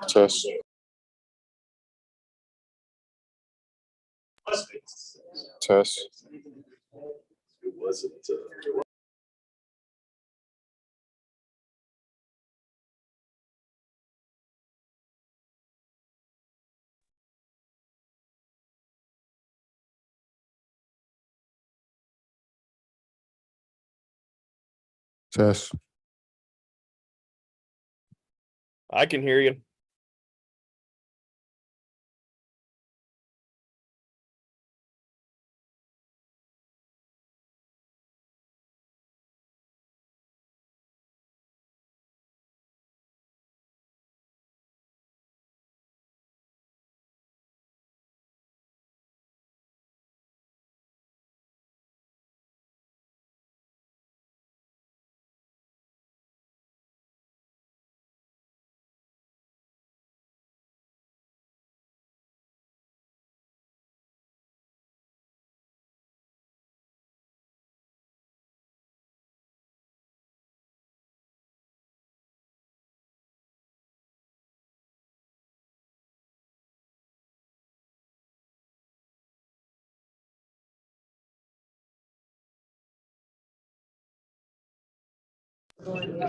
Test. Test. Test. I can hear you.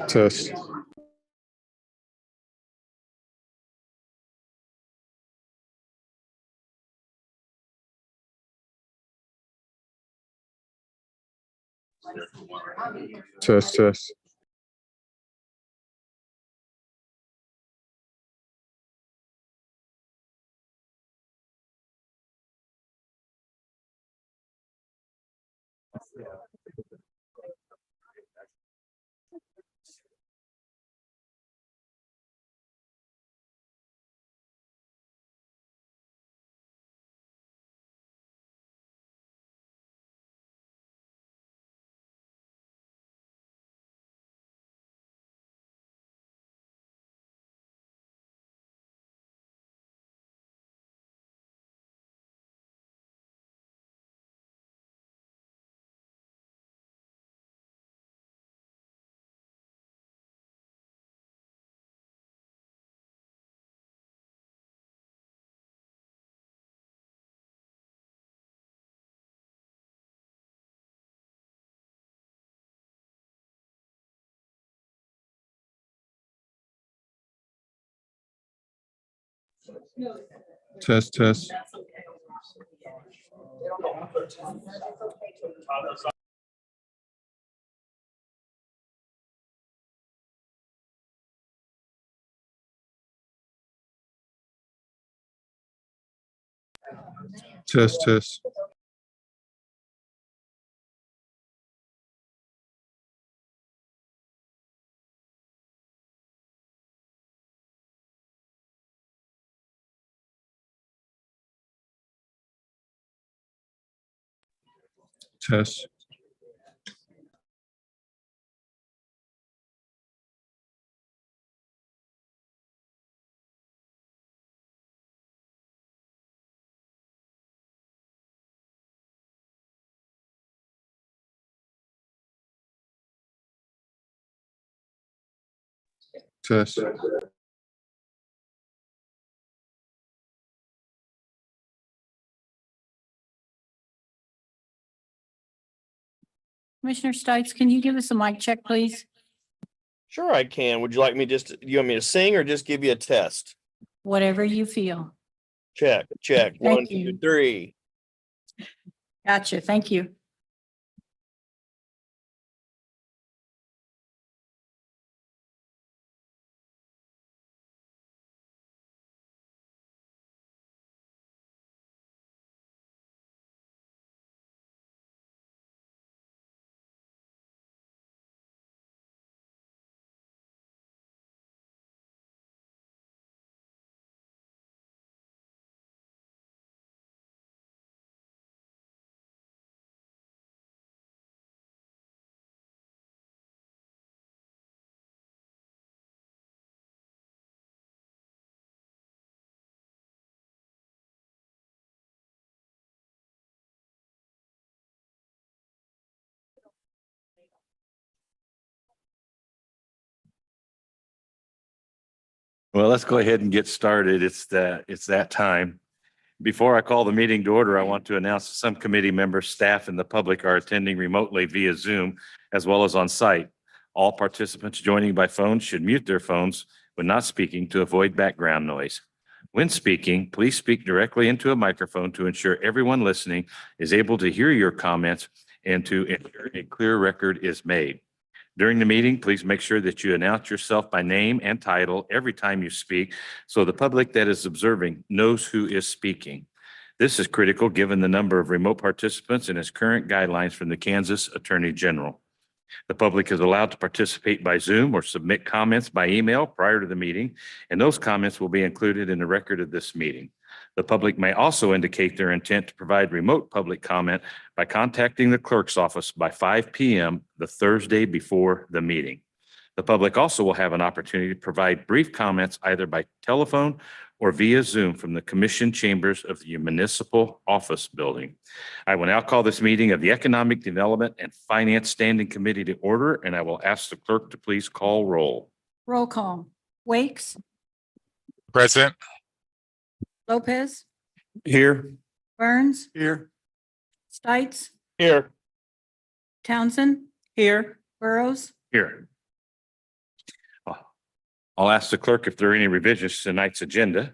Test. Test. Test. Test. Test. Test. Test. Test. Test. Commissioner Stipes, can you give us a mic check, please? Sure, I can. Would you like me you want me to sing or just give you a test? Whatever you feel. Check, check. Thank 1, 2, you. 3. Gotcha. Thank you. Well, let's go ahead and get started. It's that time. Before I call the meeting to order, I want to announce some committee members, staff, and the public are attending remotely via Zoom as well as on site. All participants joining by phone should mute their phones when not speaking to avoid background noise. When speaking, please speak directly into a microphone to ensure everyone listening is able to hear your comments and to ensure a clear record is made. During the meeting, please make sure that you announce yourself by name and title every time you speak so the public that is observing knows who is speaking. This is critical given the number of remote participants and its current guidelines from the Kansas Attorney General. The public is allowed to participate by Zoom or submit comments by email prior to the meeting, and those comments will be included in the record of this meeting. The public may also indicate their intent to provide remote public comment by contacting the clerk's office by 5 p.m. the Thursday before the meeting. The public also will have an opportunity to provide brief comments either by telephone or via Zoom from the commission chambers of the municipal office building. I will now call this meeting of the Economic Development and Finance Standing Committee to order, and I will ask the clerk to please call roll. Roll call. Wakes, Present. Lopez, Here. Burns, Here. Stites, Here. Townsend. Here. Burrows. Here. I'll ask the clerk if there are any revisions to tonight's agenda.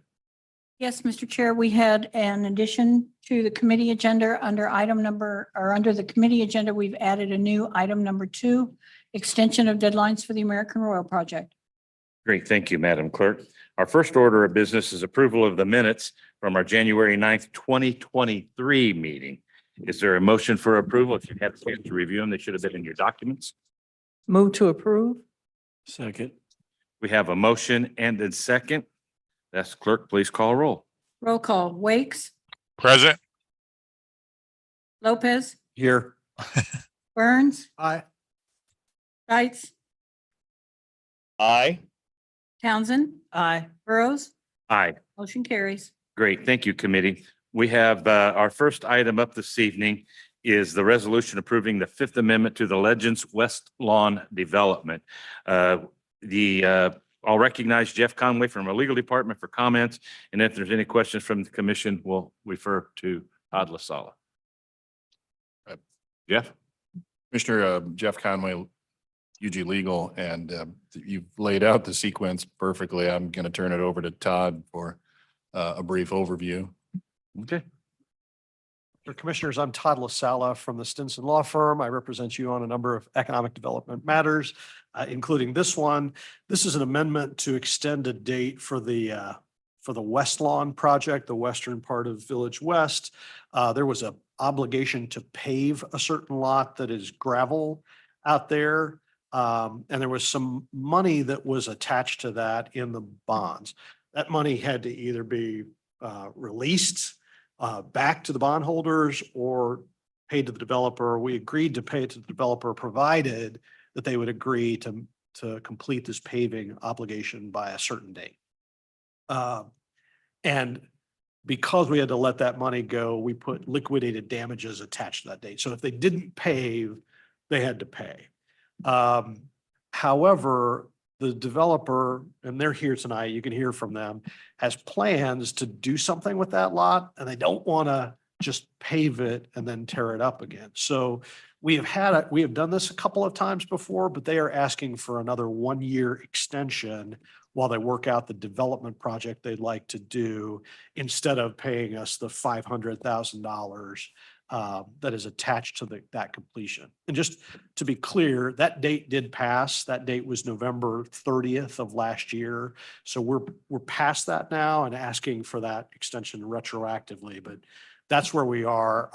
Yes, Mr. Chair, we had an addition to the committee agenda under under the committee agenda, we've added a new item number 2, extension of deadlines for the American Royal Project. Great, thank you, Madam Clerk. Our first order of business is approval of the minutes from our January 9th, 2023 meeting. Is there a motion for approval? If you had a chance to review them, they should have been in your documents. Move to approve. Second. We have a motion and a second. That's clerk, please call roll. Roll call. Wakes, Present. Lopez, Here. Burns, Aye. Stites, Aye. Townsend, Aye. Burrows. Aye. Motion carries. Great, thank you, committee. We have our first item up this evening is the resolution approving the Fifth Amendment to the Legends West Lawn Development. I'll recognize Jeff Conway from our legal department for comments, and if there's any questions from the commission, we'll refer to Todd LaSala. Jeff? Commissioner Jeff Conway, UG Legal, and you've laid out the sequence perfectly. I'm going to turn it over to Todd for a brief overview. Okay. Commissioners, I'm Todd LaSala from the Stinson Law Firm. I represent you on a number of economic development matters, including this one. This is an amendment to extend a date for the West Lawn project, the western part of Village West. There was an obligation to pave a certain lot that is gravel out there. And there was some money that was attached to that in the bonds. That money had to either be released back to the bondholders or paid to the developer. We agreed to pay it to the developer provided that they would agree to complete this paving obligation by a certain date. And because we had to let that money go, we put liquidated damages attached to that date. So if they didn't pave, they had to pay. However, the developer, and they're here tonight, you can hear from them, has plans to do something with that lot, and they don't want to just pave it and then tear it up again. So we have done this a couple of times before, but they are asking for another 1-year extension while they work out the development project they'd like to do, instead of paying us the $500,000 that is attached to that completion. And just to be clear, that date did pass. That date was November 30th of last year. So we're past that now and asking for that extension retroactively, but that's where we are.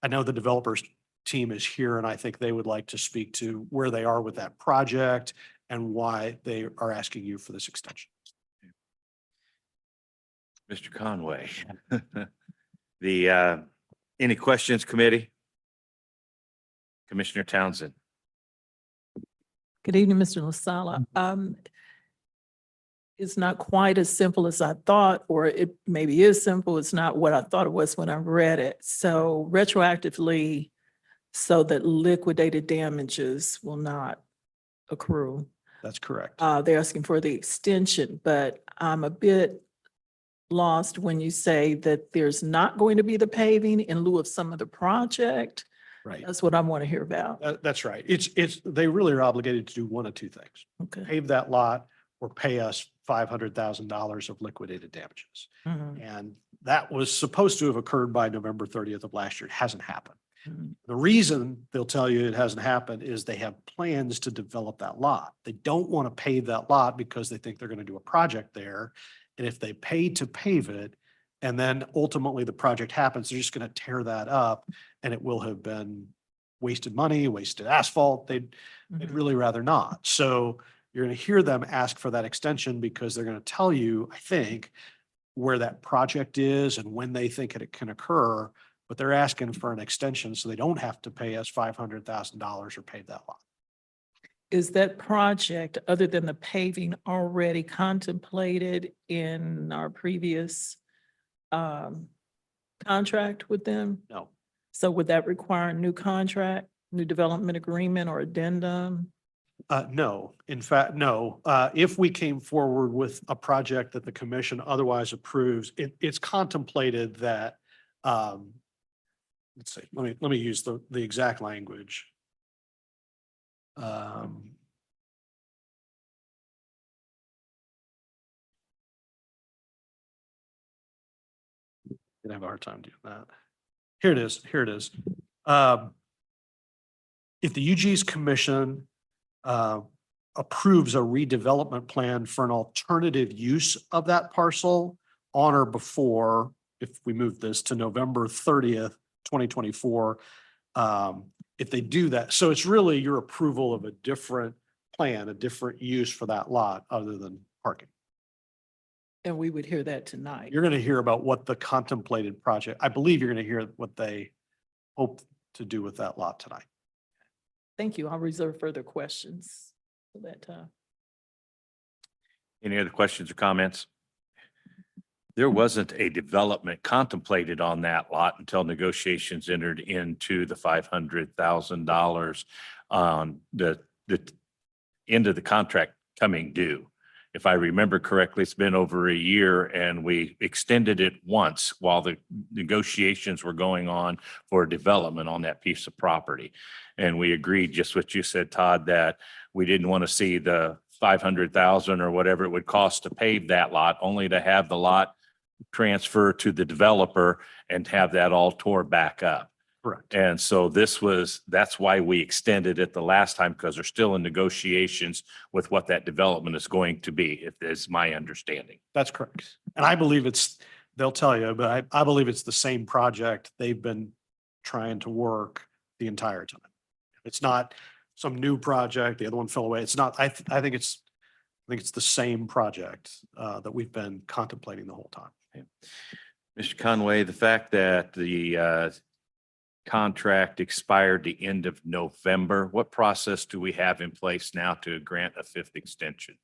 I know the developers team is here, and I think they would like to speak to where they are with that project and why they are asking you for this extension. Mr. Conway. Any questions, committee? Commissioner Townsend. Good evening, Mr. LaSala. It's not quite as simple as I thought, or it maybe is simple. It's not what I thought it was when I read it. So retroactively, so that liquidated damages will not accrue. That's correct. They're asking for the extension, but I'm a bit lost when you say that there's not going to be the paving in lieu of some of the project. Right. That's what I want to hear about. That's right. They really are obligated to do one of two things: Okay. pave that lot or pay us $500,000 of liquidated damages. Mhm, And that was supposed to have occurred by November 30th of last year. It hasn't happened. mhm. The reason they'll tell you it hasn't happened is they have plans to develop that lot. They don't want to pave that lot because they think they're going to do a project there. And if they pay to pave it, and then ultimately the project happens, they're just going to tear that up, and it will have been wasted money, wasted asphalt. They'd Mhm. really rather not. So you're going to hear them ask for that extension because they're going to tell you, I think, where that project is and when they think it can occur, but they're asking for an extension so they don't have to pay us $500,000 or pave that lot. Is that project, other than the paving, already contemplated in our previous contract with them? No. So would that require a new contract, new development agreement or addendum? No, in fact, no. If we came forward with a project that the commission otherwise approves, it's contemplated that, let's see, let me use the exact language. Gonna have a hard time doing that. Here it is, here it is. If the UG's commission approves a redevelopment plan for an alternative use of that parcel on or before, if we move this to November 30th, 2024, if they do that, so it's really your approval of a different plan, a different use for that lot other than parking. And we would hear that tonight. You're going to hear about what the contemplated project, I believe you're going to hear what they hope to do with that lot tonight. Thank you. I'll reserve further questions for that time. Any other questions or comments? There wasn't a development contemplated on that lot until negotiations entered into the $500,000 on the end of the contract coming due. If I remember correctly, it's been over a year and we extended it once while the negotiations were going on for development on that piece of property. And we agreed, just what you said, Todd, that we didn't want to see the 500,000 or whatever it would cost to pave that lot, only to have the lot transfer to the developer and have that all tore back up. Correct. And so that's why we extended it the last time, because they're still in negotiations with what that development is going to be, if that's my understanding. That's correct. And I believe they'll tell you, but I believe it's the same project they've been trying to work the entire time. It's not some new project, the other one fell away. It's not, I think it's the same project that we've been contemplating the whole time. Mr. Conway, the fact that the contract expired the end of November, what process do we have in place now to grant a fifth extension?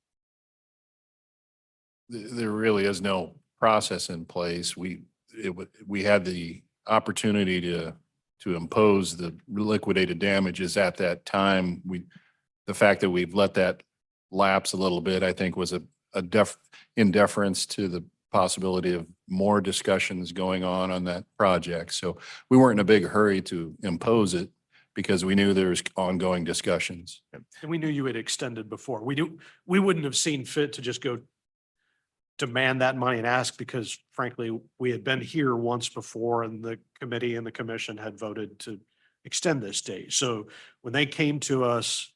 There really is no process in place. We had the opportunity to impose the liquidated damages at that time. The fact that we've let that lapse a little bit, I think, was in deference to the possibility of more discussions going on that project. So we weren't in a big hurry to impose it because we knew there was ongoing discussions. And we knew you had extended before. We wouldn't have seen fit to just go demand that money and ask, because frankly, we had been here once before and the committee and the commission had voted to extend this date. So when they came to us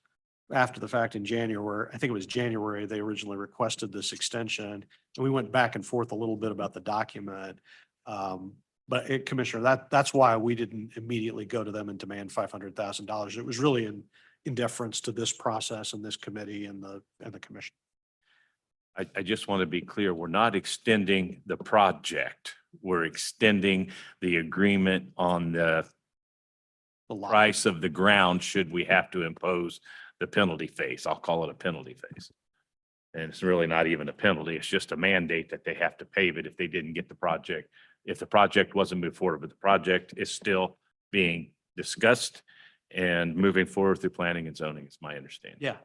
after the fact in January, I think it was January, they originally requested this extension. And we went back and forth a little bit about the document. But Commissioner, that's why we didn't immediately go to them and demand $500,000. It was really in deference to this process and this committee and the commission. I just want to be clear, we're not extending the project. We're extending the agreement on the The lot. price of the ground should we have to impose the penalty phase. I'll call it a penalty phase. And it's really not even a penalty. It's just a mandate that they have to pave it if they didn't get the project. If the project wasn't moved forward, but the project is still being discussed and moving forward through planning and zoning is my understanding. Yeah,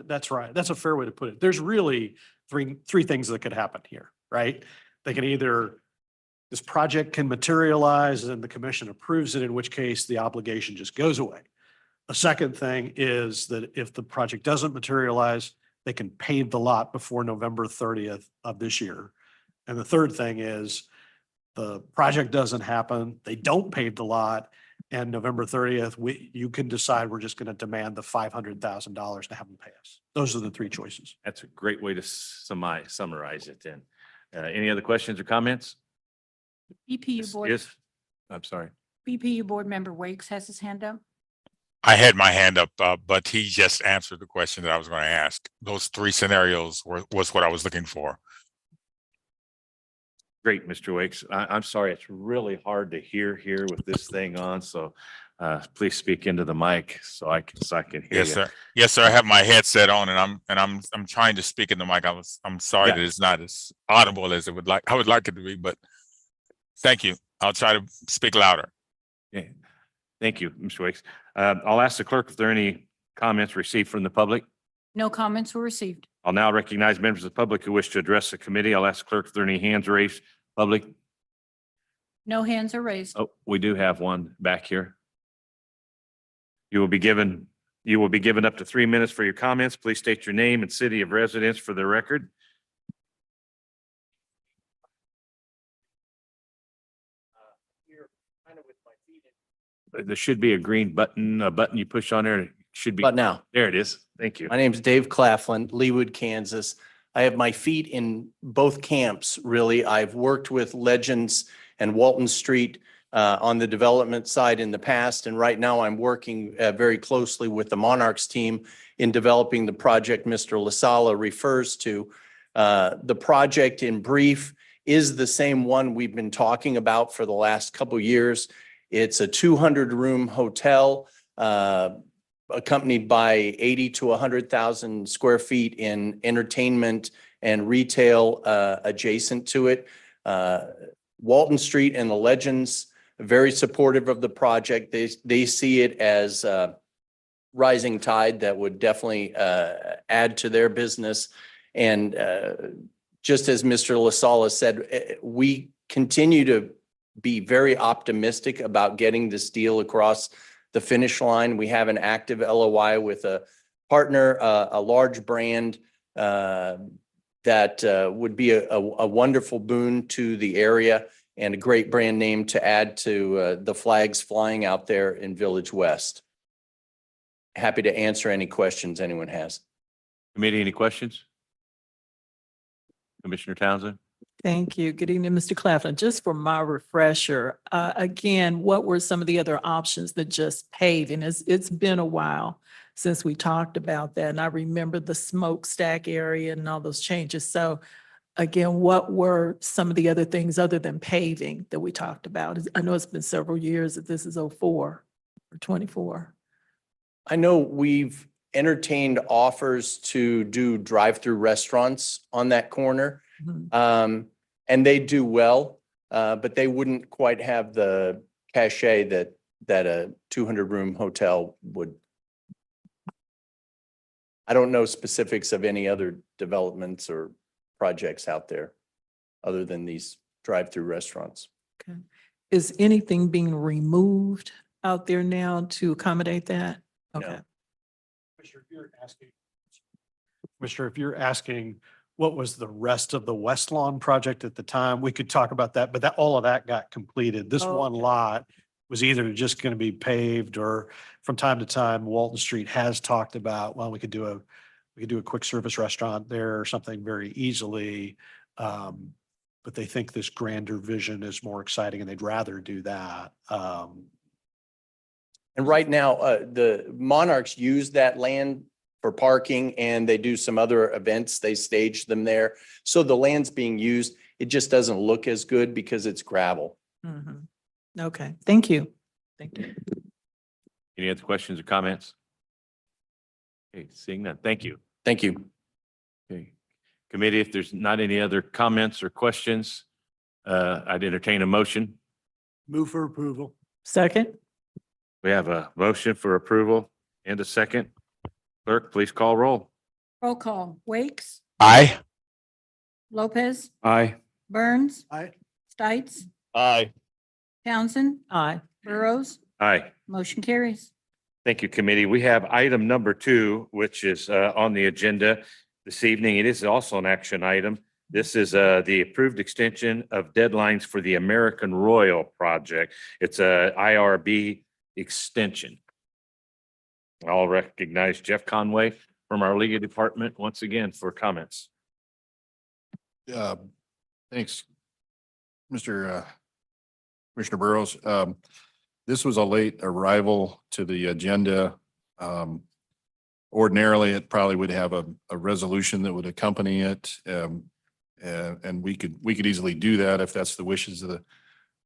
that's right. That's a fair way to put it. There's really three things that could happen here, right? They can either, this project can materialize and the commission approves it, in which case the obligation just goes away. A second thing is that if the project doesn't materialize, they can pave the lot before November 30th of this year. And the third thing is the project doesn't happen, they don't pave the lot, and November 30th, you can decide we're just going to demand the $500,000 to have them pay us. Those are the three choices. That's a great way to summarize it then. Any other questions or comments? BPU board, Yes, I'm sorry. BPU board member Wakes has his hand up. I had my hand up, but he just answered the question that I was going to ask. Those three scenarios was what I was looking for. Great, Mr. Wakes. I'm sorry, it's really hard to hear here with this thing on, so please speak into the mic so I can hear you. Yes, sir. Yes, sir. I have my headset on and I'm trying to speak in the mic. I'm sorry Yeah. that it's not as audible as I would like it to be, but thank you. I'll try to speak louder. Yeah. Thank you, Mr. Wakes. I'll ask the clerk if there are any comments received from the public. No comments were received. I'll now recognize members of the public who wish to address the committee. I'll ask the clerk if there are any hands raised. Public? No hands are raised. Oh, we do have one back here. You will be given up to 3 minutes for your comments. Please state your name and city of residence for the record. There should be a green button, a button you push on there. It should be. But now, There it is. Thank you. my name's Dave Claflin, Leawood, Kansas. I have my feet in both camps, really. I've worked with Legends and Walton Street on the development side in the past, and right now I'm working very closely with the Monarchs team in developing the project Mr. LaSala refers to. The project in brief is the same one we've been talking about for the last couple of years. It's a 200-room hotel accompanied by 80 to 100,000 square feet in entertainment and retail adjacent to it. Walton Street and the Legends, very supportive of the project. They see it as a rising tide that would definitely add to their business. And just as Mr. LaSala said, we continue to be very optimistic about getting this deal across the finish line. We have an active LOI with a partner, a large brand that would be a wonderful boon to the area and a great brand name to add to the flags flying out there in Village West. Happy to answer any questions anyone has. Committee, any questions? Commissioner Townsend? Thank you. Good evening, Mr. Claflin. Just for my refresher, again, what were some of the other options than just paving? It's been a while since we talked about that. And I remember the smokestack area and all those changes. So again, what were some of the other things other than paving that we talked about? I know it's been several years, if this is 04 or 24. I know we've entertained offers to do drive-through restaurants on that corner. Mhm. And they do well, but they wouldn't quite have the cachet that a 200-room hotel would. I don't know specifics of any other developments or projects out there other than these drive-through restaurants. Okay. Is anything being removed out there now to accommodate that? No. Okay. Commissioner, if you're asking what was the rest of the West Lawn project at the time, we could talk about that, but all of that got completed. This Oh, one okay. lot was either just going to be paved, or from time to time, Walton Street has talked about, well, we could do a quick service restaurant there or something very easily. But they think this grander vision is more exciting and they'd rather do that. And right now, the Monarchs use that land for parking and they do some other events. They stage them there. So the land's being used. It just doesn't look as good because it's gravel. Mhm. Okay, thank you. Thank you. Any other questions or comments? Okay, seeing none. Thank you. Thank you. Okay. Committee, if there's not any other comments or questions, I'd entertain a motion. Move for approval. Second? We have a motion for approval and a second. Clerk, please call roll. Roll call. Wakes, Aye. Lopez, Aye. Burns, Aye. Stites, Aye. Townsend, Aye. Burrows. Aye. Motion carries. Thank you, committee. We have item number 2, which is on the agenda this evening. It is also an action item. This is the approved extension of deadlines for the American Royal project. It's a IRB extension. I'll recognize Jeff Conway from our legal department once again for comments. Thanks, Mr. Commissioner Burrows. This was a late arrival to the agenda. Ordinarily, it probably would have a resolution that would accompany it. And we could easily do that if that's the wishes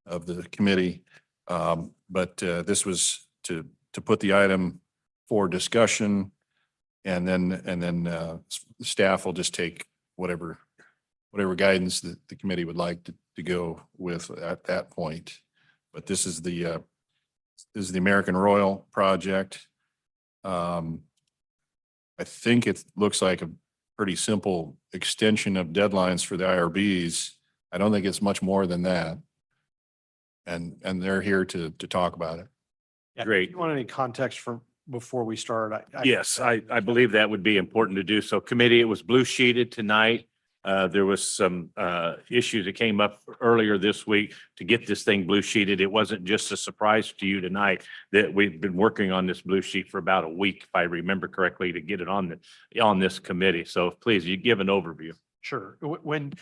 of the committee. But this was to put the item for discussion, and then staff will just take whatever guidance that the committee would like to go with at that point. But this is the American Royal project. I think it looks like a pretty simple extension of deadlines for the IRBs. I don't think it's much more than that. And they're here to talk about it. Yeah, Great. if you want any context from before we start? Yes, I believe that would be important to do. So committee, it was blue sheeted tonight. There was some issues that came up earlier this week to get this thing blue sheeted. It wasn't just a surprise to you tonight that we've been working on this blue sheet for about a week, if I remember correctly, to get it on this committee. So please, you give an overview. Sure. When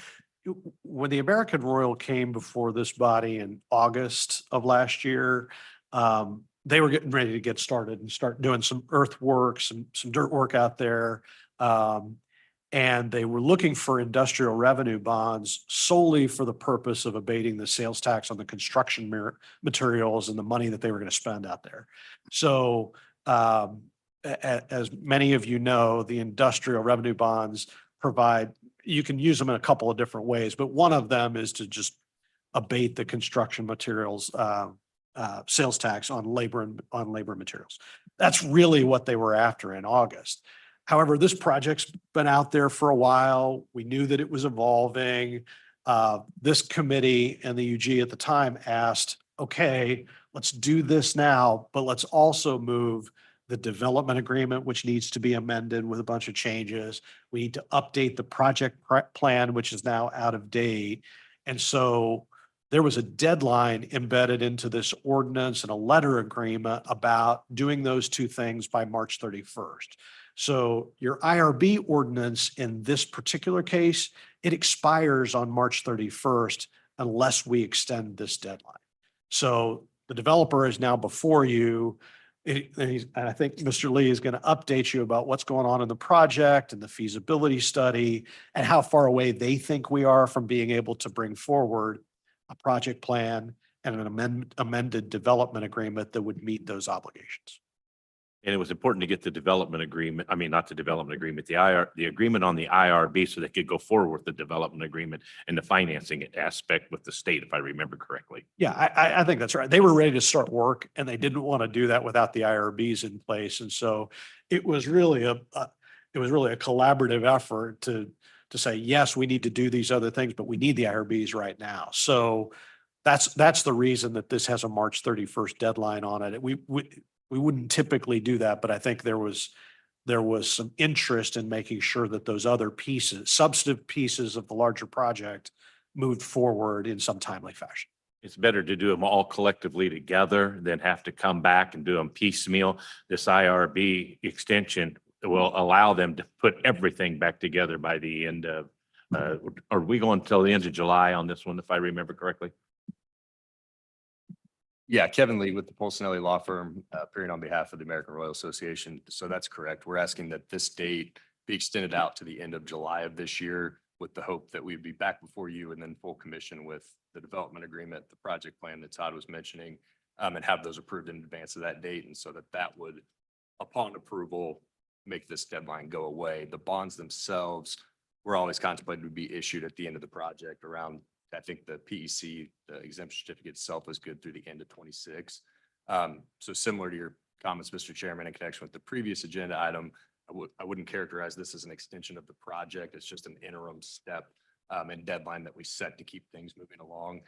the American Royal came before this body in August of last year, they were getting ready to get started and start doing some earthworks and some dirt work out there. And they were looking for industrial revenue bonds solely for the purpose of abating the sales tax on the construction materials and the money that they were going to spend out there. So as many of you know, the industrial revenue bonds provide, you can use them in a couple of different ways, but one of them is to just abate the construction materials sales tax on labor materials. That's really what they were after in August. However, this project's been out there for a while. We knew that it was evolving. This committee and the UG at the time asked, okay, let's do this now, but let's also move the development agreement, which needs to be amended with a bunch of changes. We need to update the project plan, which is now out of date. And so there was a deadline embedded into this ordinance and a letter agreement about doing those two things by March 31st. So your IRB ordinance in this particular case, it expires on March 31st unless we extend this deadline. So the developer is now before you. And I think Mr. Lee is going to update you about what's going on in the project and the feasibility study and how far away they think we are from being able to bring forward a project plan and an amended development agreement that would meet those obligations. And it was important to get the development agreement, I mean, not the development agreement, the agreement on the IRB so they could go forward with the development agreement and the financing aspect with the state, if I remember correctly. Yeah, I think that's right. They were ready to start work and they didn't want to do that without the IRBs in place. And so it was really a collaborative effort to say, yes, we need to do these other things, but we need the IRBs right now. So that's the reason that this has a March 31st deadline on it. We wouldn't typically do that, but I think there was some interest in making sure that those other pieces, substantive pieces of the larger project moved forward in some timely fashion. It's better to do them all collectively together than have to come back and do them piecemeal. This IRB extension will allow them to put everything back together by the end of, are we going until the end of July on this one, if I remember correctly? Yeah, Kevin Lee with the Polsinelli Law Firm, appearing on behalf of the American Royal Association. So that's correct. We're asking that this date be extended out to the end of July of this year with the hope that we'd be back before you and then full commission with the development agreement, the project plan that Todd was mentioning, and have those approved in advance of that date. And so that would, upon approval, make this deadline go away. The bonds themselves were always contemplated to be issued at the end of the project around, I think the PEC, the exemption certificate itself was good through the end of 26. So similar to your comments, Mr. Chairman, in connection with the previous agenda item, I wouldn't characterize this as an extension of the project. It's just an interim step and deadline that we set to keep things moving along.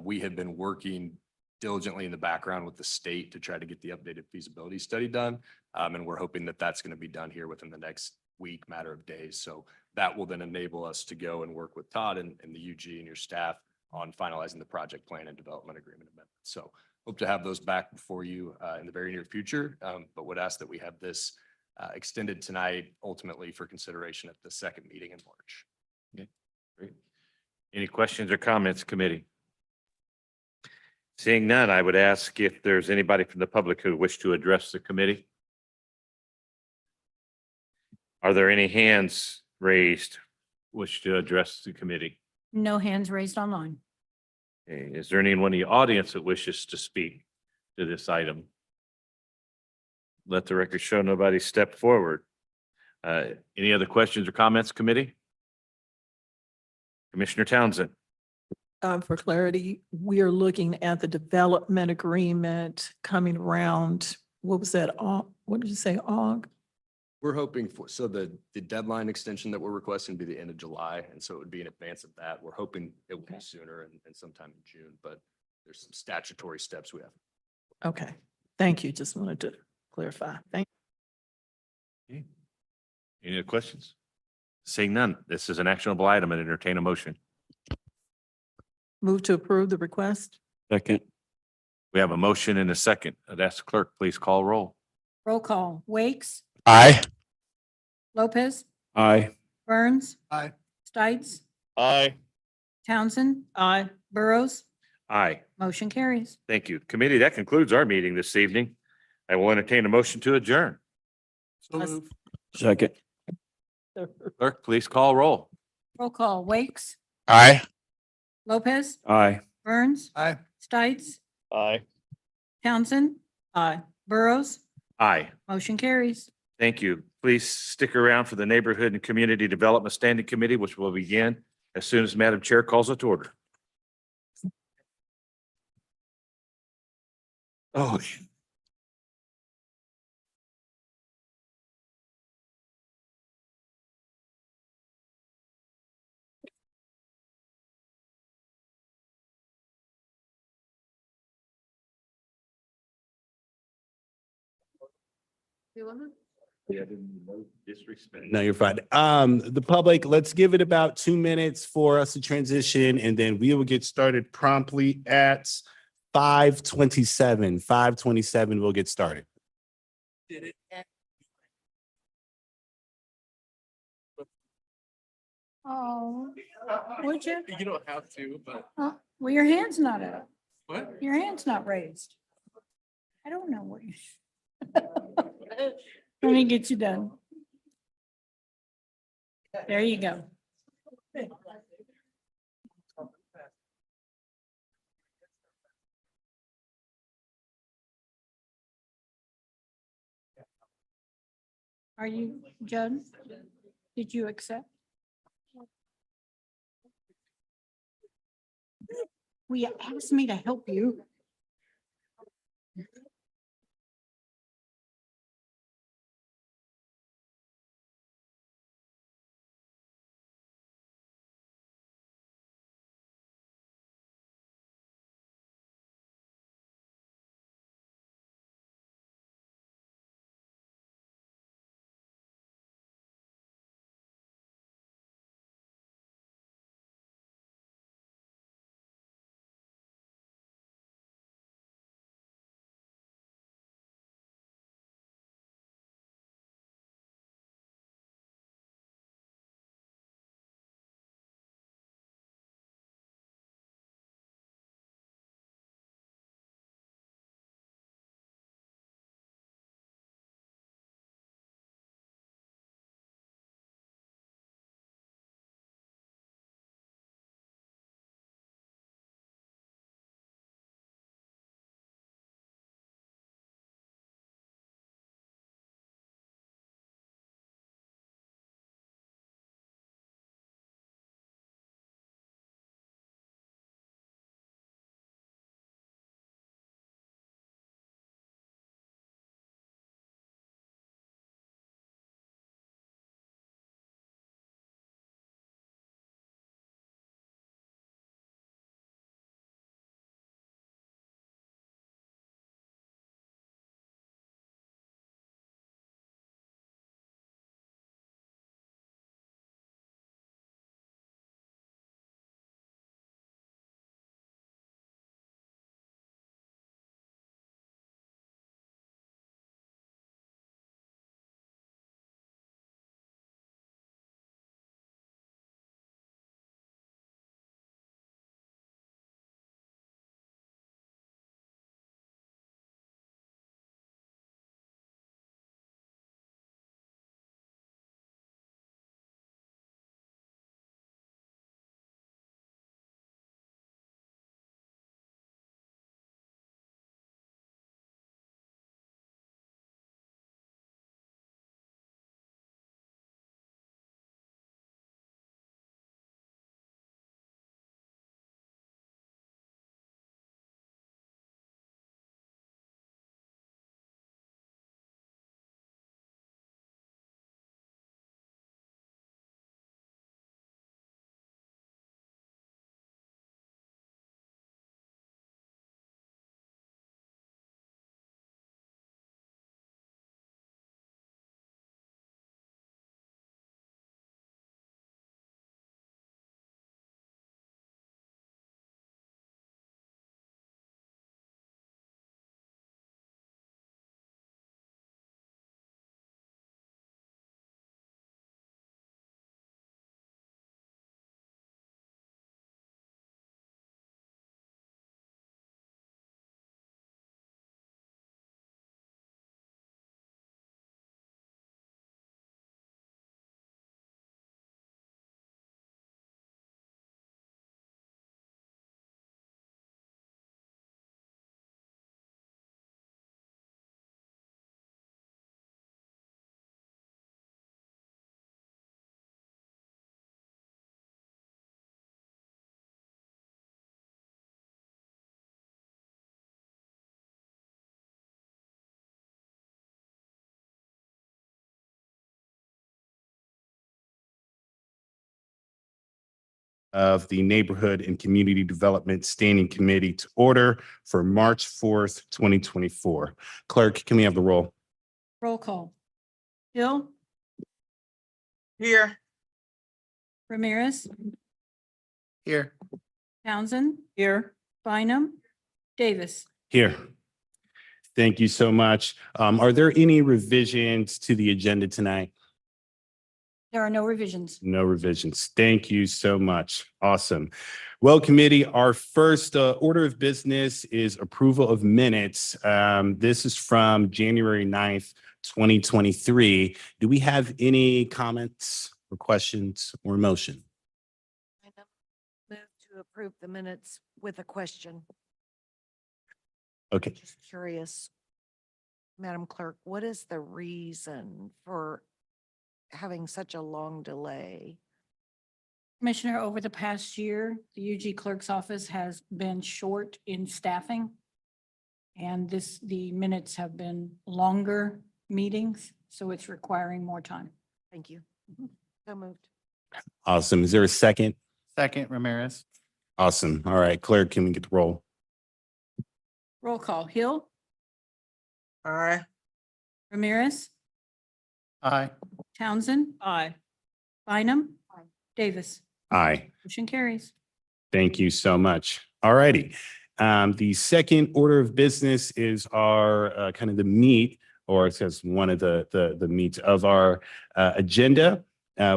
We have been working diligently in the background with the state to try to get the updated feasibility study done. And we're hoping that that's going to be done here within the next week, matter of days. So that will then enable us to go and work with Todd and the UG and your staff on finalizing the project plan and development agreement amendment. So hope to have those back before you in the very near future, but would ask that we have this extended tonight ultimately for consideration at the second meeting in March. Okay, great. Any questions or comments, committee? Seeing none, I would ask if there's anybody from the public who wish to address the committee. Are there any hands raised wish to address the committee? No hands raised online. Okay, is there anyone in the audience that wishes to speak to this item? Let the record show nobody stepped forward. Any other questions or comments, committee? Commissioner Townsend. For clarity, we are looking at the development agreement coming around. What was that? What did you say? We're hoping for, so the deadline extension that we're requesting would be the end of July. And so it would be in advance of that. We're hoping it will be sooner and sometime in June, but there's some statutory steps we have. Okay, thank you. Just wanted to clarify. Thank Okay. Any other questions? Seeing none, this is an actionable item and entertain a motion. Move to approve the request. Second. We have a motion and a second. I'd ask the clerk, please call roll. Roll call. Wakes, Aye. Lopez, Aye. Burns. Aye. Stites, Aye. Townsend, Aye. Burrows. Aye. Motion carries. Thank you. Committee, that concludes our meeting this evening. I will entertain a motion to adjourn. So Us- move. Second. Clerk, please call roll. Roll call. Wakes, Aye. Lopez, Aye. Burns, Aye. Stites, Aye. Townsend, Aye. Burrows. Aye. Motion carries. Thank you. Please stick around for the Neighborhood and Community Development Standing Committee, which will begin as soon as Madam Chair calls it to order. Oh. Disrespect. No, you're fine. The public, let's give it about 2 minutes for us to transition and then we will get started promptly at 5:27. 5:27, we'll get started. Oh, would you? You don't have to, but. Well, your hand's not up. What? Your hand's not raised. I don't know what you. Let me get you done. There you go. Are you, Judd? Did you accept? Well, you asked me to help you. of the Neighborhood and Community Development Standing Committee to order for March 4th, 2024. Clerk, can we have the roll? Roll call. Hill, Here. Ramirez, Here. Townsend, Here. Bynum, Davis. Here. Thank you so much. Are there any revisions to the agenda tonight? There are no revisions. No revisions. Thank you so much. Awesome. Well, committee, our first order of business is approval of minutes. This is from January 9th, 2023. Do we have any comments or questions or motion? Move to approve the minutes with a question. Okay. Just curious, Madam Clerk, what is the reason for having such a long delay? Commissioner, over the past year, the UG Clerk's Office has been short in staffing. And the minutes have been longer meetings, so it's requiring more time. Thank you. So moved. Awesome. Is there a second? Second, Ramirez. Awesome. All right, clerk, can we get the roll? Roll call. Hill, Aye. Ramirez, Aye. Townsend, Aye. Bynum, Davis. Aye. Motion carries. Thank you so much. All righty. The second order of business is our kind of the meat, or it says one of the meat of our agenda.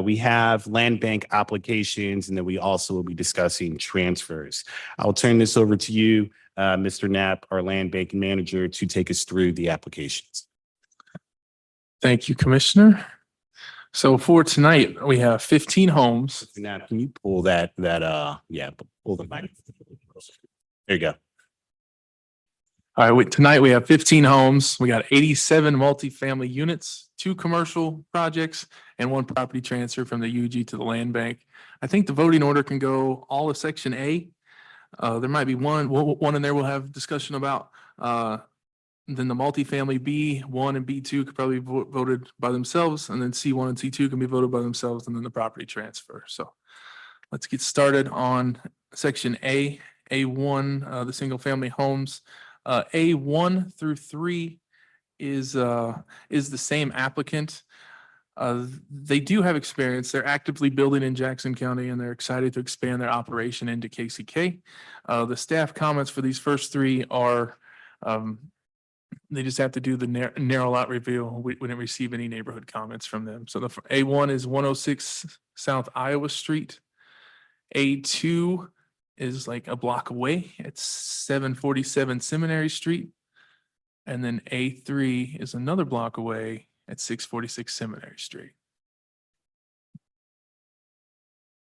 We have land bank applications, and then we also will be discussing transfers. I'll turn this over to you, Mr. Knapp, our land bank manager, to take us through the applications. Thank you, Commissioner. So for tonight, we have 15 homes. Mr. Knapp, can you pull that, pull the mic. There you go. All right, tonight we have 15 homes. We got 87 multifamily units, 2 commercial projects, and 1 property transfer from the UG to the land bank. I think the voting order can go all of Section A. There might be one in there we'll have discussion about. Then the multifamily B1 and B2 could probably be voted by themselves, and then C1 and C2 can be voted by themselves, and then the property transfer. So let's get started on Section A, A1, the single family homes. A1 through 3 is the same applicant. They do have experience. They're actively building in Jackson County, and they're excited to expand their operation into KCK. The staff comments for these first 3 are they just have to do the narrow lot review. We didn't receive any neighborhood comments from them. So the A1 is 106 South Iowa Street. A2 is like a block away. It's 747 Seminary Street. And then A3 is another block away at 646 Seminary Street.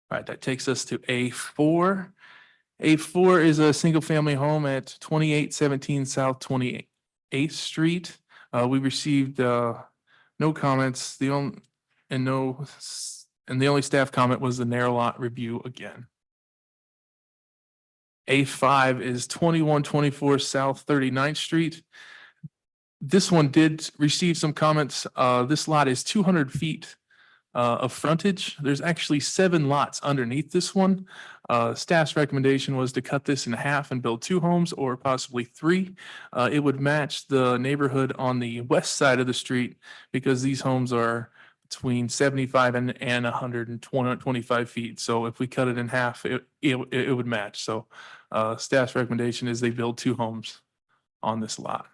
All right, that takes us to A4. A4 is a single family home at 2817 South 28th Street. We received no comments. The only staff comment was the narrow lot review again. A5 is 2124 South 39th Street. This one did receive some comments. This lot is 200 feet of frontage. There's actually 7 lots underneath this one. Staff's recommendation was to cut this in half and build 2 homes or possibly 3. It would match the neighborhood on the west side of the street because these homes are between 75 and 125 feet. So if we cut it in half, it would match. So staff's recommendation is they build 2 homes on this lot.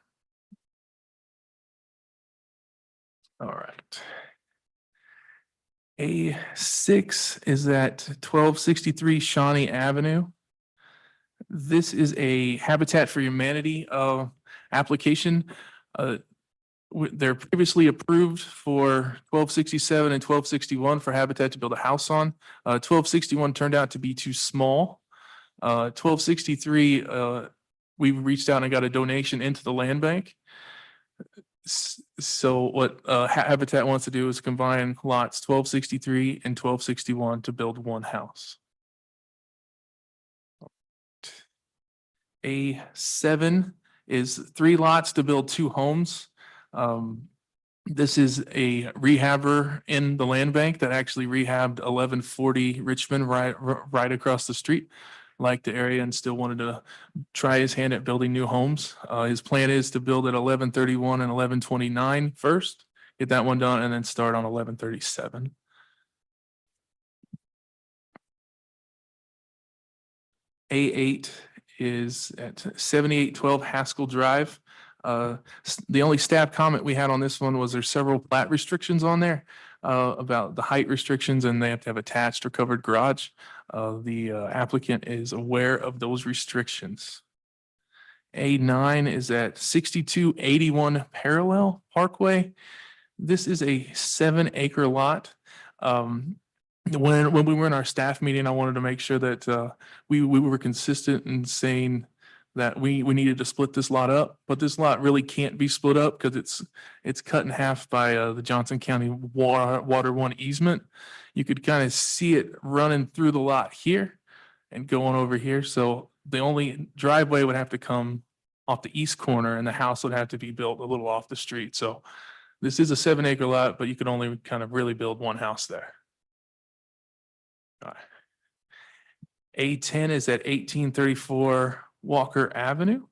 All right. A6 is at 1263 Shawnee Avenue. This is a Habitat for Humanity application. They're previously approved for 1267 and 1261 for Habitat to build a house on. 1261 turned out to be too small. 1263, we reached out and got a donation into the land bank. So what Habitat wants to do is combine lots 1263 and 1261 to build 1 house. A7 is 3 lots to build 2 homes. This is a rehabber in the land bank that actually rehabbed 1140 Richmond right across the street. Liked the area and still wanted to try his hand at building new homes. His plan is to build at 1131 and 1129 first, get that one done, and then start on 1137. A8 is at 7812 Haskell Drive. The only staff comment we had on this one was there's several plat restrictions on there about the height restrictions, and they have to have attached or covered garage. The applicant is aware of those restrictions. A9 is at 6281 Parallel Parkway. This is a 7-acre lot. When we were in our staff meeting, I wanted to make sure that we were consistent in saying that we needed to split this lot up, but this lot really can't be split up because it's cut in half by the Johnson County Water One easement. You could kind of see it running through the lot here and going over here. So the only driveway would have to come off the east corner and the house would have to be built a little off the street. So this is a 7-acre lot, but you could only kind of really build one house there. All right. A10 is at 1834 Walker Avenue.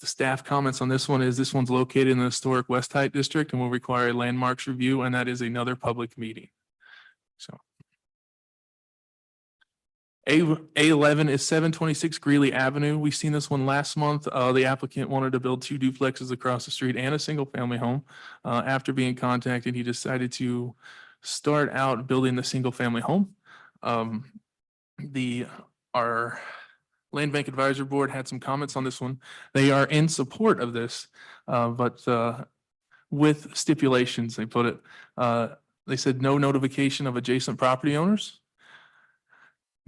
The staff comments on this one is this one's located in the historic West Height district and will require a landmarks review, and that is another public meeting. So A11 is 726 Greeley Avenue. We've seen this one last month. The applicant wanted to build 2 duplexes across the street and a single family home. After being contacted, he decided to start out building the single family home. Our Land Bank Advisory Board had some comments on this one. They are in support of this, but with stipulations, they put it. They said no notification of adjacent property owners,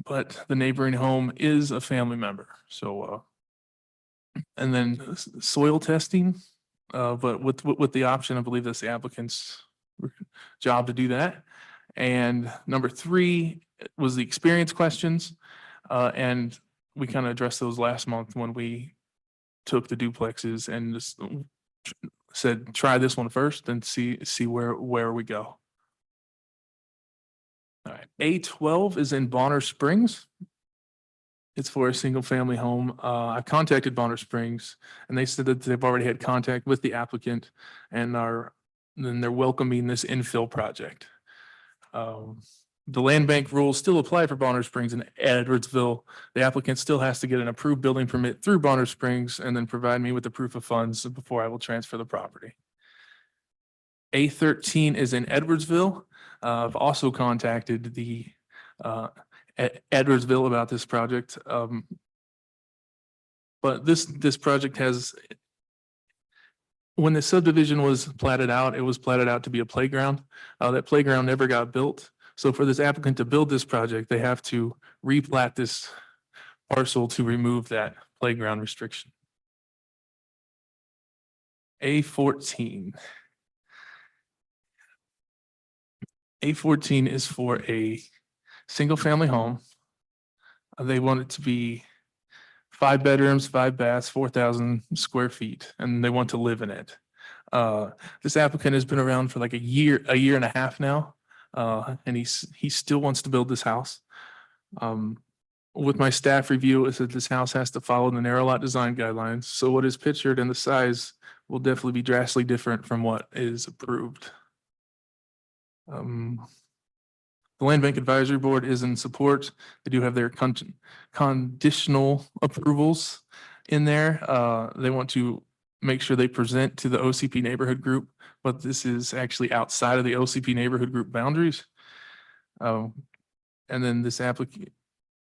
but the neighboring home is a family member. So, and then soil testing, but with the option, I believe that's the applicant's job to do that. And number 3 was the experience questions. And we kind of addressed those last month when we took the duplexes and just said, try this one first and see where we go. All right, A12 is in Bonner Springs. It's for a single family home. I've contacted Bonner Springs and they said that they've already had contact with the applicant and then they're welcoming this infill project. The land bank rules still apply for Bonner Springs and Edwardsville. The applicant still has to get an approved building permit through Bonner Springs and then provide me with the proof of funds before I will transfer the property. A13 is in Edwardsville. I've also contacted the Edwardsville about this project. But this project has, when the subdivision was platted out, it was platted out to be a playground. That playground never got built. So for this applicant to build this project, they have to replat this parcel to remove that playground restriction. A14. A14 is for a single family home. They want it to be 5 bedrooms, 5 baths, 4,000 square feet, and they want to live in it. This applicant has been around for like a year and a half now. And he still wants to build this house. With my staff review, it said this house has to follow the narrow lot design guidelines. So what is pictured and the size will definitely be drastically different from what is approved. The Land Bank Advisory Board is in support. They do have their conditional approvals in there. They want to make sure they present to the OCP neighborhood group, but this is actually outside of the OCP neighborhood group boundaries. And then this applicant,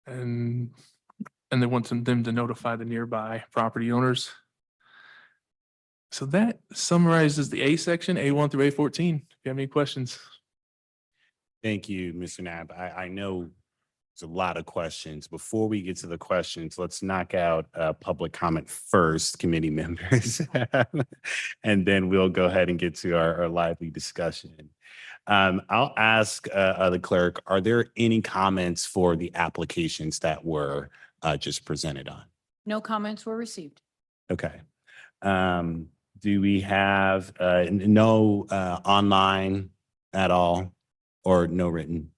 and they want them to notify the nearby property owners. So that summarizes the A section, A1 through A14. If you have any questions. Thank you, Mr. Knapp. I know there's a lot of questions. Before we get to the questions, let's knock out public comment first, committee members. And then we'll go ahead and get to our lively discussion. I'll ask the clerk, are there any comments for the applications that were just presented on? No comments were received. Okay. Do we have no online at all or no written?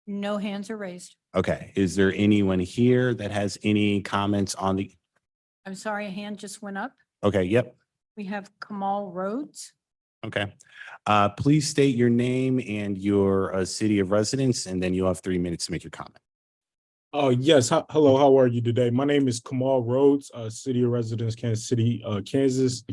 No hands are raised. Okay, is there anyone here that has any comments on the, I'm sorry, a hand just went up. okay, yep, We have Kamal Rhodes. okay. Please state your name and your city of residence, and then you'll have 3 minutes to make your comment. Yes. Hello, how are you today? My name is Kamal Rhodes, city of residence, Kansas City, Kansas.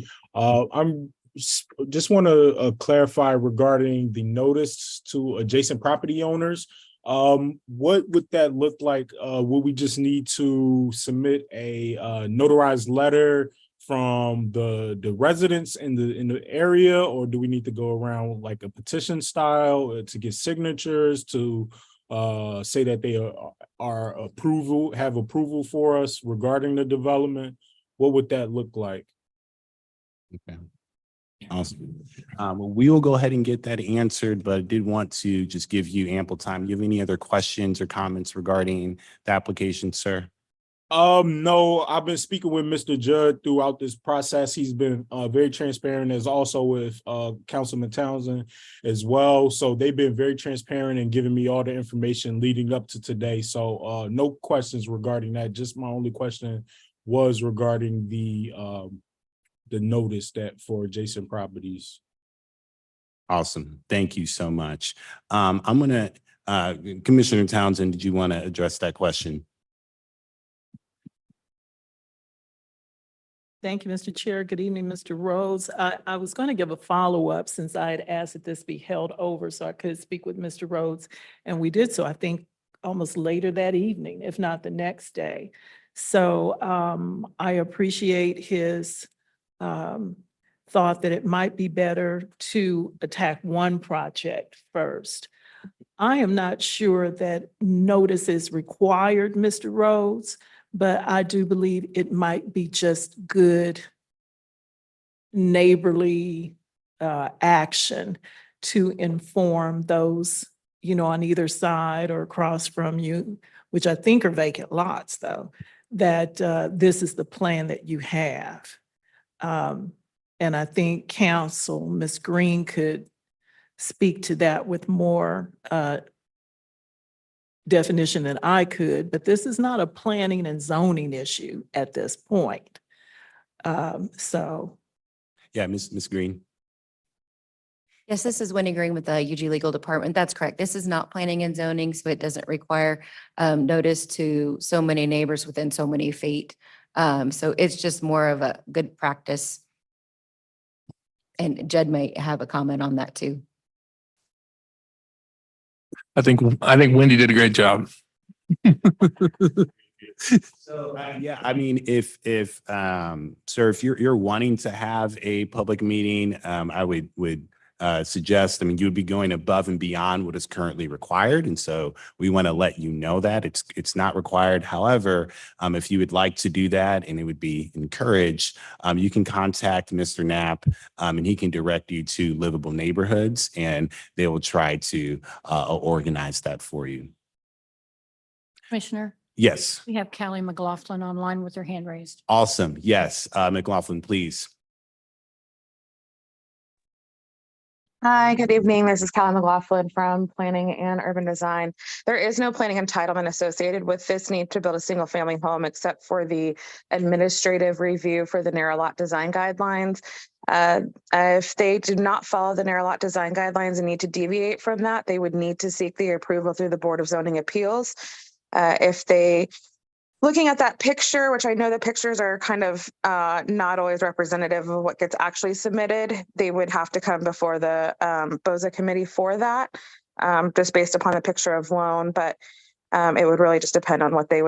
Just want to clarify regarding the notice to adjacent property owners. What would that look like? Would we just need to submit a notarized letter from the residents in the area, or do we need to go around like a petition style to get signatures to say that they have approval for us regarding the development? What would that look like? Okay. Awesome. We will go ahead and get that answered, but I did want to just give you ample time. You have any other questions or comments regarding the application, sir? No, I've been speaking with Mr. Judd throughout this process. He's been very transparent, as also with Councilman Townsend as well. So they've been very transparent and giving me all the information leading up to today. So no questions regarding that. Just my only question was regarding the notice that for adjacent properties. Awesome. Thank you so much. I'm gonna, Commissioner Townsend, did you want to address that question? Thank you, Mr. Chair. Good evening, Mr. Rhodes. I was going to give a follow-up since I had asked that this be held over so I could speak with Mr. Rhodes. And we did so, I think, almost later that evening, if not the next day. So I appreciate his thought that it might be better to attack one project first. I am not sure that notice is required, Mr. Rhodes, but I do believe it might be just good neighborly action to inform those, you know, on either side or across from you, which I think are vacant lots though, that this is the plan that you have. And I think Council, Ms. Green, could speak to that with more definition than I could, but this is not a planning and zoning issue at this point. So. Yeah, Ms. Green. Yes, this is Wendy Green with the UG Legal Department. That's correct. This is not planning and zoning, so it doesn't require notice to so many neighbors within so many feet. So it's just more of a good practice. And Judd may have a comment on that too. I think Wendy did a great job. So yeah, I mean, if sir, if you're wanting to have a public meeting, I would suggest, I mean, you would be going above and beyond what is currently required. And so we want to let you know that it's not required. However, if you would like to do that and it would be encouraged, you can contact Mr. Knapp and he can direct you to livable neighborhoods and they will try to organize that for you. Commissioner, Yes. we have Callie McLaughlin online with her hand raised. Awesome. Yes. McLaughlin, please. Hi, good evening. This is Callie McLaughlin from Planning and Urban Design. There is no planning entitlement associated with this need to build a single family home except for the administrative review for the narrow lot design guidelines. If they do not follow the narrow lot design guidelines and need to deviate from that, they would need to seek the approval through the Board of Zoning Appeals. If they Looking at that picture, which I know the pictures are kind of not always representative of what gets actually submitted, they would have to come before the BOZA committee for that, just based upon the picture of loan. But it would really just depend on what they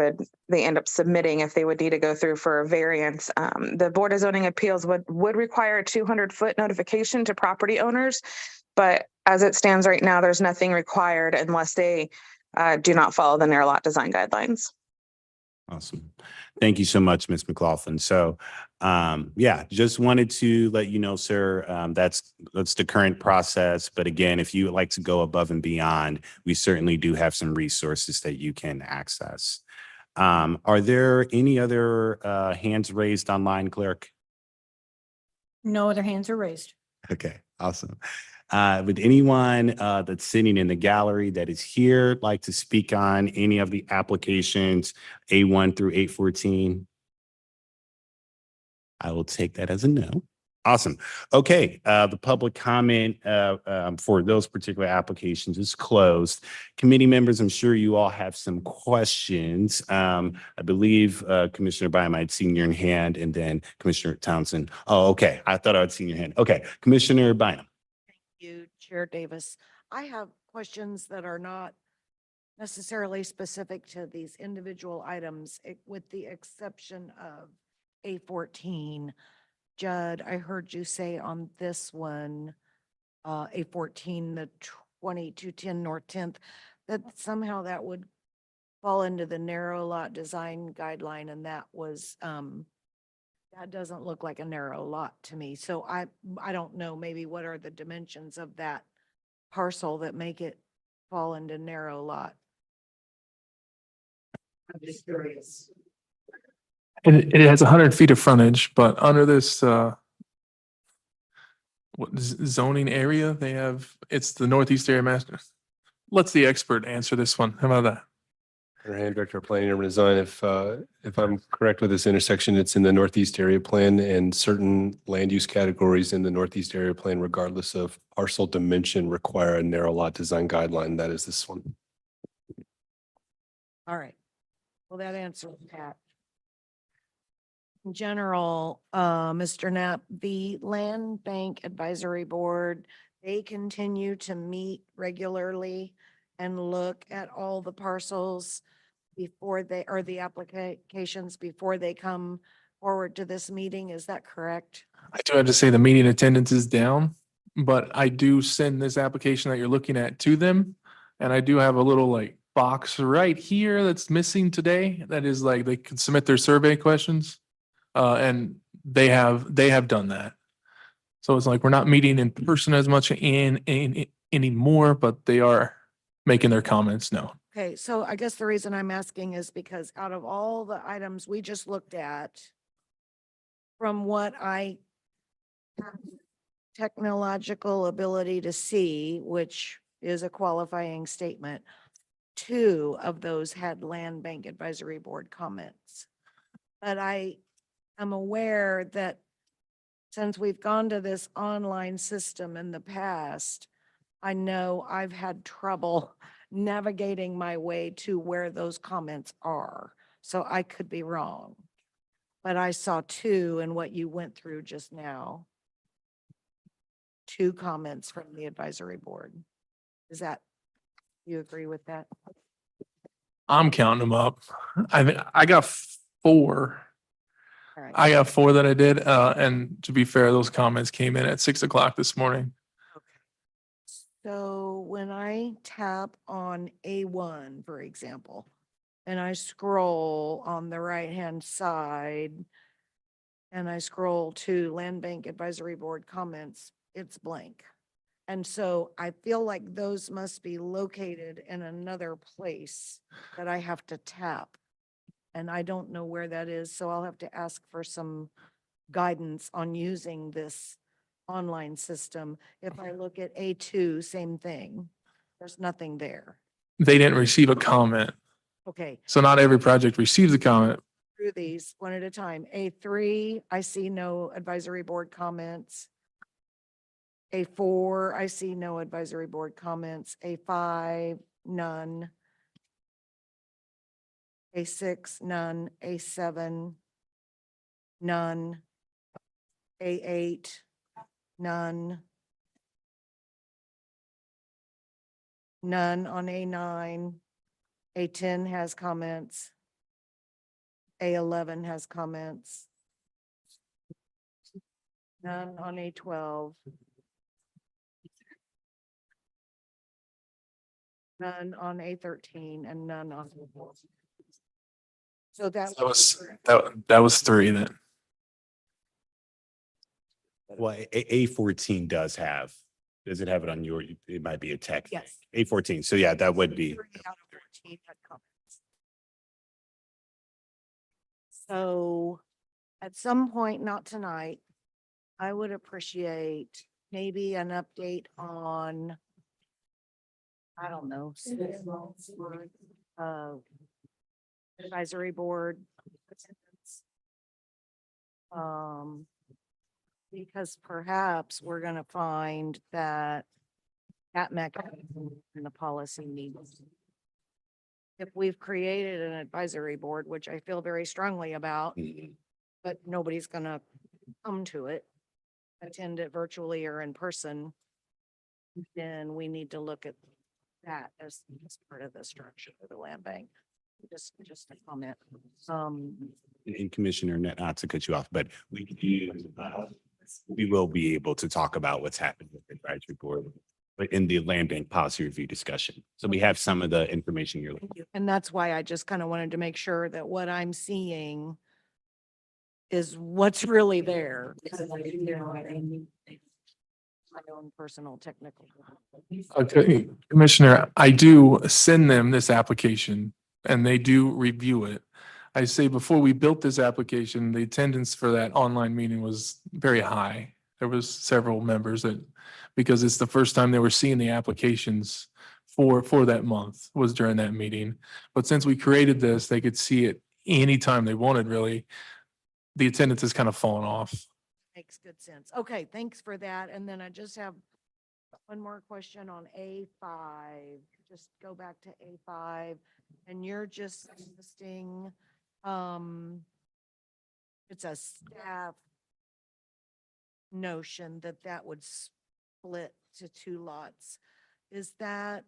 end up submitting if they would need to go through for a variance. The Board of Zoning Appeals would require a 200-foot notification to property owners, but as it stands right now, there's nothing required unless they do not follow the narrow lot design guidelines. Awesome. Thank you so much, Ms. McLaughlin. So, yeah, just wanted to let you know, sir, that's the current process. But again, if you would like to go above and beyond, we certainly do have some resources that you can access. Are there any other hands raised online, clerk? No other hands are raised. Okay, awesome. Would anyone that's sitting in the gallery that is here like to speak on any of the applications A1 through 814? I will take that as a no. Awesome. Okay, the public comment for those particular applications is closed. Committee members, I'm sure you all have some questions. I believe Commissioner Bynum, I'd seen your hand, and then Commissioner Townsend. Oh, okay. I thought I'd seen your hand. Okay, Commissioner Bynum. You, Chair Davis. I have questions that are not necessarily specific to these individual items, with the exception of A14. Judd, I heard you say on this one, A14, the 2210 North 10th, that somehow that would fall into the narrow lot design guideline, and that was, that doesn't look like a narrow lot to me. So I don't know, maybe what are the dimensions of that parcel that make it fall into narrow lot? I'm just curious. And it has 100 feet of frontage, but under this zoning area, they have, it's the Northeast Area Master. Let's the expert answer this one. How about that? Hand Director of Planning and Urban Design. If I'm correct with this intersection, it's in the Northeast Area Plan, and certain land use categories in the Northeast Area Plan, regardless of parcel dimension, require a narrow lot design guideline. That is this one. All right. Well, that answers that. In general, Mr. Knapp, the Land Bank Advisory Board, they continue to meet regularly and look at all the parcels before they, or the applications before they come forward to this meeting. Is that correct? I do have to say the meeting attendance is down, but I do send this application that you're looking at to them. And I do have a little like box right here that's missing today. That is like, they can submit their survey questions. And they have done that. So it's like, we're not meeting in person as much in anymore, but they are making their comments known. Okay, so I guess the reason I'm asking is because out of all the items we just looked at, from what I have technological ability to see, which is a qualifying statement, 2 of those had Land Bank Advisory Board comments. But I am aware that since we've gone to this online system in the past, I know I've had trouble navigating my way to where those comments are. So I could be wrong. But I saw 2 in what you went through just now. 2 comments from the advisory board. Is that, you agree with that? I'm counting them up. I got 4. All right. I got 4 that I did. And to be fair, those comments came in at 6 o'clock this morning. So when I tap on A1, for example, and I scroll on the right-hand side, and I scroll to Land Bank Advisory Board comments, it's blank. And so I feel like those must be located in another place that I have to tap. And I don't know where that is, so I'll have to ask for some guidance on using this online system. If I look at A2, same thing. There's nothing there. They didn't receive a comment. Okay, So not every project receives a comment. through these one at a time. A3, I see no advisory board comments. A4, I see no advisory board comments. A5, none. A6, none. A7, none. A8, none. None on A9. A10 has comments. A11 has comments. None on A12. None on A13 and none on A14. So that That was 3 then. Well, A14 does it have it on your, it might be a tech. Yes. A14. So yeah, that would be. 3 out of 14 had comments. So at some point, not tonight, I would appreciate maybe an update on, I don't know, advisory board attendance. Because perhaps we're gonna find that mechanism in the policy needs. If we've created an advisory board, which I feel very strongly about, but nobody's gonna come to it, attend it virtually or in person, then we need to look at that as part of the structure of the land bank. Just a comment. And Commissioner, not to cut you off, but we will be able to talk about what's happened with the advisory board, but in the land bank policy review discussion. So we have some of the information you're looking for. And that's why I just kind of wanted to make sure that what I'm seeing is what's really there. Because I do know I need my own personal technical. Okay, Commissioner, I do send them this application and they do review it. I say before we built this application, the attendance for that online meeting was very high. There was several members that, because it's the first time they were seeing the applications for that month was during that meeting. But since we created this, they could see it anytime they wanted, really. The attendance has kind of fallen off. Makes good sense. Okay, thanks for that. And then I just have one more question on A5. Just go back to A5 and you're just listing, it's a staff notion that would split to 2 lots. Is that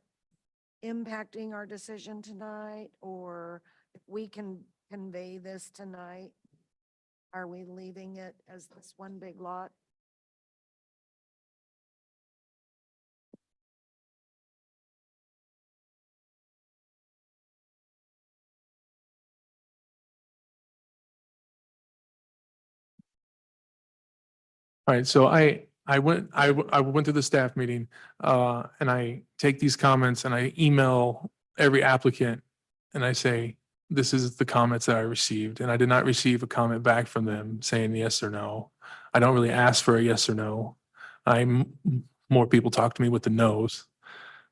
impacting our decision tonight? Or if we can convey this tonight, are we leaving it as this one big lot? All right, so I went to the staff meeting, and I take these comments and I email every applicant and I say, this is the comments that I received, and I did not receive a comment back from them saying yes or no. I don't really ask for a yes or no. More people talk to me with the no's.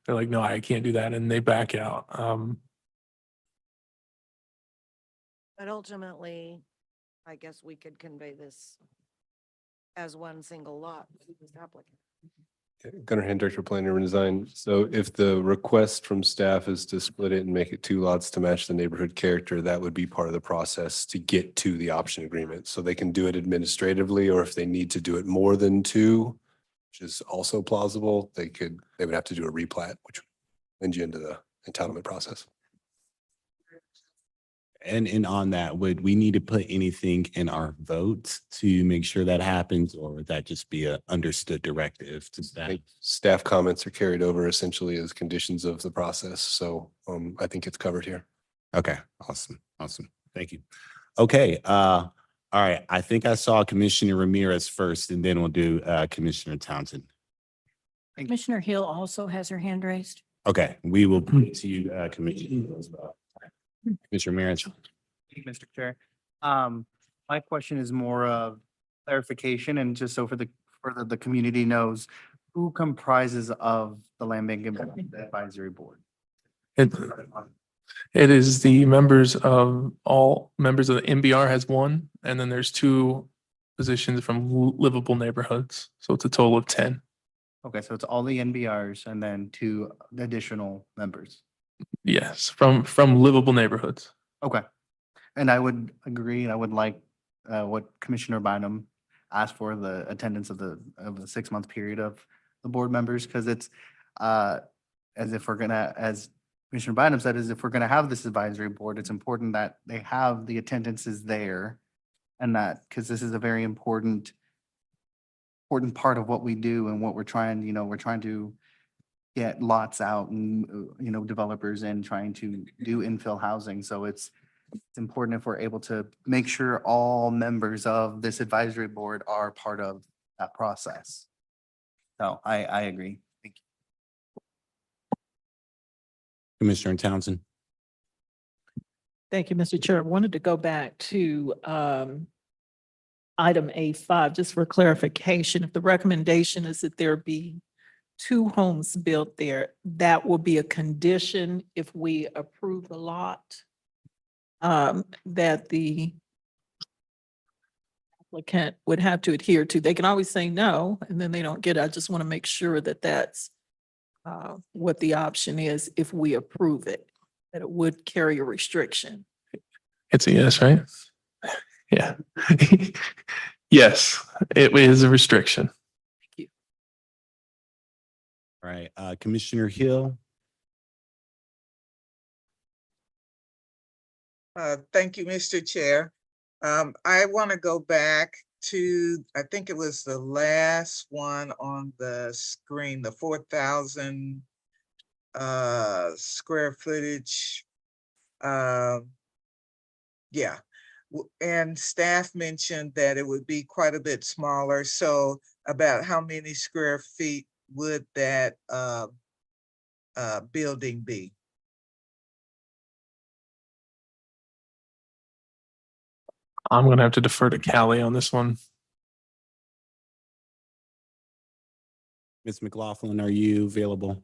They're like, no, I can't do that, and they back out. But ultimately, I guess we could convey this as one single lot to this applicant. Gunnar Hand, Director of Planning and Design. So if the request from staff is to split it and make it 2 lots to match the neighborhood character, that would be part of the process to get to the option agreement. So they can do it administratively, or if they need to do it more than 2, which is also plausible, they would have to do a replat, which lends you into the entitlement process. And on that, would we need to put anything in our votes to make sure that happens, or would that just be a understood directive to I staff? think staff comments are carried over essentially as conditions of the process. So I think it's covered here. Okay, awesome. Thank you. Okay, all right. I think I saw Commissioner Ramirez first, and then we'll do Commissioner Townsend. Commissioner Hill also has her hand raised. Okay, we will put it to you, Commissioner. Commissioner Ramirez. Thank you, Mr. Chair. My question is more of clarification, and just so for the community knows, who comprises of the Land Bank Advisory Board? It is the members of all members of the MBR has 1, and then there's 2 positions from livable neighborhoods. So it's a total of 10. Okay, so it's all the NBRs and then 2 additional members. Yes, from livable neighborhoods. Okay. And I would agree, and I would like what Commissioner Bynum asked for, the attendance of the 6-month period of the board members, because it's as Commissioner Bynum said, is if we're gonna have this advisory board, it's important that they have the attendances there. And that, because this is a very important part of what we do and what we're trying to get lots out and, developers in trying to do infill housing. So it's important if we're able to make sure all members of this advisory board are part of that process. So I agree. Thank you. Commissioner Townsend. Thank you, Mr. Chair. I wanted to go back to item A5, just for clarification, if the recommendation is that there be 2 homes built there, that will be a condition if we approve the lot, that the applicant would have to adhere to. They can always say no, and then they don't get it. I just want to make sure that that's what the option is if we approve it, that it would carry a restriction. It's a yes, right? Yeah. Yes, it is a restriction. All right, Commissioner Hill. Thank you, Mr. Chair. I want to go back to, I think it was the last one on the screen, the 4,000 square footage. Yeah, and staff mentioned that it would be quite a bit smaller. So about how many square feet would that building be? I'm going to have to defer to Callie on this one. Ms. McLaughlin, are you available?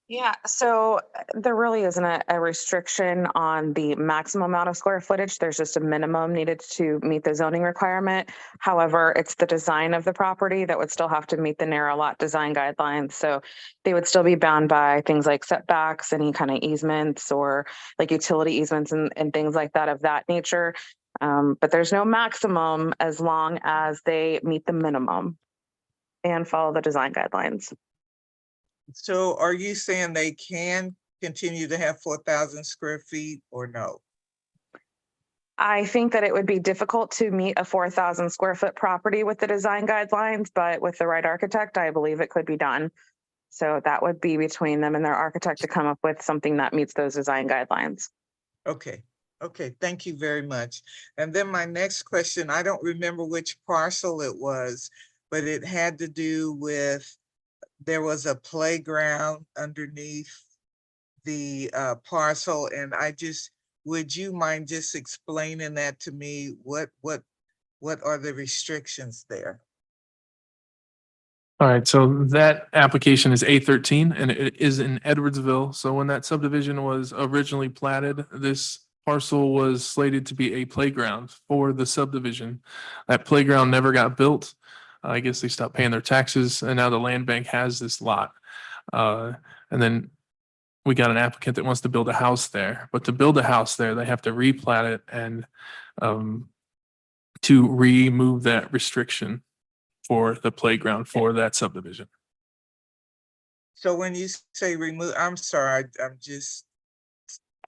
Yeah, so there really isn't a restriction on the maximum amount of square footage. There's just a minimum needed to meet the zoning requirement. However, it's the design of the property that would still have to meet the narrow lot design guidelines. So they would still be bound by things like setbacks, any kind of easements or like utility easements and things like that of that nature. But there's no maximum as long as they meet the minimum and follow the design guidelines. So are you saying they can continue to have 4,000 square feet or no? I think that it would be difficult to meet a 4,000 square foot property with the design guidelines, but with the right architect, I believe it could be done. So that would be between them and their architect to come up with something that meets those design guidelines. Okay. Okay, thank you very much. And then my next question, I don't remember which parcel it was, but it had to do with, there was a playground underneath the parcel, and would you mind just explaining that to me? What are the restrictions there? All right, so that application is A13 and it is in Edwardsville. So when that subdivision was originally platted, this parcel was slated to be a playground for the subdivision. That playground never got built. I guess they stopped paying their taxes and now the land bank has this lot. And then we got an applicant that wants to build a house there, but to build a house there, they have to replat it and to remove that restriction for the playground for that subdivision. So when you say remove, I'm sorry, I'm just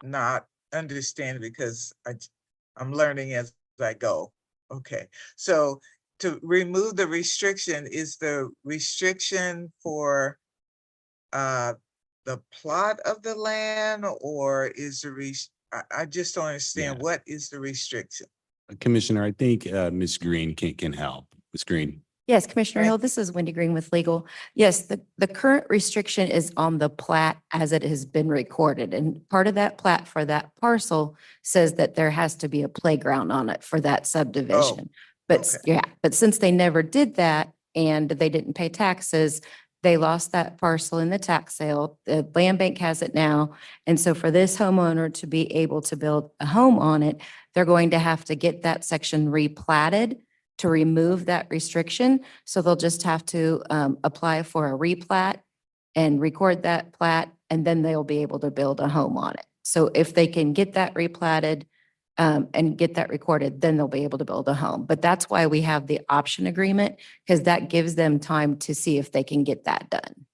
not understanding because I'm learning as I go. Okay, so to remove the restriction, is the restriction for the plot of the land, or is I just don't understand, what is the restriction? Commissioner, I think Ms. Green can help. Ms. Green. Yes, Commissioner Okay. Hill, this is Wendy Green with Legal. Yes, the current restriction is on the plat as it has been recorded. And part of that plat for that parcel says that there has to be a playground on it for that subdivision. But okay. yeah, but since they never did that and they didn't pay taxes, they lost that parcel in the tax sale. The land bank has it now. And so for this homeowner to be able to build a home on it, they're going to have to get that section replatted to remove that restriction. So they'll just have to apply for a replat and record that plat, and then they'll be able to build a home on it. So if they can get that replatted and get that recorded, then they'll be able to build a home. But that's why we have the option agreement, because that gives them time to see if they can get that done.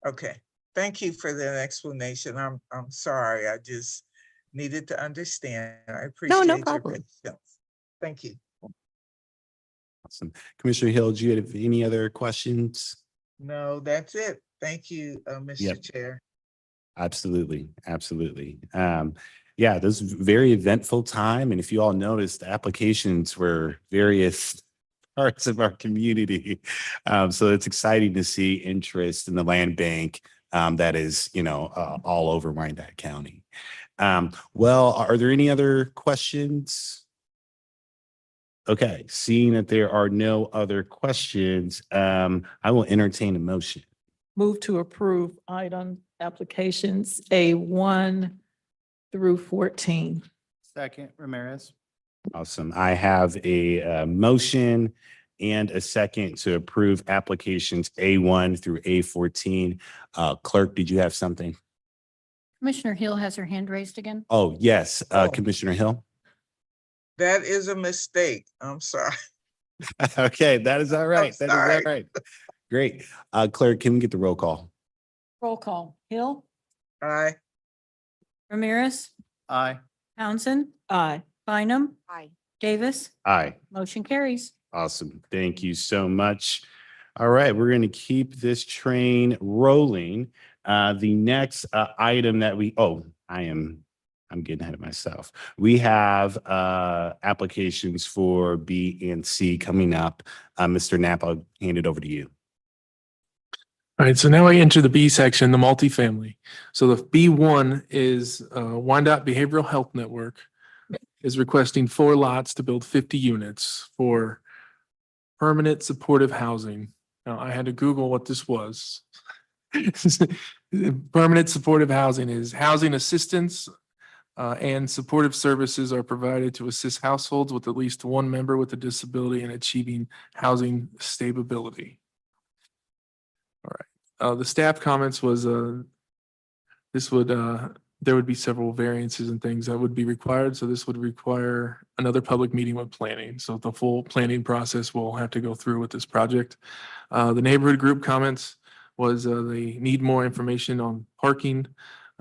Okay, thank you for that explanation. I'm sorry, I just needed to understand. I appreciate your problem. patience. Thank you. Awesome. Commissioner Hill, do you have any other questions? No, that's it. Thank you, Mr. Yep. Chair. Absolutely. Absolutely. Yeah, this was a very eventful time. And if you all noticed, the applications were various parts of our community. So it's exciting to see interest in the land bank that is, all over Wyandotte County. Well, are there any other questions? Okay, seeing that there are no other questions, I will entertain a motion. Move to approve item applications A1 through 14. Second, Ramirez. Awesome. I have a motion and a second to approve applications A1 through A14. Clerk, did you have something? Commissioner Hill has her hand raised again. Oh, yes, Oh. Commissioner Hill. That is a mistake. I'm sorry. Okay, that is all right. That is sorry. all right. Great. Clerk, can we get the roll call? Roll call. Hill, Aye. Ramirez, Aye. Townsend, Aye. Bynum, Aye. Davis, Aye. motion carries. Awesome. Thank you so much. All right, we're going to keep this train rolling. The next item that I'm getting ahead of myself. We have applications for B and C coming up. Mr. Knapp, I'll hand it over to you. All right, so now I enter the B section, the multifamily. So the B1 is Wyandotte Behavioral Health Network is requesting 4 lots to build 50 units for permanent supportive housing. Now, I had to Google what this was. Permanent supportive housing is housing assistance and supportive services are provided to assist households with at least one member with a disability in achieving housing stability. All right. The staff comments was this would there would be several variances and things that would be required. So this would require another public meeting with planning. So the full planning process will have to go through with this project. The neighborhood group comments was they need more information on parking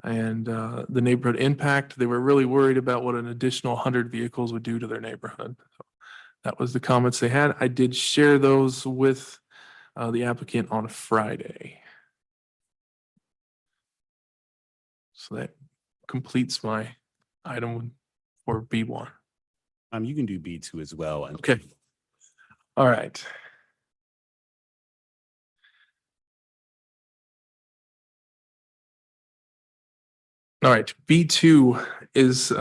and the neighborhood impact. They were really worried about what an additional 100 vehicles would do to their neighborhood. So that was the comments they had. I did share those with the applicant on Friday. So that completes my item for B1. You can do B2 as well. Okay. All right. All right, B2 is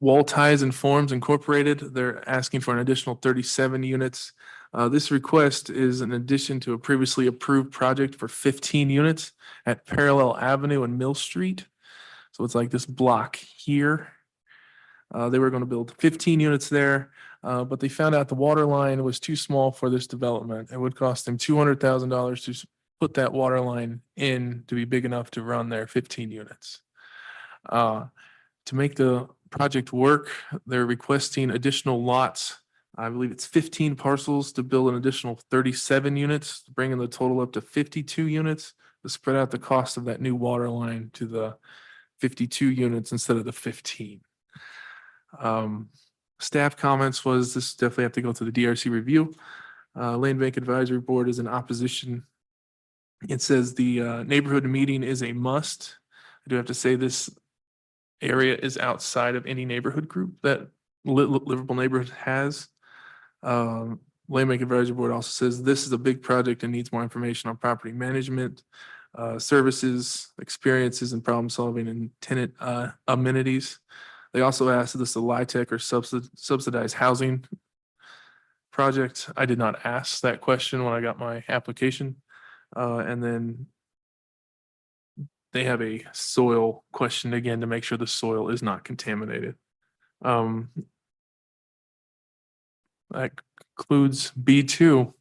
Wall Ties and Forms Incorporated. They're asking for an additional 37 units. This request is in addition to a previously approved project for 15 units at Parallel Avenue and Mill Street. So it's like this block here. They were going to build 15 units there, but they found out the water line was too small for this development. It would cost them $200,000 to put that water line in to be big enough to run their 15 units. To make the project work, they're requesting additional lots. I believe it's 15 parcels to build an additional 37 units, bringing the total up to 52 units to spread out the cost of that new water line to the 52 units instead of the 15. Staff comments was this definitely have to go through the DRC review. Land Bank Advisory Board is in opposition. It says the neighborhood meeting is a must. I do have to say this area is outside of any neighborhood group that livable neighborhood has. Land Bank Advisory Board also says this is a big project and needs more information on property management, services, experiences, and problem solving and tenant amenities. They also asked if this is a LIHTC or subsidized housing project. I did not ask that question when I got my application. And then they have a soil question again to make sure the soil is not contaminated. That concludes B2.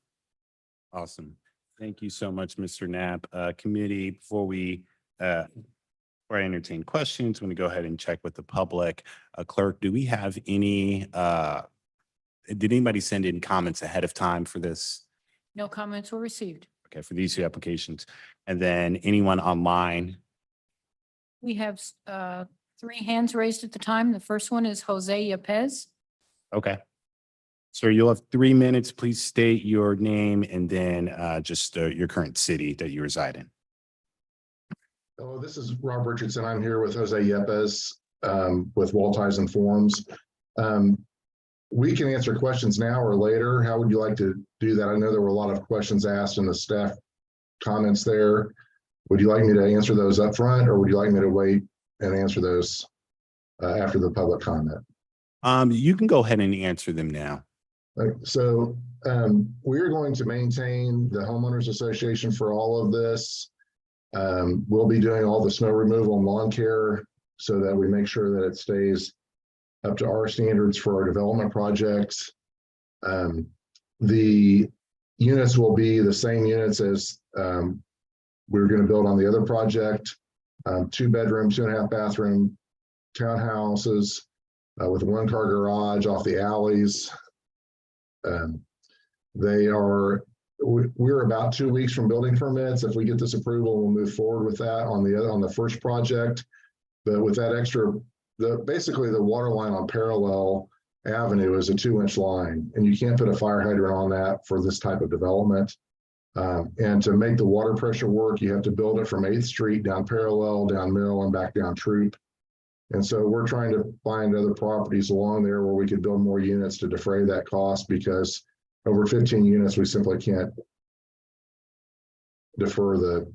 Awesome. Thank you so much, Mr. Knapp. Committee, before I entertain questions, I'm going to go ahead and check with the public. Clerk, do we have any, did anybody send in comments ahead of time for this? No comments were received. Okay, for these 2 applications. And then anyone online? We have 3 hands raised at the time. The first one is Jose Yepez. Okay. Sir, you'll have 3 minutes. Please state your name and then just your current city that you reside in. Hello, this is Rob Richardson. I'm here with Jose Yepes with Wall Ties and Forms. We can answer questions now or later. How would you like to do that? I know there were a lot of questions asked in the staff comments there. Would you like me to answer those up front, or would you like me to wait and answer those after the public comment? You can go ahead and answer them now. So we're going to maintain the homeowners association for all of this. We'll be doing all the snow removal and lawn care so that we make sure that it stays up to our standards for our development projects. The units will be the same units as we're going to build on the other project. 2-bedroom, 2.5 bathroom townhouses with a 1-car garage off the alleys. We're about 2 weeks from building permits. If we get this approval, we'll move forward with that on the first project. But with that extra, basically the water line on Parallel Avenue is a 2-inch line, and you can't put a fire hydrant on that for this type of development. And to make the water pressure work, you have to build it from 8th Street down Parallel, down Mill, and back down Troop. And so we're trying to find other properties along there where we could build more units to defray that cost, because over 15 units, we simply can't defray the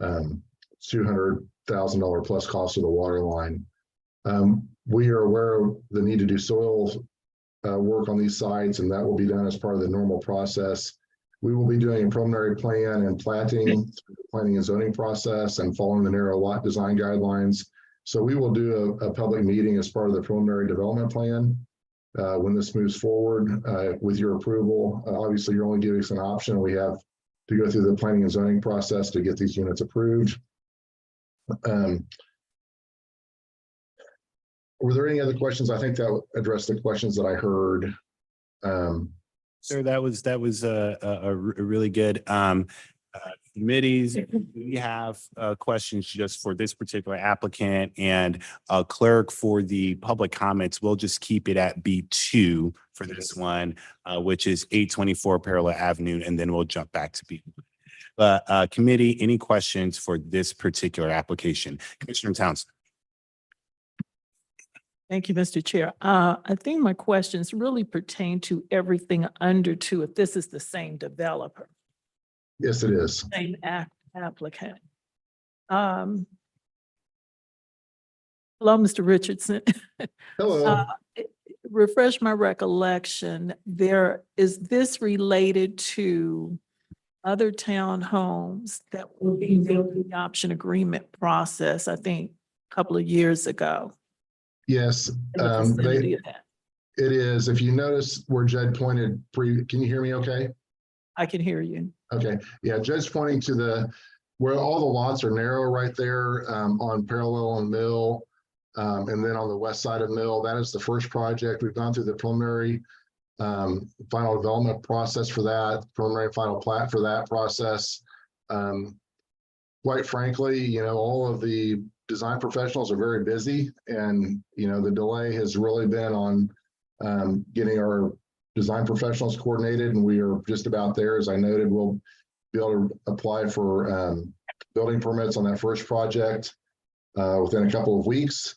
$200,000 plus cost of the water line. We are aware of the need to do soil work on these sites, and that will be done as part of the normal process. We will be doing a preliminary plan and platting through the planning and zoning process and following the narrow lot design guidelines. So we will do a public meeting as part of the preliminary development plan when this moves forward with your approval. Obviously, you're only giving us an option. We have to go through the planning and zoning process to get these units approved. Were there any other questions? I think that addressed the questions that I heard. Sir, that was a really good committees. We have questions just for this particular applicant, and clerk for the public comments. We'll just keep it at B2 for this one, which is 824 Parallel Avenue, and then we'll jump back to B. Committee, any questions for this particular application? Commissioner Townsend. Thank you, Mr. Chair. I think my questions really pertain to everything under 2, if this is the same developer. Yes, it is. Same applicant. Hello, Mr. Richardson. Hello. Refresh my recollection. Is this related to other townhomes that will be built in the option agreement process, I think, a couple of years ago? Yes, it is. If you notice where Judd pointed, can you hear me okay? I can hear you. Okay, yeah, Judd's pointing to where all the lots are narrow right there on Parallel and Mill, and then on the west side of Mill. That is the first project. We've gone through the preliminary final development process for that, preliminary final plat for that process. Quite frankly, all of the design professionals are very busy, and the delay has really been on getting our design professionals coordinated, and we are just about there. As I noted, we'll be able to apply for building permits on that first project within a couple of weeks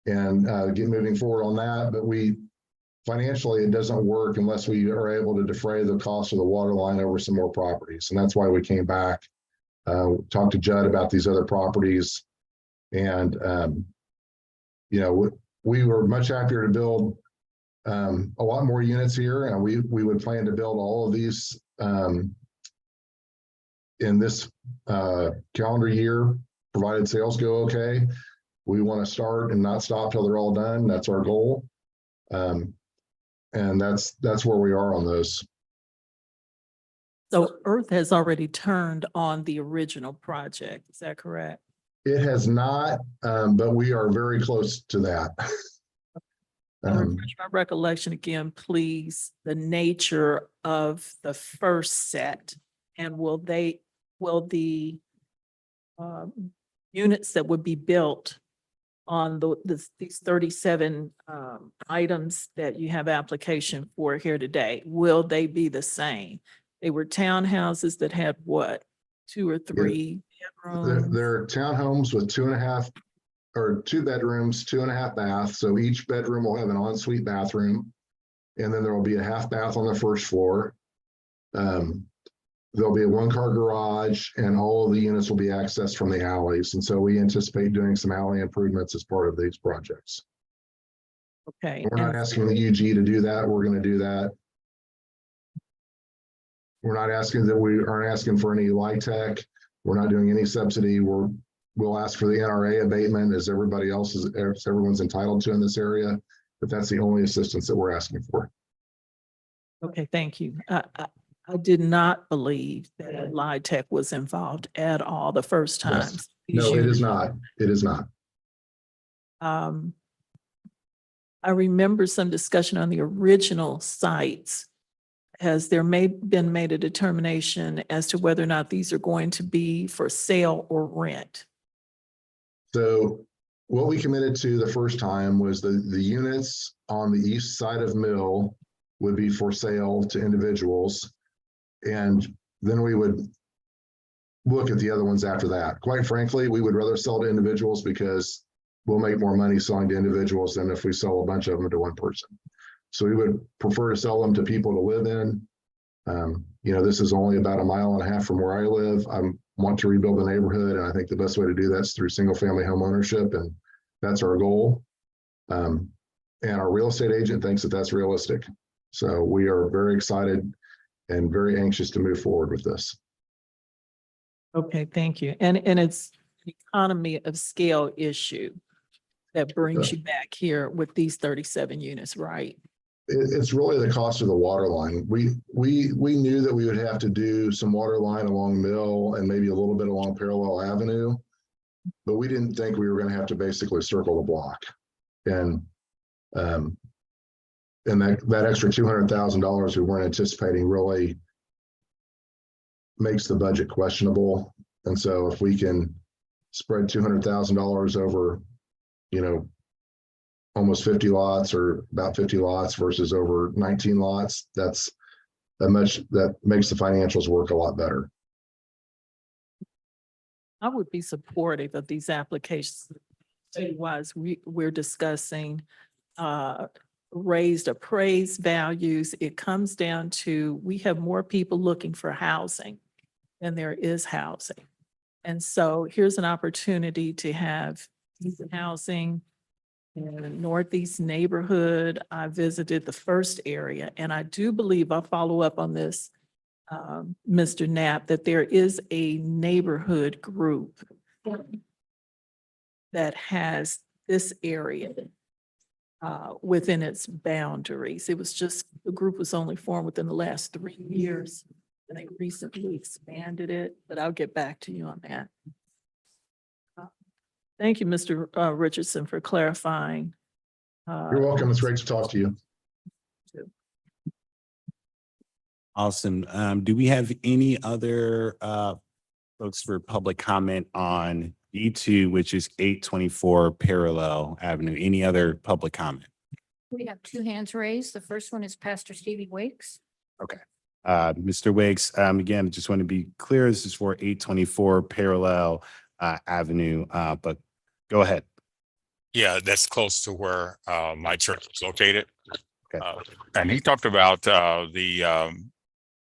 and get moving forward on that. But financially, it doesn't work unless we are able to defray the cost of the water line over some more properties. And that's why we came back, talked to Judd about these other properties. And, we were much happier to build a lot more units here. And we would plan to build all of these in this calendar year, provided sales go okay. We want to start and not stop till they're all done. That's our goal. And that's where we are on those. So Earth has already turned on the original project. Is that correct? It has not, but we are very close to that. Refresh my recollection again, please. The nature of the first set, and will the units that would be built on these 37 items that you have application for here today, will they be the same? They were townhouses that had what, 2 or 3 bedrooms? They're townhomes with 2.5 or 2 bedrooms, 2.5 baths. So each bedroom will have an ensuite bathroom, and then there will be a half bath on the first floor. There'll be a 1-car garage, and all of the units will be accessed from the alleys. And so we anticipate doing some alley improvements as part of these projects. Okay. We're not asking the UG to do that. We're going to do that. We're not asking that we aren't asking for any LIHTC. We're not doing any subsidy. We'll ask for the NRA abatement as everybody else is, as everyone's entitled to in this area. But that's the only assistance that we're asking for. Okay, thank you. I did not believe that LIHTC was involved at all the first time. Yes. No, it is not. It is not. I remember some discussion on the original sites. Has there been made a determination as to whether or not these are going to be for sale or rent? So what we committed to the first time was the units on the east side of Mill would be for sale to individuals. And then we would look at the other ones after that. Quite frankly, we would rather sell to individuals because we'll make more money selling to individuals than if we sell a bunch of them to one person. So we would prefer to sell them to people to live in. You know, this is only about 1.5 miles from where I live. I want to rebuild the neighborhood, and I think the best way to do that is through single-family home ownership, and that's our goal. And our real estate agent thinks that that's realistic. So we are very excited and very anxious to move forward with this. Okay, thank you. And it's the economy of scale issue that brings you back here with these 37 units, right? It's really the cost of the water line. We knew that we would have to do some water line along Mill and maybe a little bit along Parallel Avenue, but we didn't think we were going to have to basically circle the block. And that extra $200,000 we weren't anticipating really makes the budget questionable. And so if we can spread $200,000 over, you know, almost 50 lots or about 50 lots versus over 19 lots, that makes the financials work a lot better. I would be supportive of these applications. Otherwise, we're discussing raised appraised values. It comes down to, we have more people looking for housing than there is housing. And so here's an opportunity to have decent housing in the Northeast neighborhood. I visited the first area, and I do believe, I'll follow up on this, Mr. Knapp, that there is a neighborhood group that has this area within its boundaries. It was just, the group was only formed within the last 3 years, and they recently expanded it, but I'll get back to you on that. Thank you, Mr. Richardson, for clarifying. You're welcome. It's great to talk to you. Awesome. Do we have any other folks for public comment on E2, which is 824 Parallel Avenue? Any other public comment? We have 2 hands raised. The first one is Pastor Stevie Wakes. Okay. Mr. Wakes, again, I just want to be clear, this is for 824 Parallel Avenue, but go ahead. Yeah, that's close to where my church is located. Okay. And he talked about the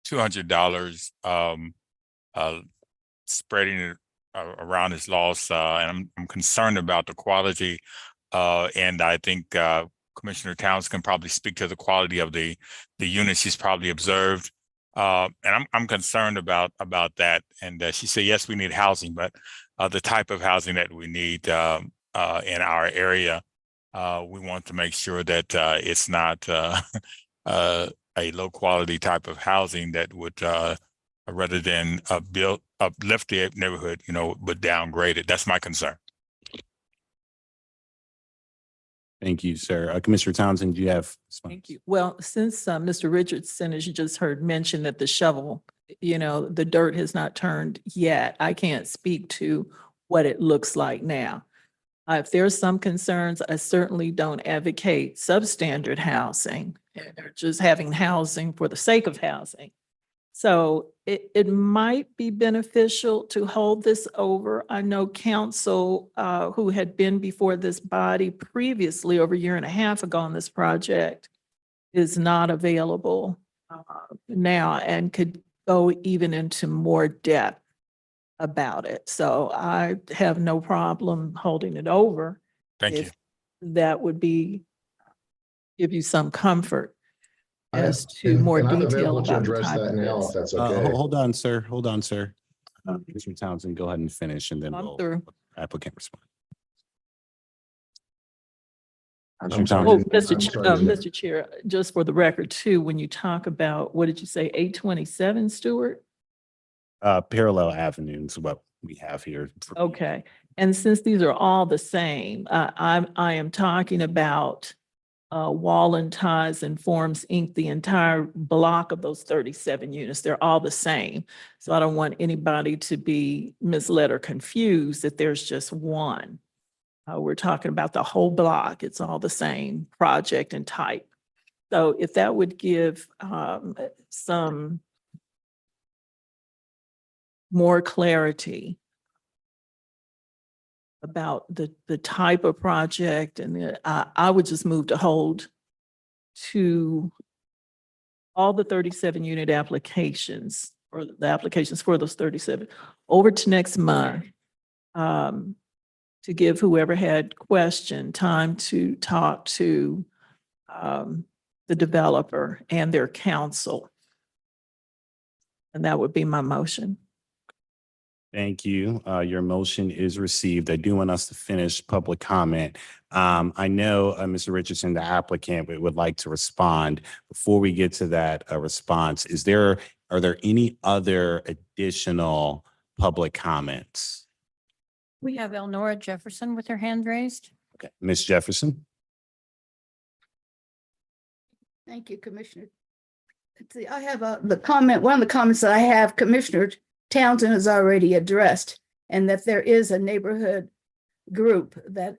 $200 spreading it around his loss, and I'm concerned about the quality. And I think Commissioner Towns can probably speak to the quality of the units she's probably observed. And I'm concerned about that. And she said, yes, we need housing, but the type of housing that we need in our area, we want to make sure that it's not a low quality type of housing that would rather than uplift the neighborhood, you know, but downgrade it. That's my concern. Thank you, sir. Commissioner Townsend, do you have? Thank you. Well, since Mr. Richardson, as you just heard, mentioned that the shovel, you know, the dirt has not turned yet, I can't speak to what it looks like now. If there's some concerns, I certainly don't advocate substandard housing or just having housing for the sake of housing. So it might be beneficial to hold this over. I know council who had been before this body previously over 1.5 years ago on this project is not available now and could go even into more depth about it. So I have no problem holding it over. Thank you. If that would be give you some comfort I- as to more and I'm detail available to about the address type that of now this. if that's okay. Hold on, sir. Hold on, sir. Mr. Townsend, go ahead and finish and then I'm we'll through. applicant respond. I'm Mr. sorry, Oh, Townsend. I'm sorry, didn't- Mr. Chair, just for the record too, when you talk about, what did you say, 827 Stewart? Parallel avenues, what we have here. Okay, and since these are all the same, I am talking about Wall and Ties and Forms Inc., the entire block of those 37 units. They're all the same. So I don't want anybody to be misled or confused that there's just one. We're talking about the whole block. It's all the same project and type. So if that would give some more clarity about the type of project, and I would just move to hold to all the 37 unit applications, or the applications for those 37 over to next month, to give whoever had question time to talk to the developer and their counsel. And that would be my motion. Thank you. Your motion is received. I do want us to finish public comment. I know, Mr. Richardson, the applicant, would like to respond. Before we get to that response, are there any other additional public comments? We have Elnora Jefferson with her hand raised. Okay, Ms. Jefferson? Thank you, Commissioner. Let's see, I have the comment, one of the comments that I have, Commissioner Townsend has already addressed, and that there is a neighborhood group that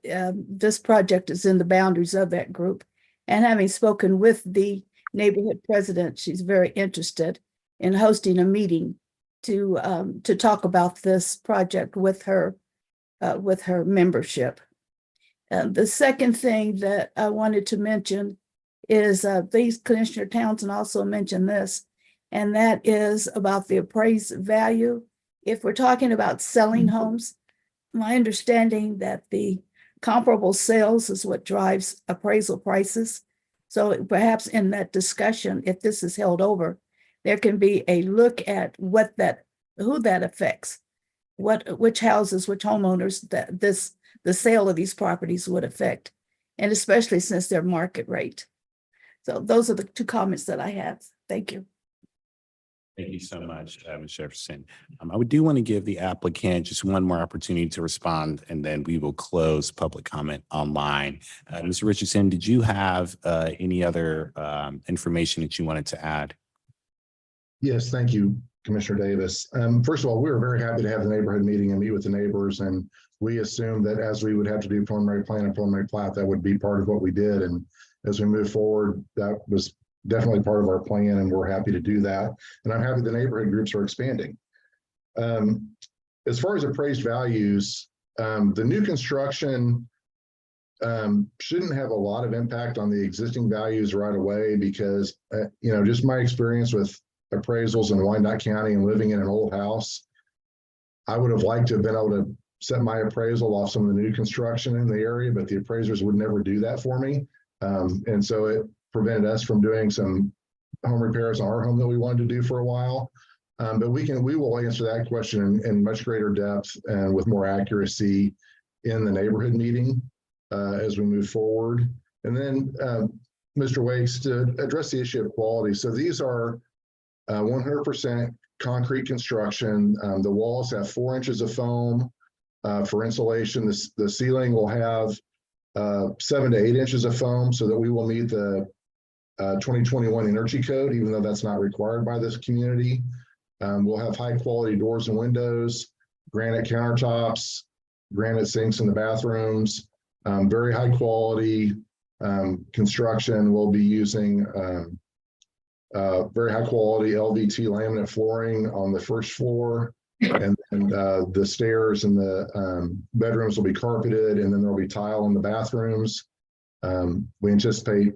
this project is in the boundaries of that group. And having spoken with the neighborhood president, she's very interested in hosting a meeting to talk about this project with her membership. The second thing that I wanted to mention is these Commissioner Townsend also mentioned this, and that is about the appraised value. If we're talking about selling homes, my understanding that the comparable sales is what drives appraisal prices. So perhaps in that discussion, if this is held over, there can be a look at who that affects, which houses, which homeowners that the sale of these properties would affect, and especially since they're market rate. So those are the two comments that I have. Thank you. Thank you so much, Ms. Jefferson. I do want to give the applicant just one more opportunity to respond, and then we will close public comment online. Mr. Richardson, did you have any other information that you wanted to add? Yes, thank you, Commissioner Davis. First of all, we were very happy to have the neighborhood meeting and meet with the neighbors, and we assumed that as we would have to do preliminary plan and preliminary plat, that would be part of what we did. And as we move forward, that was definitely part of our plan, and we're happy to do that. And I'm happy the neighborhood groups are expanding. As far as appraised values, the new construction shouldn't have a lot of impact on the existing values right away because, just my experience with appraisals in Wyandotte County and living in an old house, I would have liked to have been able to set my appraisal off some of the new construction in the area, but the appraisers would never do that for me. And so it prevented us from doing some home repairs on our home that we wanted to do for a while. But we will answer that question in much greater depth and with more accuracy in the neighborhood meeting as we move forward. And then Mr. Wakes, to address the issue of quality. So these are 100% concrete construction. The walls have 4 inches of foam for insulation. The ceiling will have 7 to 8 inches of foam so that we will meet the 2021 energy code, even though that's not required by this community. We'll have high quality doors and windows, granite countertops, granite sinks in the bathrooms, very high quality construction. We'll be using very high quality LVT laminate flooring on the first floor. And the stairs and the bedrooms will be carpeted, and then there'll be tile in the bathrooms. We anticipate,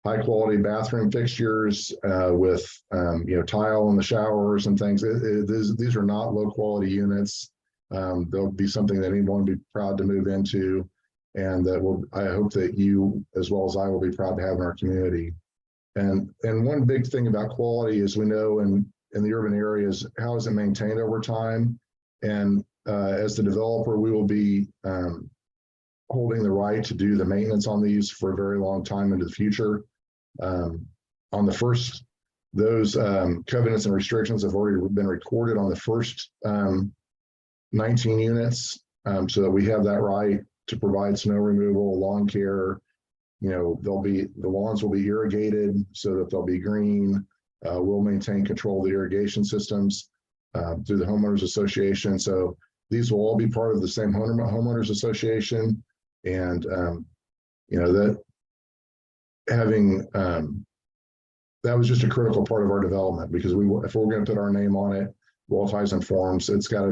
high quality bathroom fixtures with, tile in the showers and things. These are not low quality units. They'll be something that anyone would be proud to move into. and I hope that you, as well as I, will be proud to have in our community. And one big thing about quality is we know in the urban areas, how is it maintained over time? And as the developer, we will be holding the right to do the maintenance on these for a very long time into the future. On the first, those covenants and restrictions have already been recorded on the first 19 units, so that we have that right to provide snow removal, lawn care. You know, the lawns will be irrigated so that they'll be green. We'll maintain control of the irrigation systems through the homeowners association. So these will all be part of the same homeowners association. And you know, that having that was just a critical part of our development, because if we're going to put our name on it, Wyandotte Forms, it's got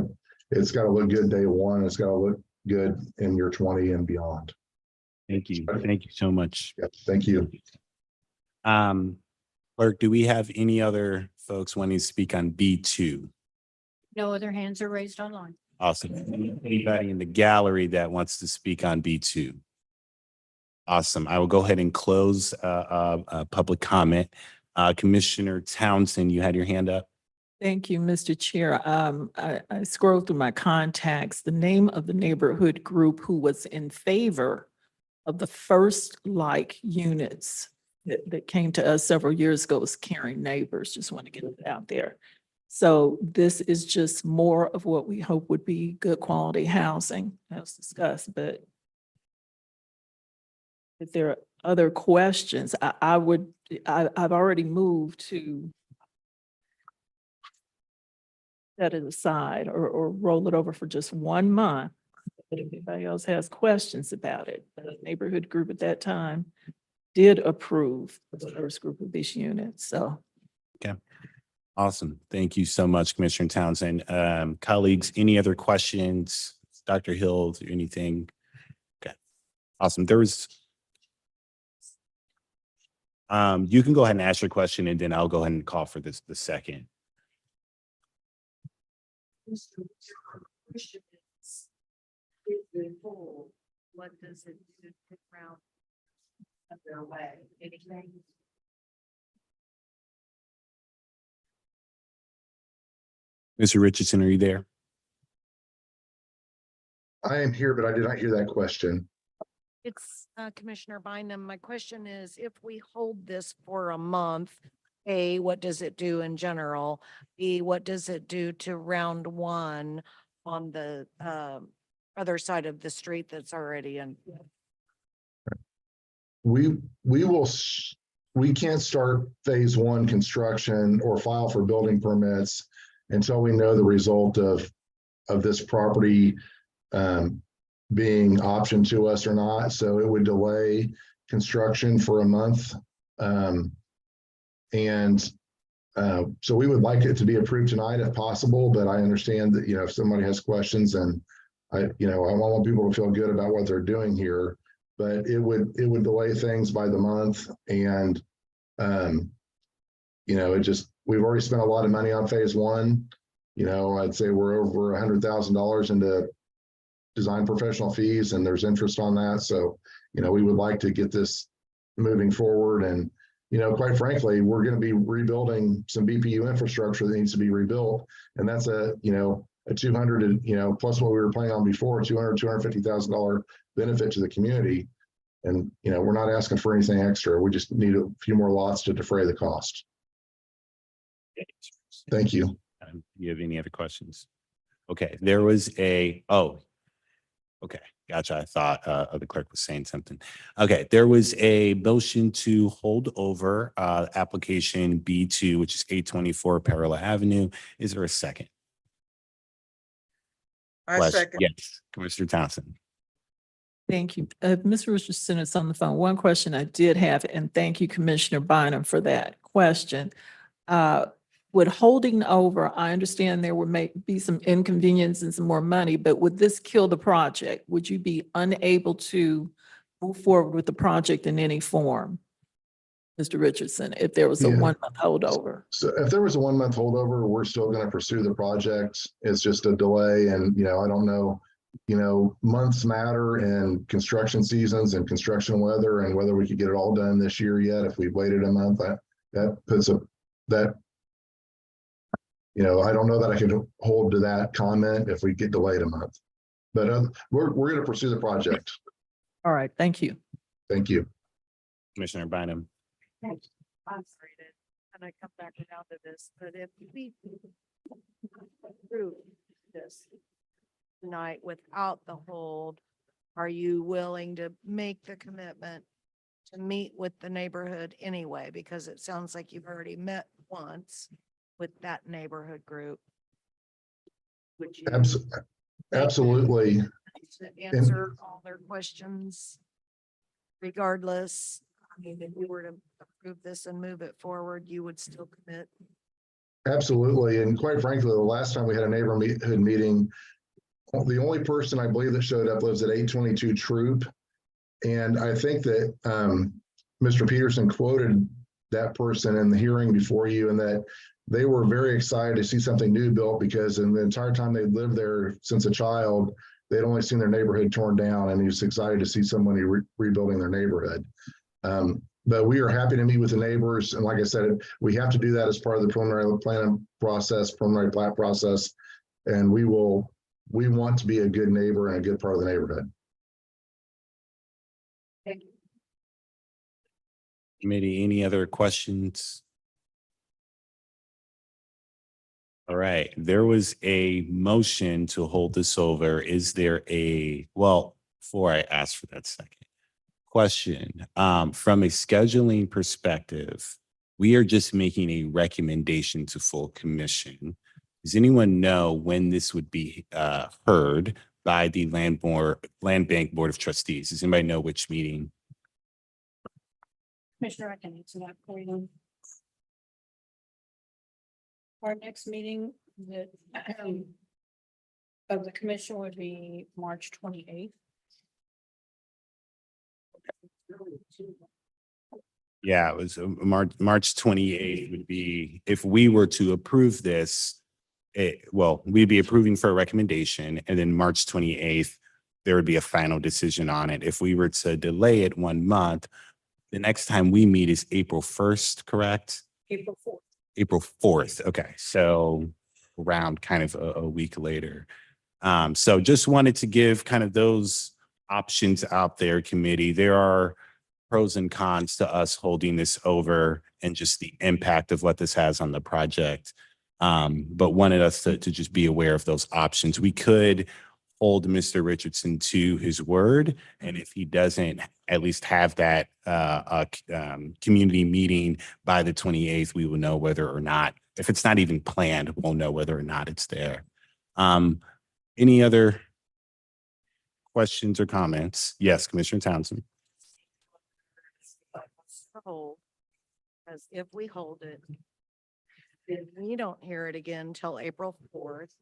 to look good day one. It's got to look good in year 20 and beyond. Thank you. Thank you so much. Yep, thank you. Clerk, do we have any other folks wanting to speak on B2? No other hands are raised online. Awesome. Anybody in the gallery that wants to speak on B2? Awesome. I will go ahead and close public comment. Commissioner Townsend, you had your hand up. Thank you, Mr. Chair. I scrolled through my contacts. The name of the neighborhood group who was in favor of the first like units that came to us several years ago was Caring Neighbors. Just want to get it out there. So this is just more of what we hope would be good quality housing as discussed. But if there are other questions, I've already moved to set it aside or roll it over for just 1 month. But if anybody else has questions about it, the neighborhood group at that time did approve the first group of these units. So. Okay. Awesome. Thank you so much, Commissioner Townsend. Colleagues, any other questions? Dr. Hill, or anything? Okay. Awesome. There was, you can go ahead and ask your question, and then I'll go ahead and call for the second. What does it do to ground underway? Anything? Mr. Richardson, are you there? I am here, but I did not hear that question. It's Commissioner Bynum. My question is, if we hold this for a month, A, what does it do in general? B, what does it do to round one on the other side of the street that's already in? We can't start phase one construction or file for building permits until we know the result of this property being optioned to us or not. So it would delay construction for a month. So we would like it to be approved tonight if possible, but I understand that, you know, if somebody has questions, and I want people to feel good about what they're doing here, but it would delay things by the month. And, you know, we've already spent a lot of money on phase one. You know, I'd say we're over $100,000 into design professional fees, and there's interest on that. So, you know, we would like to get this moving forward. And, you know, quite frankly, we're going to be rebuilding some BPU infrastructure that needs to be rebuilt. And that's a 200, plus what we were planning on before, $250,000 benefit to the community. And, you know, we're not asking for anything extra. We just need a few more lots to defray the cost. Thank you. Do you have any other questions? Okay, there was okay, gotcha. I thought the clerk was saying something. Okay, there was a motion to hold over application B2, which is 824 Parallel Avenue. Is there a second? I second. Yes, Commissioner Townsend. Thank you. Mr. Richardson is on the phone. One question I did have, and thank you, Commissioner Bynum, for that question. Would holding over, I understand there would be some inconvenience and some more money, but would this kill the project? Would you be unable to move forward with the project in any form, Mr. Richardson, if there was a 1 month holdover? So if there was a 1 month holdover, we're still going to pursue the project. It's just a delay. And, you know, I don't know months matter and construction seasons and construction weather and whether we could get it all done this year yet. If we waited a month, that puts that, I don't know that I can hold to that comment if we get delayed a month, but we're going to pursue the project. All right, thank you. Thank you. Commissioner Bynum. I'm frustrated, and I come back down to this, but if we approve this tonight without the hold, are you willing to make the commitment to meet with the neighborhood anyway? Because it sounds like you've already met once with that neighborhood group. Would you Absolutely. to answer all their questions regardless? I mean, if we were to approve this and move it forward, you would still commit? Absolutely. And quite frankly, the last time we had a neighborhood meeting, the only person I believe that showed up lives at 822 Troop. And I think that Mr. Peterson quoted that person in the hearing before you, and that they were very excited to see something new built, because in the entire time they'd lived there since a child, they'd only seen their neighborhood torn down, and he was excited to see somebody rebuilding their neighborhood. But we are happy to meet with the neighbors. And like I said, we have to do that as part of the preliminary planning process, preliminary plat process. And we want to be a good neighbor and a good part of the neighborhood. Thank you. Committee, any other questions? All right, there was a motion to hold this over. Is there before I ask for that second question, from a scheduling perspective, we are just making a recommendation to full commission. Does anyone know when this would be heard by the Land Bank Board of Trustees? Does anybody know which meeting? Commissioner, I can answer that for you. Our next meeting of the commission would be March 28th. Yeah, it was March 28th would be, if we were to approve this, we'd be approving for a recommendation, and then March 28th, there would be a final decision on it. If we were to delay it 1 month, the next time we meet is April 1st, correct? April 4th. April 4th. Okay. So around kind of a week later. So just wanted to give kind of those options out there, committee. There are pros and cons to us holding this over and just the impact of what this has on the project. But wanted us to just be aware of those options. We could hold Mr. Richardson to his word. And if he doesn't at least have that community meeting by the 28th, we will know whether or not, if it's not even planned, we'll know whether or not it's there. Any other questions or comments? Yes, Commissioner Townsend. Because if we hold it, then we don't hear it again till April 4th.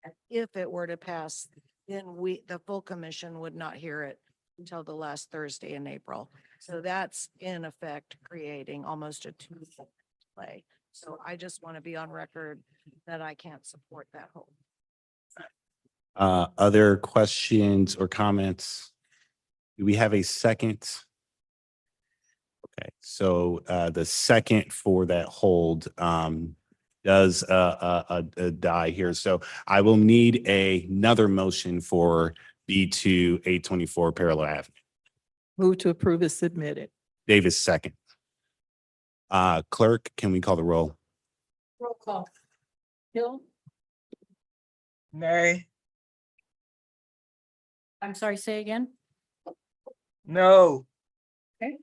And if it were to pass, then the full commission would not hear it until the last Thursday in April. So that's in effect creating almost a 2-month delay. So I just want to be on record that I can't support that hold. Other questions or comments? Do we have a second? Okay, so the second for that hold does die here. So I will need another motion for B2 824 Parallel Avenue. Move to approve is submitted. Davis, second. Clerk, can we call the roll? Roll call. Hill? Nay. I'm sorry, say again. No. Okay.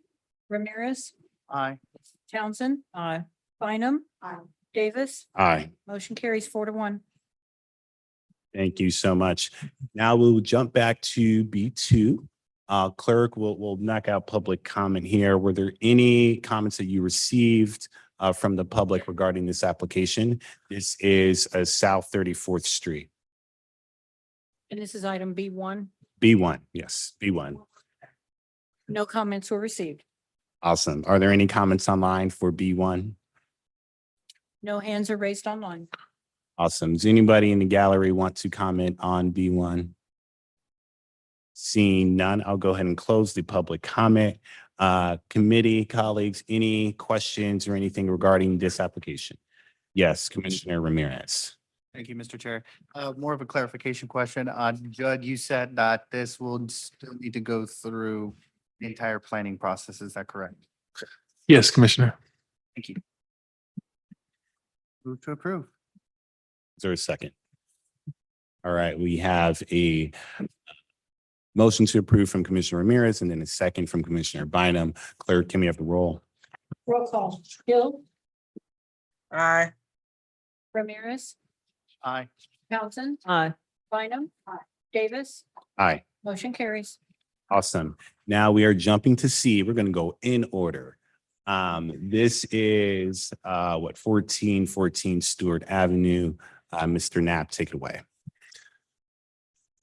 Ramirez? Aye. Townsend? Aye. Bynum? Aye. Davis? Aye. Motion carries 4-1. Thank you so much. Now we'll jump back to B2. Clerk, we'll knock out public comment here. Were there any comments that you received from the public regarding this application? This is South 34th Street. And this is item B1. B1, yes, B1. No comments were received. Awesome. Are there any comments online for B1? No hands are raised online. Awesome. Does anybody in the gallery want to comment on B1? Seeing none, I'll go ahead and close the public comment. Committee colleagues, any questions or anything regarding this application? Yes, Commissioner Ramirez. Thank you, Mr. Chair. More of a clarification question. Judd, you said that this will still need to go through the entire planning process. Is that correct? Yes, Commissioner. Thank you. Move to approve. Is there a second? All right, we have a motion to approve from Commissioner Ramirez and then a second from Commissioner Bynum. Clerk, can we have the roll? Roll call. Hill, Aye. Ramirez, Aye. Townsend, Aye. Bynum, Davis, Aye. motion carries. Awesome. Now we are jumping to C. We're going to go in order. This is 1414 Stewart Avenue. Mr. Knapp, take it away.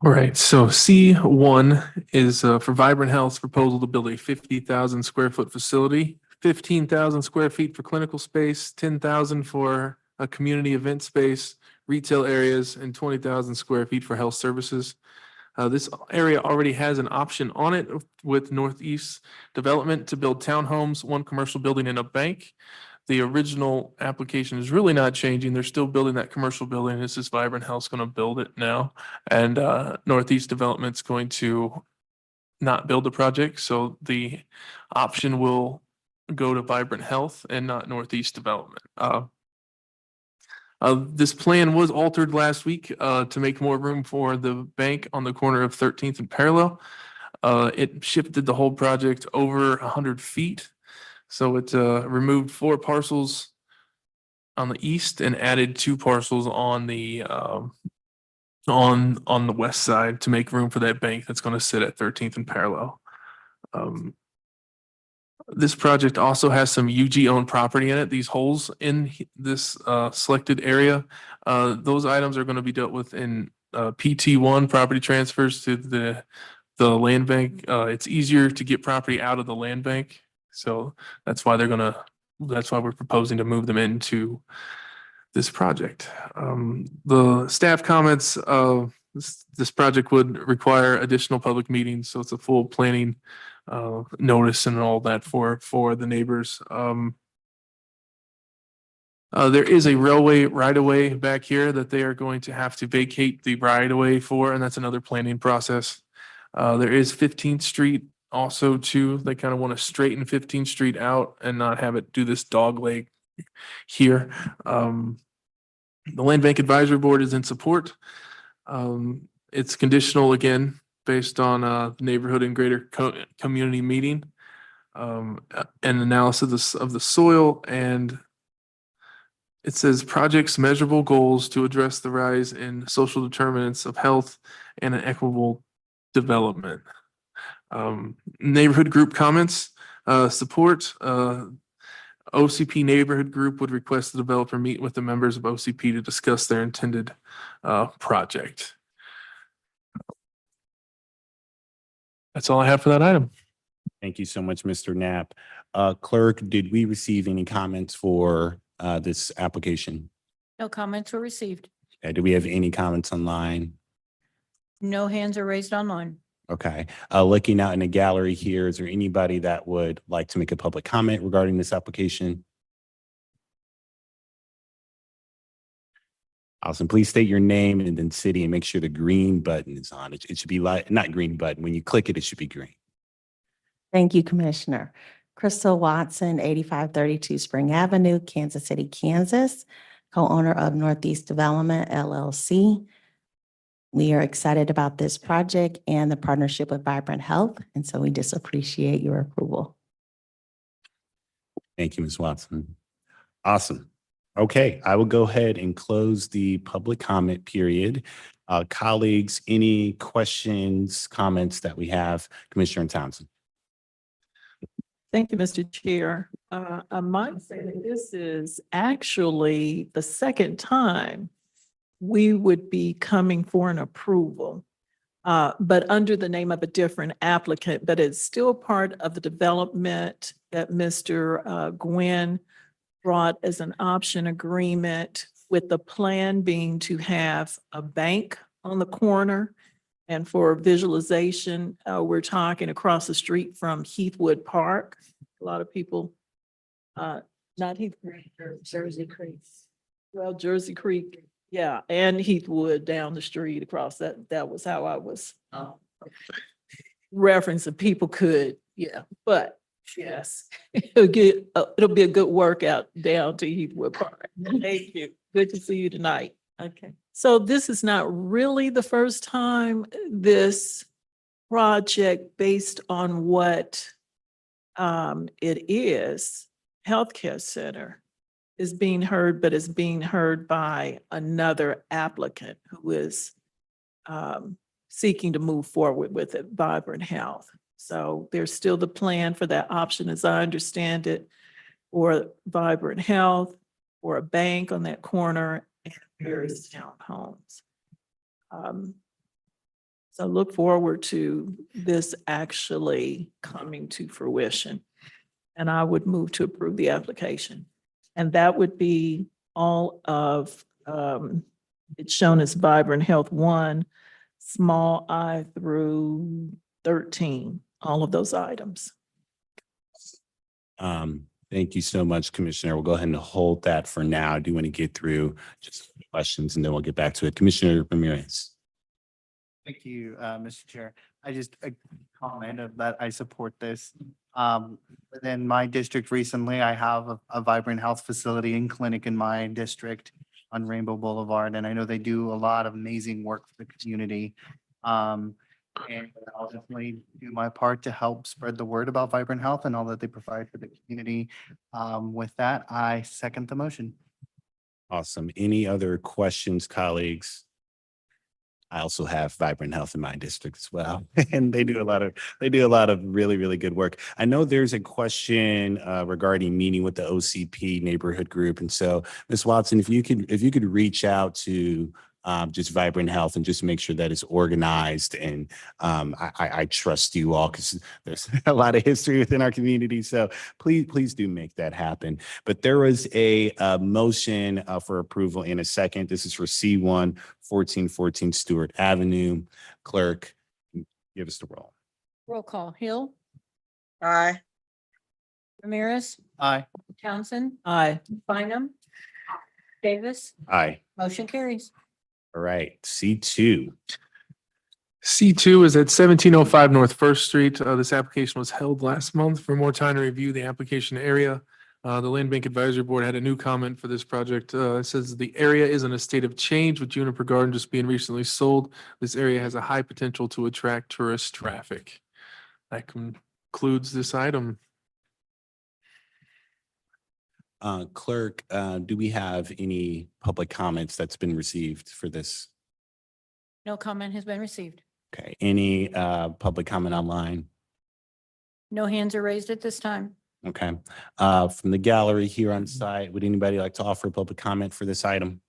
All right, so C1 is for Vibrant Health's proposal to build a 50,000 square foot facility, 15,000 square feet for clinical space, 10,000 for a community event space, retail areas, and 20,000 square feet for health services. This area already has an option on it with Northeast Development to build townhomes, one commercial building, and a bank. The original application is really not changing. They're still building that commercial building. This is Vibrant Health's going to build it now. And Northeast Development's going to not build the project. So the option will go to Vibrant Health and not Northeast Development. This plan was altered last week to make more room for the bank on the corner of 13th and Parallel. It shifted the whole project over 100 feet. So it removed 4 parcels on the east and added 2 parcels on the on the west side to make room for that bank that's going to sit at 13th and Parallel. This project also has some UG owned property in it. These holes in this selected area, those items are going to be dealt with in PT1 property transfers to the land bank. It's easier to get property out of the land bank. So that's why we're proposing to move them into this project. The staff comments, this project would require additional public meetings. So it's a full planning notice and all that for the neighbors. There is a railway right-of-way back here that they are going to have to vacate the right-of-way for, and that's another planning process. There is 15th Street also too. They kind of want to straighten 15th Street out and not have it do this dog leg here. The Land Bank Advisory Board is in support. It's conditional again, based on the neighborhood and greater community meeting, and analysis of the soil. And it says projects measurable goals to address the rise in social determinants of health and an equitable development. Neighborhood group comments, support. OCP neighborhood group would request the developer meet with the members of OCP to discuss their intended project. That's all I have for that item. Thank you so much, Mr. Knapp. Clerk, did we receive any comments for this application? No comments were received. Do we have any comments online? No hands are raised online. Okay. Looking out in the gallery here, is there anybody that would like to make a public comment regarding this application? Awesome. Please state your name and then city and make sure the green button is on. It should be like, not green button. When you click it, it should be green. Thank you, Commissioner. Crystal Watson, 8532 Spring Avenue, Kansas City, Kansas, co-owner of Northeast Development, LLC. We are excited about this project and the partnership with Vibrant Health, and so we just appreciate your approval. Thank you, Ms. Watson. Awesome. Okay, I will go ahead and close the public comment period. Colleagues, any questions, comments that we have? Commissioner Townsend. Thank you, Mr. Chair. I might say that this is actually the second time we would be coming for an approval, but under the name of a different applicant, but it's still part of the development that Mr. Gwynn brought as an option agreement, with the plan being to have a bank on the corner And for visualization, we're talking across the street from Heathwood Park. A lot of people, not Heathwood, Jersey Creek. Well, Jersey Creek, yeah, and Heathwood down the street across that was how I was referencing people could, yeah, but yes, it'll be a good workout down to Heathwood Park. Thank you. Good to see you tonight. Okay. So this is not really the first time this project, based on what it is, healthcare center, is being heard, but is being heard by another applicant who is seeking to move forward with it, Vibrant Health. So there's still the plan for that option, as I understand it, or Vibrant Health, or a bank on that corner, and various townhomes. So look forward to this actually coming to fruition. And I would move to approve the application. And that would be all of, it's shown as Vibrant Health 1, small I through 13, all of those items. Thank you so much, Commissioner. We'll go ahead and hold that for now. I do want to get through just questions and then we'll get back to it. Commissioner Ramirez. Thank you, Mr. Chair. I just commented that I support this. Within my district recently, I have a Vibrant Health facility and clinic in my district on Rainbow Boulevard, and I know they do a lot of amazing work for the community. And I'll definitely do my part to help spread the word about Vibrant Health and all that they provide for the community. With that, I second the motion. Awesome. Any other questions, colleagues? I also have Vibrant Health in my district as well, and they do a lot of really, really good work. I know there's a question regarding meeting with the OCP neighborhood group, and so Ms. Watson, if you could reach out to just Vibrant Health and just make sure that it's organized. And I trust you all because there's a lot of history within our community. So please do make that happen. But there was a motion for approval in a second. This is for C1 1414 Stewart Avenue. Clerk, give us the roll. Roll call. Hill, Aye. Ramirez, Aye. Townsend, Aye. Bynum, Davis, Aye. motion carries. All right, C2. C2 is at 1705 North First Street. This application was held last month for more time to review the application area. The Land Bank Advisory Board had a new comment for this project. It says the area is in a state of change with Juniper Garden just being recently sold. This area has a high potential to attract tourist traffic. That concludes this item. Clerk, do we have any public comments that's been received for this? No comment has been received. Okay, any public comment online? No hands are raised at this time. Okay, from the gallery here on site, would anybody like to offer public comment for this item?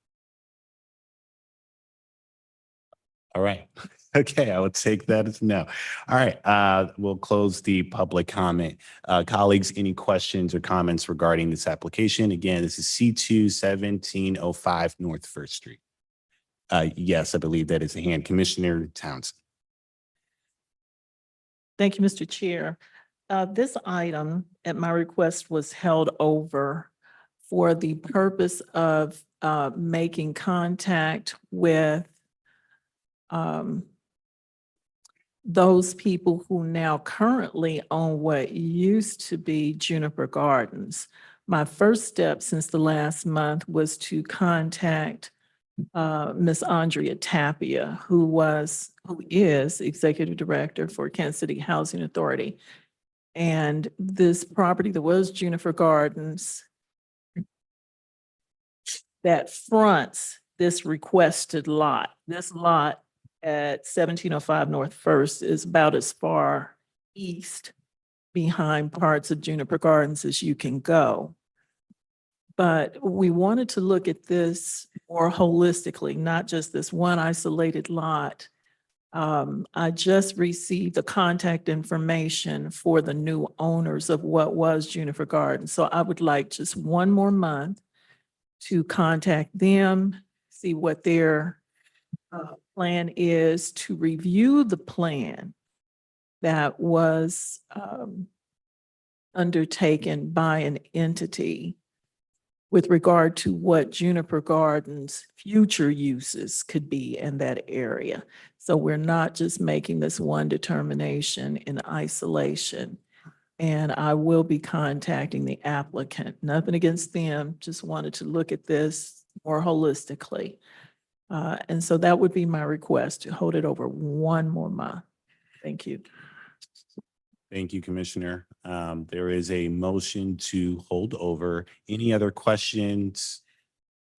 All right, okay, I would take that as no. All right, we'll close the public comment. Colleagues, any questions or comments regarding this application? Again, this is C2 1705 North First Street. Yes, I believe that is a hand. Commissioner Townsend. Thank you, Mr. Chair. This item at my request was held over for the purpose of making contact with those people who now currently own what used to be Juniper Gardens. My first step since the last month was to contact Ms. Andrea Tapia, who is Executive Director for Kansas City Housing Authority. And this property that was Juniper Gardens that fronts this requested lot. This lot at 1705 North First is about as far east behind parts of Juniper Gardens as you can go. But we wanted to look at this more holistically, not just this one isolated lot. I just received the contact information for the new owners of what was Juniper Gardens. So I would like just one more month to contact them, see what their plan is to review the plan that was undertaken by an entity with regard to what Juniper Gardens' future uses could be in that area. So we're not just making this one determination in isolation. And I will be contacting the applicant. Nothing against them, just wanted to look at this more holistically. And so that would be my request, to hold it over one more month. Thank you. Thank you, Commissioner. There is a motion to hold over. Any other questions?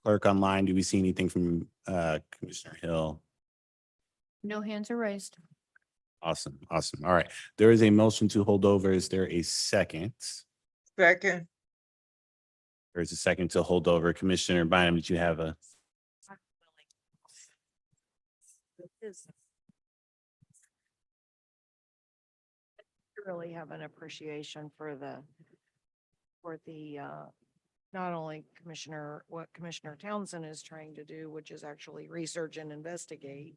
Clerk online, do we see anything from Commissioner Hill? No hands are raised. Awesome, awesome. All right. There is a motion to hold over. Is there a second? Second. There's a second to hold over. Commissioner Bynum, did you have a? Really have an appreciation for not only what Commissioner Townsend is trying to do, which is actually research and investigate,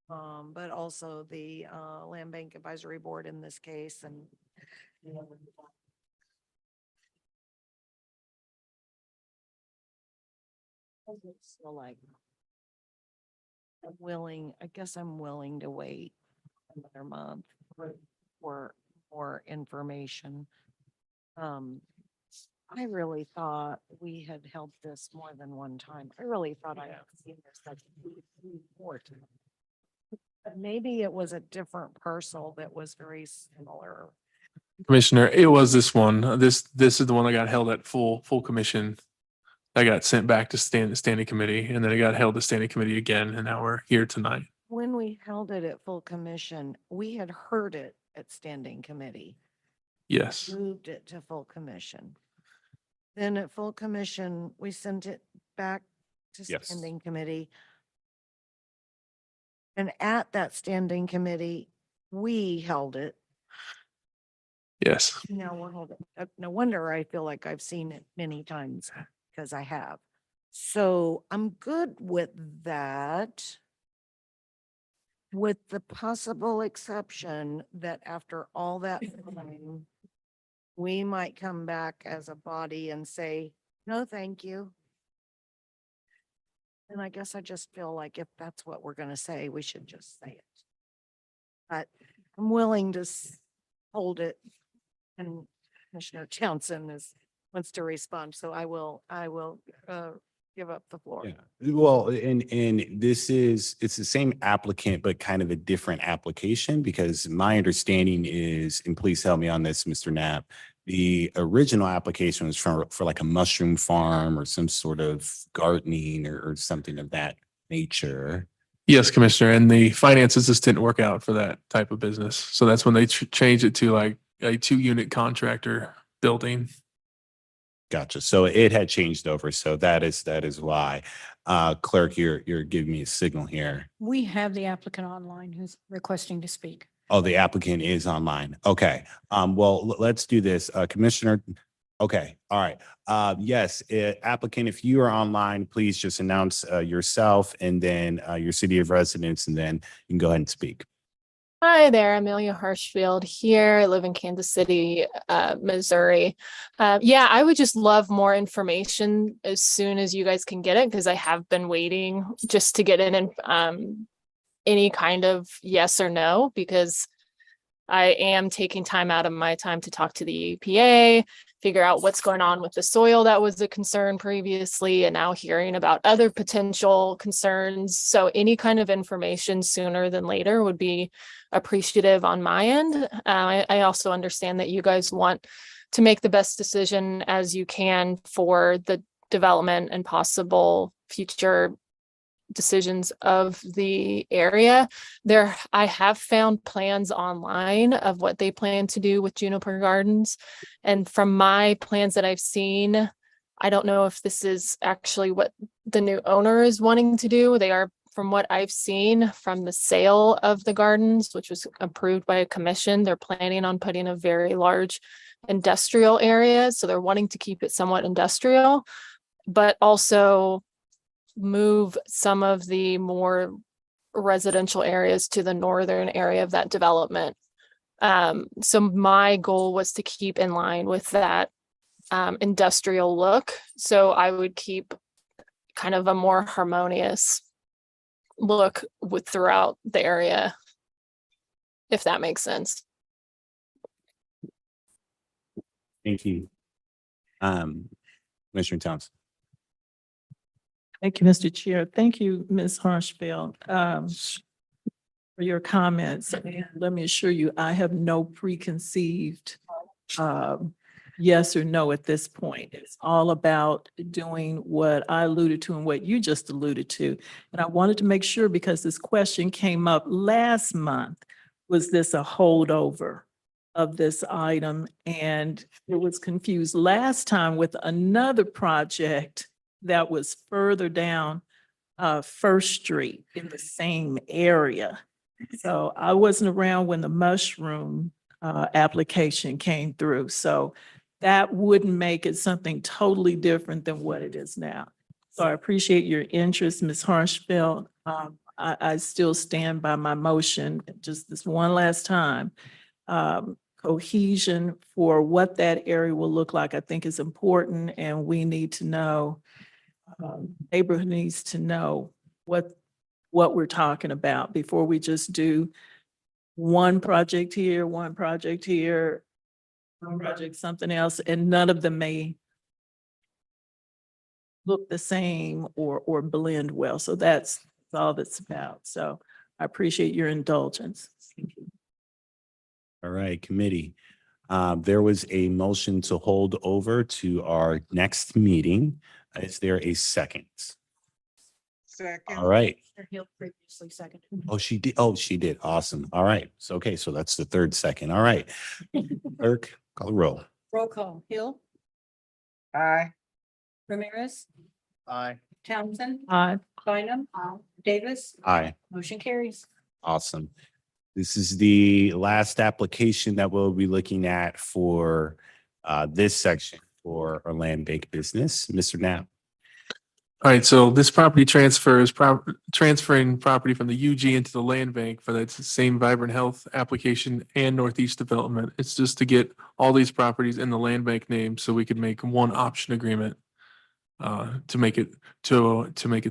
but also the Land Bank Advisory Board in this case, and so like I guess I'm willing to wait another month for more information. I really thought we had held this more than one time. I really thought I had seen this like report. But maybe it was a different parcel that was very similar. Commissioner, it was this one. This is the one that got held at full commission. I got sent back to standing committee, and then it got held to standing committee again, and now we're here tonight. When we held it at full commission, we had heard it at standing committee. Yes. Moved it to full commission. Then at full commission, we sent it back to Yes. standing committee. And at that standing committee, we held it. Yes. Now we're holding, no wonder I feel like I've seen it many times, because I have. So I'm good with that. With the possible exception that after all that time, we might come back as a body and say, no, thank you. And I guess I just feel like if that's what we're going to say, we should just say it. But I'm willing to hold it. And Commissioner Townsend wants to respond. So I will give up the floor. Yeah. Well, and it's the same applicant, but kind of a different application, because my understanding is, and please help me on this, Mr. Knapp, the original application was for like a mushroom farm or some sort of gardening or something of that nature. Yes, Commissioner, and the finances just didn't work out for that type of business. So that's when they changed it to like a 2-unit contractor building. Gotcha. So it had changed over. So that is why. Clerk, you're giving me a signal here. We have the applicant online who's requesting to speak. Oh, the applicant is online. Okay. Well, let's do this. Commissioner. Okay. All right. Yes, applicant, if you are online, please just announce yourself and then your city of residence, and then you can go ahead and speak. Hi there, Amelia Hirschfield here. I live in Kansas City, Missouri. Yeah, I would just love more information as soon as you guys can get it, because I have been waiting just to get in and any kind of yes or no, because I am taking time out of my time to talk to the EPA, figure out what's going on with the soil that was a concern previously, and now hearing about other potential concerns. So any kind of information sooner than later would be appreciative on my end. I also understand that you guys want to make the best decision as you can for the development and possible future decisions of the area. I have found plans online of what they plan to do with Juniper Gardens. And from my plans that I've seen, I don't know if this is actually what the new owner is wanting to do. They are, from what I've seen from the sale of the gardens, which was approved by a commission, they're planning on putting a very large industrial area. So they're wanting to keep it somewhat industrial, but also move some of the more residential areas to the northern area of that development. So my goal was to keep in line with that industrial look. So I would keep kind of a more harmonious look with throughout the area, if that makes sense. Thank you. Commissioner Towns. Thank you, Mr. Chair. Thank you, Ms. Harshfield, for your comments. And let me assure you, I have no preconceived yes or no at this point. It's all about doing what I alluded to and what you just alluded to. And I wanted to make sure, because this question came up last month, was this a holdover of this item? And it was confused last time with another project that was further down First Street in the same area. So I wasn't around when the mushroom application came through. So that wouldn't make it something totally different than what it is now. So I appreciate your interest, Ms. Harshfield. I still stand by my motion, just this one last time. Cohesion for what that area will look like, I think is important, and we need to know, neighborhood needs to know what we're talking about before we just do one project here, one project here, one project something else, and none of them may look the same or blend well. So that's all that's about. So I appreciate your indulgence. Thank you. All right, committee. There was a motion to hold over to our next meeting. Is there a second? Second. All right. Hill previously seconded. Oh, she did. Oh, she did. Awesome. All right. So, okay. So that's the third second. All right. Clerk, call the roll. Roll call. Hill, Aye. Ramirez, Aye. Townsend, Aye. Bynum, Davis, Aye. motion carries. Awesome. This is the last application that we'll be looking at for this section for our land bank business. Mr. Knapp. All right, so this property transfer is transferring property from the UG into the land bank for that same Vibrant Health application and Northeast Development. It's just to get all these properties in the land bank name so we could make one option agreement to make it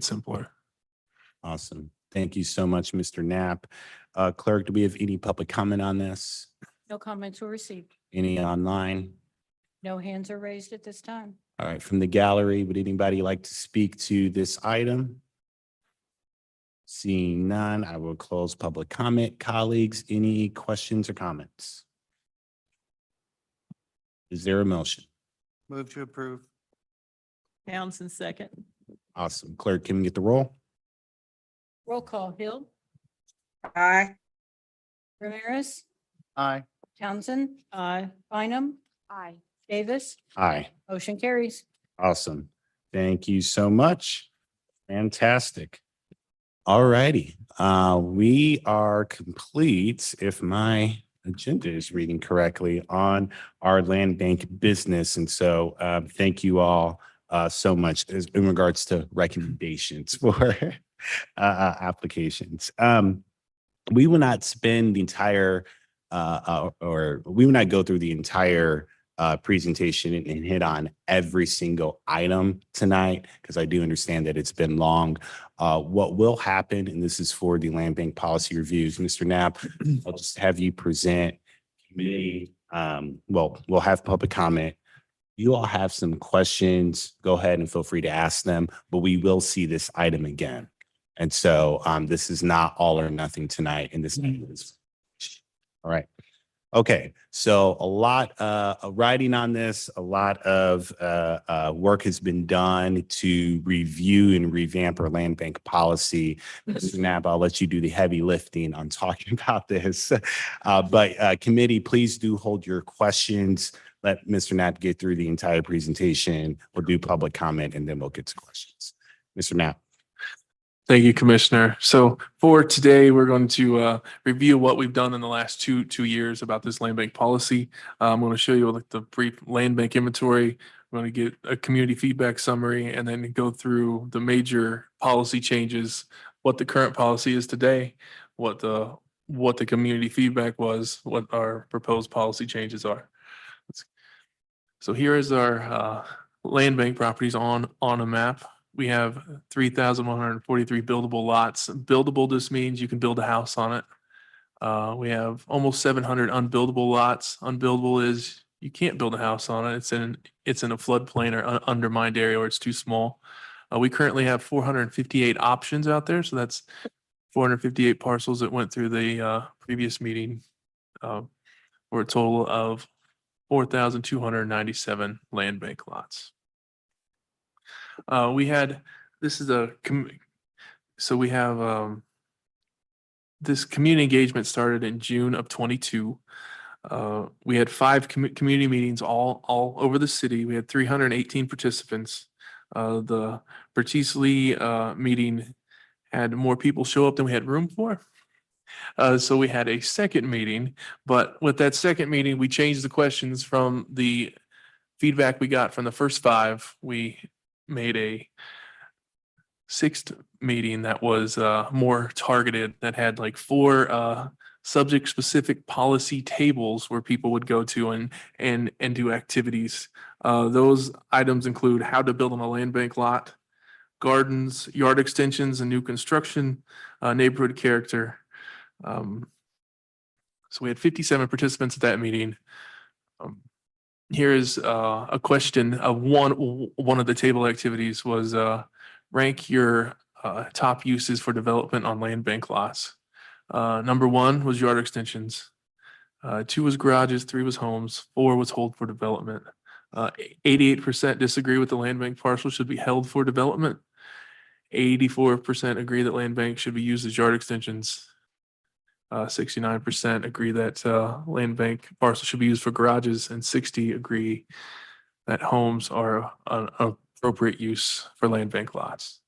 simpler. Awesome. Thank you so much, Mr. Knapp. Clerk, do we have any public comment on this? No comments were received. Any online? No hands are raised at this time. All right, from the gallery, would anybody like to speak to this item? Seeing none, I will close public comment. Colleagues, any questions or comments? Is there a motion? Move to approve. Townsend second. Awesome. Clerk, can we get the roll? Roll call. Hill, Aye. Ramirez, Aye. Townsend, Aye. Bynum. Aye. Davis, Aye. motion carries. Awesome. Thank you so much. Fantastic. All righty. We are complete, if my agenda is reading correctly, on our land bank business. And so thank you all so much in regards to recommendations for applications. We will not spend the entire or we will not go through the entire presentation and hit on every single item tonight, because I do understand that it's been long. What will happen, and this is for the land bank policy reviews, Mr. Knapp, I'll just have you present committee. We'll have public comment. You all have some questions, go ahead and feel free to ask them, but we will see this item again. And so this is not all or nothing tonight in this. All right. Okay, so a lot of writing on this, a lot of work has been done to review and revamp our land bank policy. Mr. Knapp, I'll let you do the heavy lifting on talking about this. But committee, please do hold your questions. Let Mr. Knapp get through the entire presentation. We'll do public comment and then we'll get to questions. Mr. Knapp. Thank you, Commissioner. So for today, we're going to review what we've done in the last two years about this land bank policy. I'm going to show you like the brief land bank inventory. I'm going to get a community feedback summary and then go through the major policy changes what the current policy is today, what the community feedback was, what our proposed policy changes are. So here is our land bank properties on a map. We have 3,143 buildable lots. Buildable just means you can build a house on it. We have almost 700 unbuildable lots. Unbuildable is you can't build a house on it. It's in a floodplain or undermined area where it's too small. We currently have 458 options out there, so that's 458 parcels that went through the previous meeting, for a total of 4,297 land bank lots. We had this is a so we have this community engagement started in June of 22. We had 5 community meetings all over the city. We had 318 participants. The Bertice Lee meeting had more people show up than we had room for. So we had a second meeting, but with that second meeting, we changed the questions from the feedback we got from the first 5. We made a 6th meeting that was more targeted, that had like 4 subject-specific policy tables where people would go to and do activities. Those items include how to build on a land bank lot, gardens, yard extensions, and new construction, neighborhood character. So we had 57 participants at that meeting. Here is a question of one of the table activities was rank your top uses for development on land bank lots. Number 1 was yard extensions. 2 was garages, 3 was homes, 4 was hold for development. 88% disagree with the land bank parcel should be held for development. 84% agree that land bank should be used as yard extensions. 69% agree that land bank parcel should be used for garages, and 60 agree that homes are an appropriate use for land bank lots.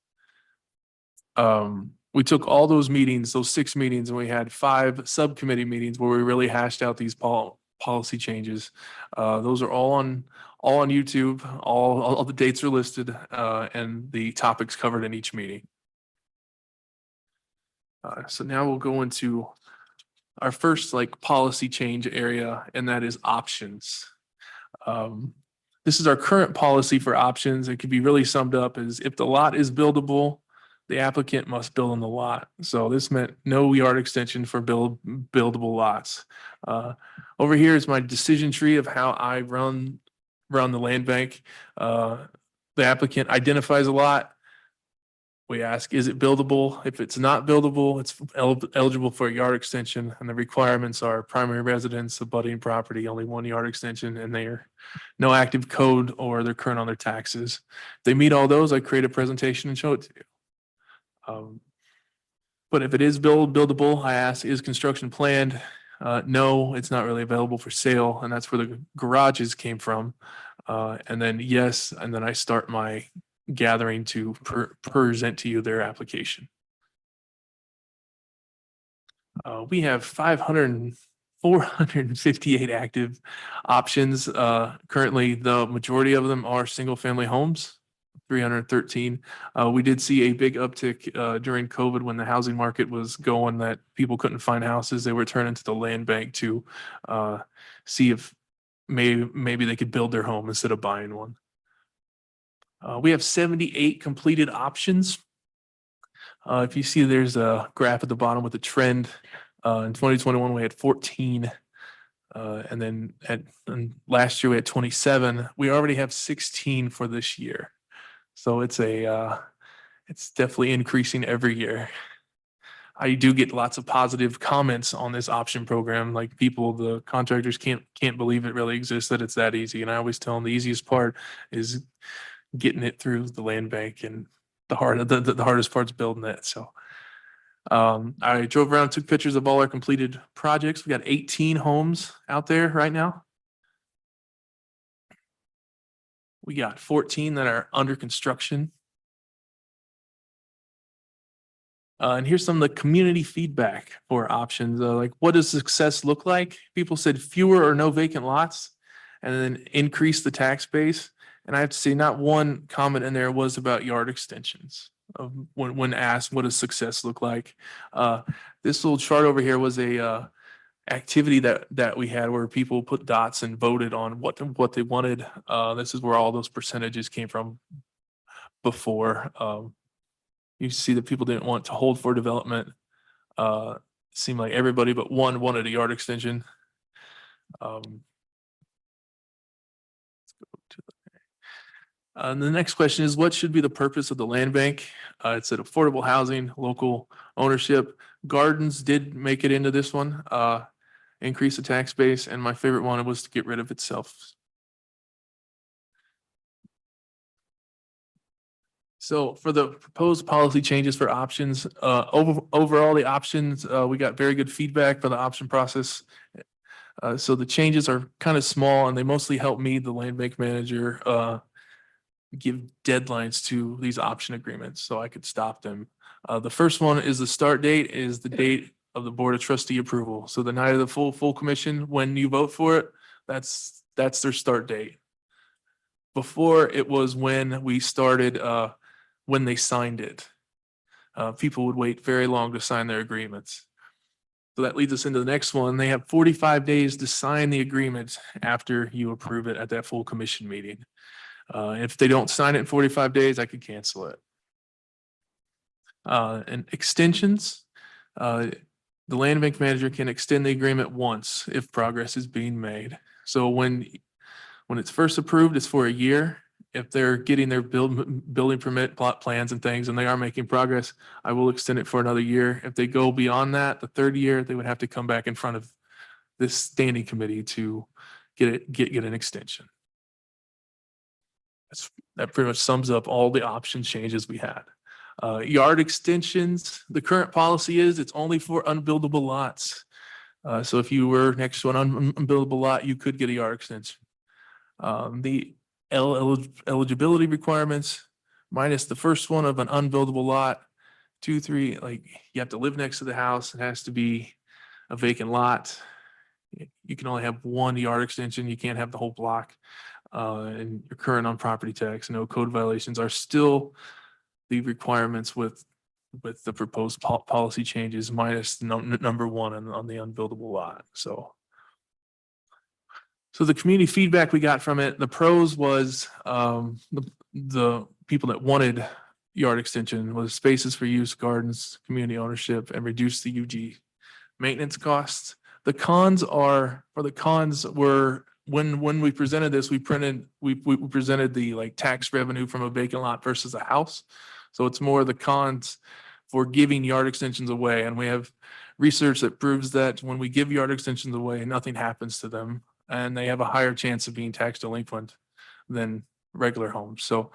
We took all those meetings, those 6 meetings, and we had 5 subcommittee meetings where we really hashed out these policy changes. Those are all on YouTube. All the dates are listed, and the topics covered in each meeting. So now we'll go into our first policy change area, and that is options. This is our current policy for options. It could be really summed up as if the lot is buildable, the applicant must build on the lot. So this meant no yard extension for buildable lots. Over here is my decision tree of how I run the land bank. The applicant identifies a lot. We ask, is it buildable? If it's not buildable, it's eligible for a yard extension, and the requirements are primary residence, abutting property, only 1 yard extension, and they're no active code or they're current on their taxes. If they meet all those, I create a presentation and show it to you. But if it is buildable, I ask, is construction planned? No, it's not really available for sale, and that's where the garages came from. And then yes, and then I start my gathering to present to you their application. We have 458 active options. Currently, the majority of them are single-family homes, 313. We did see a big uptick during COVID when the housing market was going, that people couldn't find houses. They were turning to the land bank to see if maybe they could build their home instead of buying one. We have 78 completed options. If you see, there's a graph at the bottom with the trend. In 2021, we had 14. And then last year we had 27. We already have 16 for this year. So it's definitely increasing every year. I do get lots of positive comments on this option program. Like the contractors can't believe it really exists, that it's that easy. And I always tell them the easiest part is getting it through the land bank, and the hardest part's building it. So I drove around, took pictures of all our completed projects. We got 18 homes out there right now. We got 14 that are under construction. And here's some of the community feedback for options. Like, what does success look like? People said fewer or no vacant lots, and then increase the tax base. And I have to say, not one comment in there was about yard extensions. when asked, what does success look like? This little chart over here was a activity that we had where people put dots and voted on what they wanted. This is where all those percentages came from before. You see that people didn't want to hold for development. Seemed like everybody but one wanted a yard extension. And the next question is, what should be the purpose of the land bank? It said affordable housing, local ownership. Gardens did make it into this one, increase the tax base, and my favorite one was to get rid of itself. So for the proposed policy changes for options, overall the options, we got very good feedback for the option process. So the changes are kind of small and they mostly help me, the land bank manager, give deadlines to these option agreements so I could stop them. The first one is the start date is the date of the Board of Trustee approval. So the night of the full commission, when you vote for it, that's their start date. Before it was when we started, when they signed it. People would wait very long to sign their agreements. So that leads us into the next one. They have 45 days to sign the agreement after you approve it at that full commission meeting. If they don't sign it in 45 days, I could cancel it. And extensions, the land bank manager can extend the agreement once if progress is being made. So when it's first approved, it's for a year. If they're getting their building permit, plot plans and things, and they are making progress, I will extend it for another year. If they go beyond that, the third year, they would have to come back in front of this standing committee to get an extension. That pretty much sums up all the option changes we had. Yard extensions, the current policy is it's only for unbuildable lots. So if you were next to an unbuildable lot, you could get a yard extension. The eligibility requirements minus the first one of an unbuildable lot, 2, 3, like you have to live next to the house. It has to be a vacant lot. You can only have one yard extension. You can't have the whole block. And your current on property tax, no code violations are still the requirements with the proposed policy changes minus number one on the unbuildable lot. So the community feedback we got from it, the pros was the people that wanted yard extension was spaces for use, gardens, community ownership, and reduce the UG maintenance costs. The cons were when we presented this, we presented the like tax revenue from a vacant lot versus a house. So it's more the cons for giving yard extensions away. And we have research that proves that when we give yard extensions away, nothing happens to them. And they have a higher chance of being tax delinquent than regular homes. So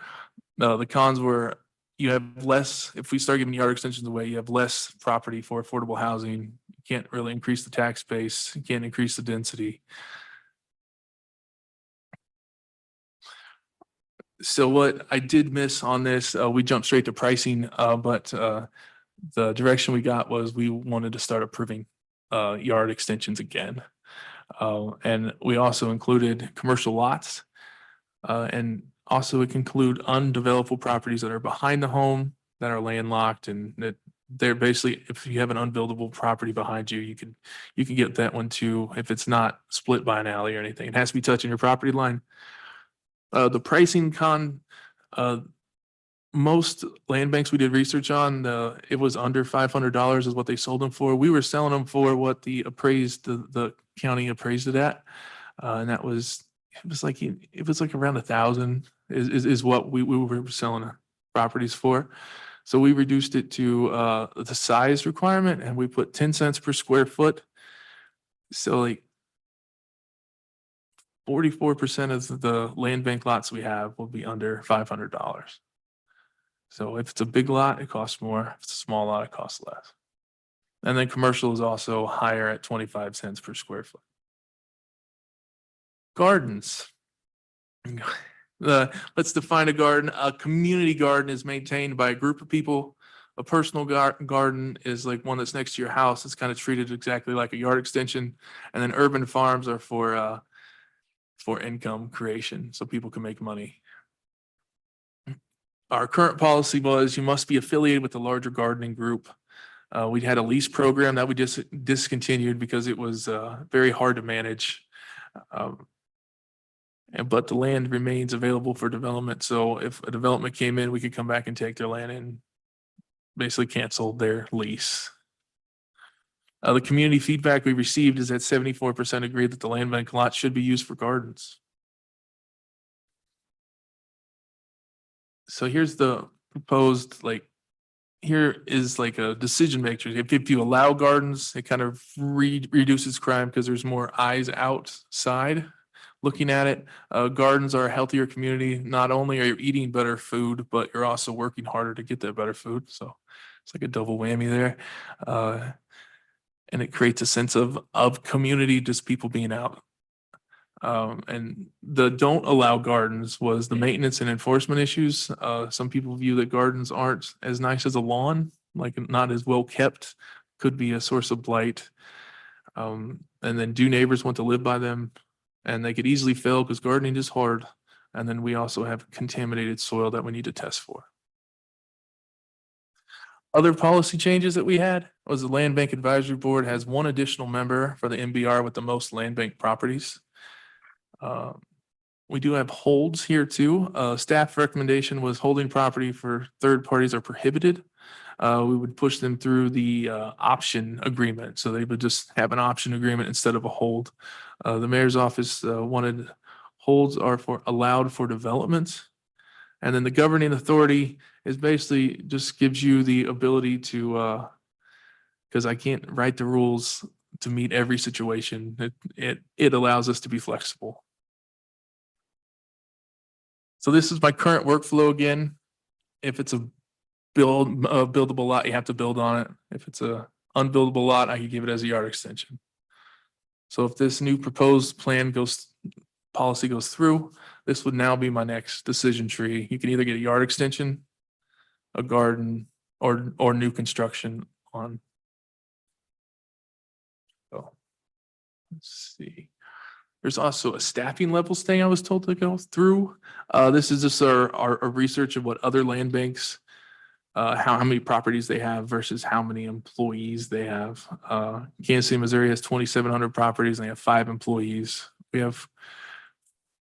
the cons were you have less, if we start giving yard extensions away, you have less property for affordable housing. You can't really increase the tax base. You can't increase the density. So what I did miss on this, we jumped straight to pricing, but the direction we got was we wanted to start approving yard extensions again. And we also included commercial lots. And also it can include undevelopable properties that are behind the home that are landlocked and that they're basically, if you have an unbuildable property behind you, you can get that one too if it's not split by an alley or anything. It has to be touching your property line. The pricing most land banks we did research on, it was under $500 is what they sold them for. We were selling them for what the county appraised it at. And it was like around 1,000 is what we were selling properties for. So we reduced it to the size requirement and we put 10 cents per square foot. So like 44% of the land bank lots we have will be under $500. So if it's a big lot, it costs more. If it's a small lot, it costs less. And then commercial is also higher at 25 cents per square foot. Gardens. Let's define a garden. A community garden is maintained by a group of people. A personal garden is like one that's next to your house. It's kind of treated exactly like a yard extension. And then urban farms are for income creation, so people can make money. Our current policy was you must be affiliated with a larger gardening group. We had a lease program that we just discontinued because it was very hard to manage. But the land remains available for development. So if a development came in, we could come back and take their land and basically cancel their lease. The community feedback we received is that 74% agree that the land bank lot should be used for gardens. So here's the proposed, here is like a decision maker. If you allow gardens, it kind of reduces crime because there's more eyes outside looking at it. Gardens are a healthier community. Not only are you eating better food, but you're also working harder to get that better food. So it's like a double whammy there. And it creates a sense of community, just people being out. And the don't allow gardens was the maintenance and enforcement issues. Some people view that gardens aren't as nice as a lawn, like not as well kept, could be a source of blight. And then do neighbors want to live by them? And they could easily fail because gardening is hard. And then we also have contaminated soil that we need to test for. Other policy changes that we had was the Land Bank Advisory Board has one additional member for the MBR with the most land bank properties. We do have holds here too. Staff recommendation was holding property for third parties are prohibited. We would push them through the option agreement. So they would just have an option agreement instead of a hold. The mayor's office wanted holds are allowed for development. And then the governing authority is basically just gives you the ability to, because I can't write the rules to meet every situation. It allows us to be flexible. So this is my current workflow again. If it's a buildable lot, you have to build on it. If it's a unbuildable lot, I could give it as a yard extension. So if this new proposed policy goes through, this would now be my next decision tree. You can either get a yard extension, a garden, or new construction on. So let's see. There's also a staffing levels thing I was told to go through. This is just our research of what other land banks, how many properties they have versus how many employees they have. Kansas City, Missouri has 2,700 properties and they have 5 employees. We have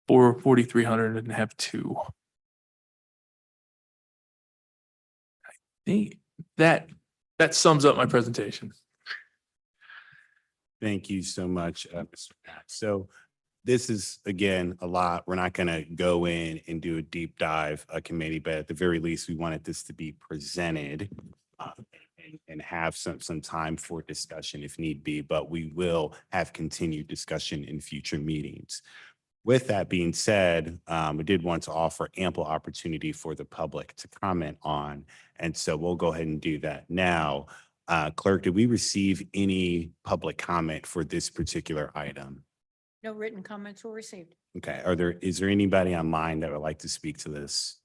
4,300 and have 2. I think that sums up my presentation. Thank you so much, Mr. Matt. So this is, again, a lot. We're not going to go in and do a deep dive committee, but at the very least, we wanted this to be presented and have some time for discussion if need be, but we will have continued discussion in future meetings. With that being said, we did want to offer ample opportunity for the public to comment on, and so we'll go ahead and do that now. Clerk, did we receive any public comment for this particular item? No written comments were received. Okay, is there anybody online that would like to speak to this?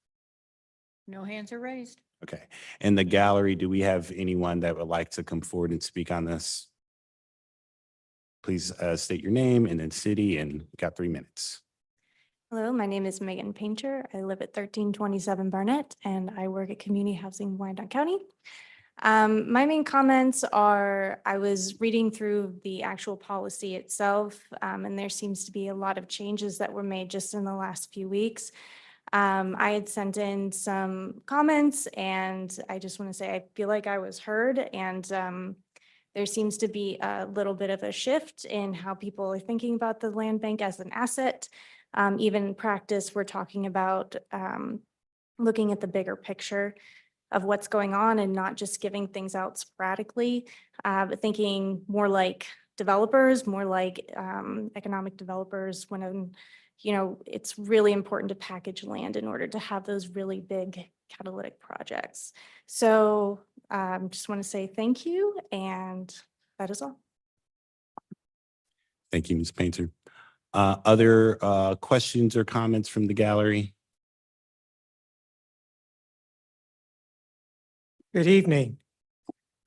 No hands are raised. Okay, in the gallery, do we have anyone that would like to come forward and speak on this? Please state your name and then city, and we've got 3 minutes. Hello, my name is Megan Painter. I live at 1327 Barnett and I work at Community Housing Wyandotte County. My main comments are, I was reading through the actual policy itself, and there seems to be a lot of changes that were made just in the last few weeks. I had sent in some comments and I just want to say I feel like I was heard, and there seems to be a little bit of a shift in how people are thinking about the land bank as an asset. Even in practice, we're talking about looking at the bigger picture of what's going on and not just giving things out sporadically, but thinking more like developers, more like economic developers when, it's really important to package land in order to have those really big catalytic projects. So just want to say thank you, and that is all. Thank you, Ms. Painter. Other questions or comments from the gallery? Good evening.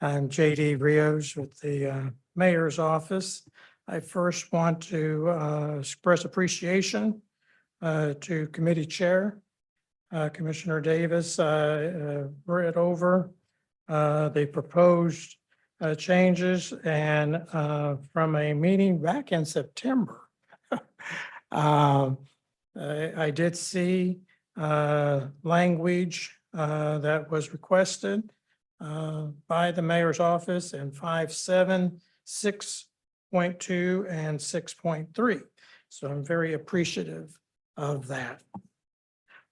I'm J.D. Rios with the Mayor's Office. I first want to express appreciation to Committee Chair Commissioner Davis read over the proposed changes, and from a meeting back in September, I did see language that was requested by the mayor's office in 5.7, 6.2, and 6.3. So I'm very appreciative of that.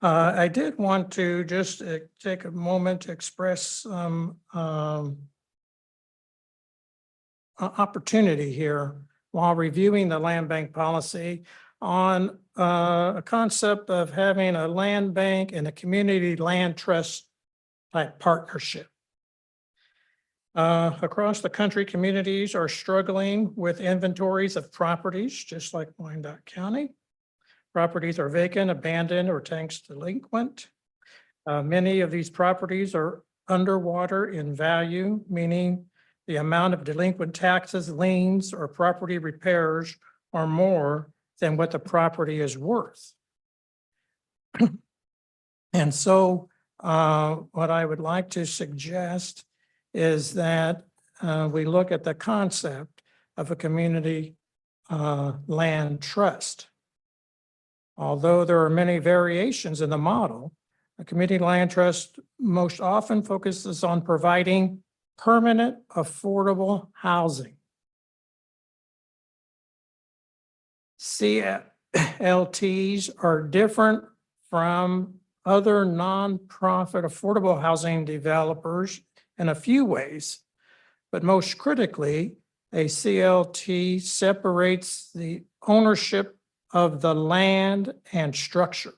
I did want to just take a moment to express some opportunity here while reviewing the land bank policy on a concept of having a land bank and a community land trust type partnership. Across the country, communities are struggling with inventories of properties, just like Wyandotte County. Properties are vacant, abandoned, or tax delinquent. Many of these properties are underwater in value, meaning the amount of delinquent taxes, liens, or property repairs are more than what the property is worth. And so what I would like to suggest is that we look at the concept of a community land trust. Although there are many variations in the model, a community land trust most often focuses on providing permanent, affordable housing. CLTs are different from other nonprofit affordable housing developers in a few ways, but most critically, a CLT separates the ownership of the land and structure.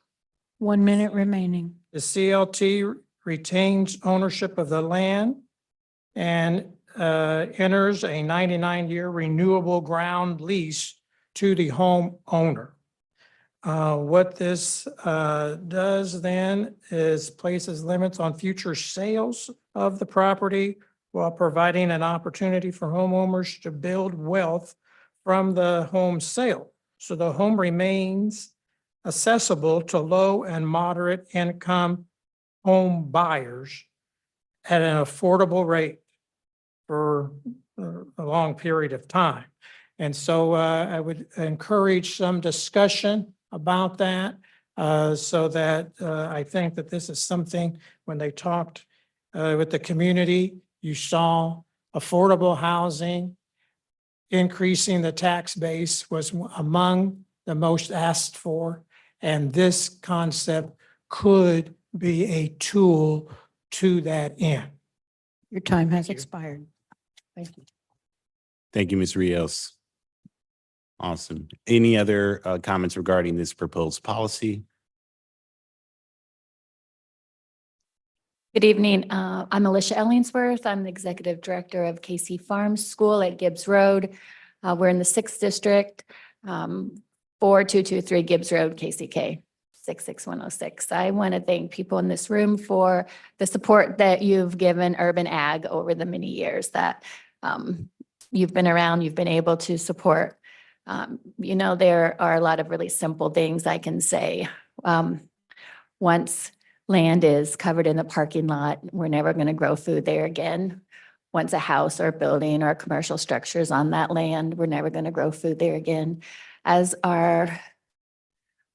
1 minute remaining. The CLT retains ownership of the land and enters a 99-year renewable ground lease to the homeowner. What this does then is places limits on future sales of the property while providing an opportunity for homeowners to build wealth from the home sale. So the home remains accessible to low and moderate income home buyers at an affordable rate for a long period of time. And so I would encourage some discussion about that so that I think that this is something, when they talked with the community, you saw affordable housing, increasing the tax base was among the most asked for. And this concept could be a tool to that end. Your time has expired. Thank you. Thank you, Ms. Rios. Awesome. Any other comments regarding this proposed policy? Good evening. I'm Alicia Ellingsworth. I'm the Executive Director of KC Farms School at Gibbs Road. We're in the 6th District, 4223 Gibbs Road, KCK 66106. I want to thank people in this room for the support that you've given urban ag over the many years that you've been around, you've been able to support. You know, there are a lot of really simple things I can say. Once land is covered in the parking lot, we're never going to grow food there again. Once a house or a building or a commercial structure is on that land, we're never going to grow food there again. As our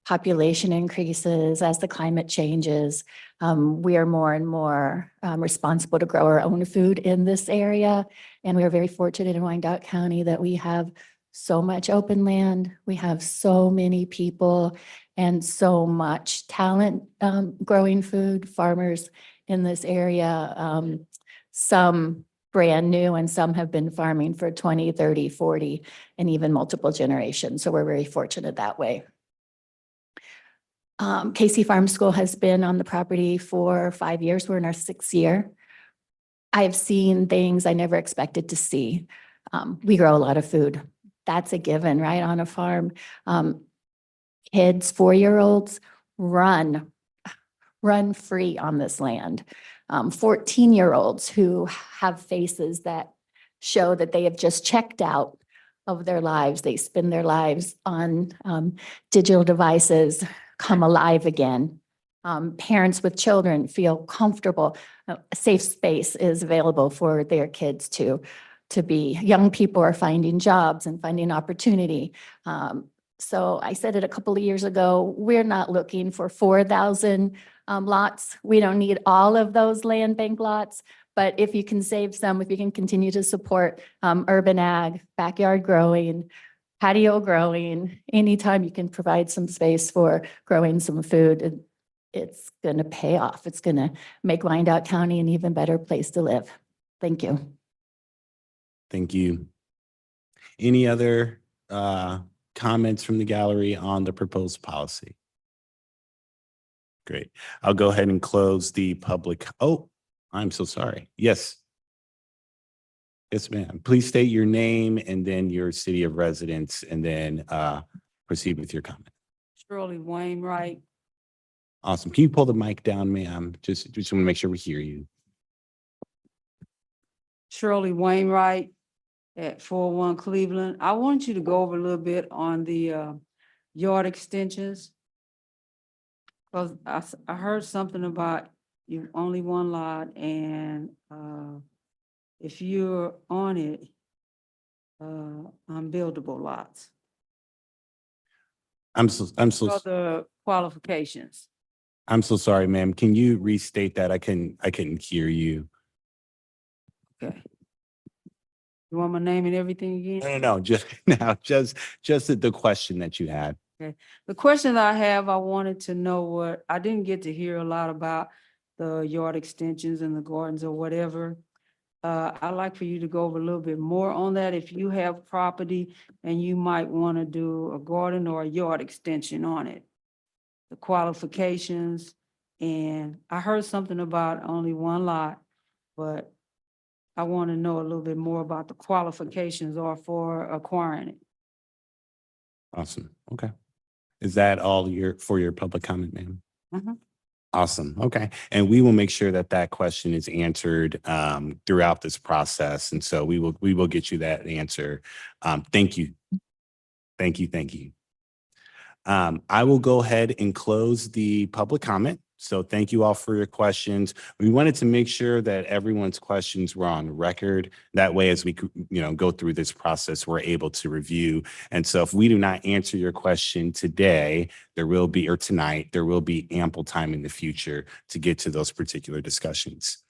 population increases, as the climate changes, we are more and more responsible to grow our own food in this area. And we are very fortunate in Wyandotte County that we have so much open land. We have so many people and so much talent growing food, farmers in this area. Some brand new and some have been farming for 20, 30, 40, and even multiple generations. So we're very fortunate that way. KC Farm School has been on the property for 5 years. We're in our 6th year. I've seen things I never expected to see. We grow a lot of food. That's a given, right? On a farm. Kids, 4-year-olds run free on this land. 14-year-olds who have faces that show that they have just checked out of their lives. They spend their lives on digital devices, come alive again. parents with children feel comfortable. A safe space is available for their kids to be. Young people are finding jobs and finding opportunity. So I said it a couple of years ago, we're not looking for 4,000 lots. We don't need all of those land bank lots. But if you can save some, if you can continue to support urban ag, backyard growing, patio growing, anytime you can provide some space for growing some food, it's going to pay off. It's going to make Wyandotte County an even better place to live. Thank you. Thank you. Any other comments from the gallery on the proposed policy? Great. I'll go ahead and close the public. Oh, I'm so sorry. Yes. Yes, ma'am. Please state your name and then your city of residence, and then proceed with your comment. Shirley Wainwright. Awesome. Can you pull the mic down, ma'am? Just want to make sure we hear you. Shirley Wainwright at 41 Cleveland. I want you to go over a little bit on the yard extensions. Because I heard something about you only one lot, and if you're on it, unbuildable lots. I'm so For the qualifications. I'm so sorry, ma'am. Can you restate that? I couldn't hear you. Okay. You want my name and everything again? No, just now, just the question that you had. Okay. The question I have, I wanted to know I didn't get to hear a lot about the yard extensions and the gardens or whatever. I'd like for you to go over a little bit more on that. If you have property and you might want to do a garden or a yard extension on it, the qualifications. And I heard something about only one lot, but I want to know a little bit more about the qualifications or for acquiring it. Awesome. Okay. Is that all for your public comment, ma'am? Mhm. Awesome. Okay. And we will make sure that that question is answered throughout this process. And so we will get you that answer. Thank you. Thank you. Thank you. I will go ahead and close the public comment. So thank you all for your questions. We wanted to make sure that everyone's questions were on record. That way, as we go through this process, we're able to review. And so if we do not answer your question today, or tonight, there will be ample time in the future to get to those particular discussions.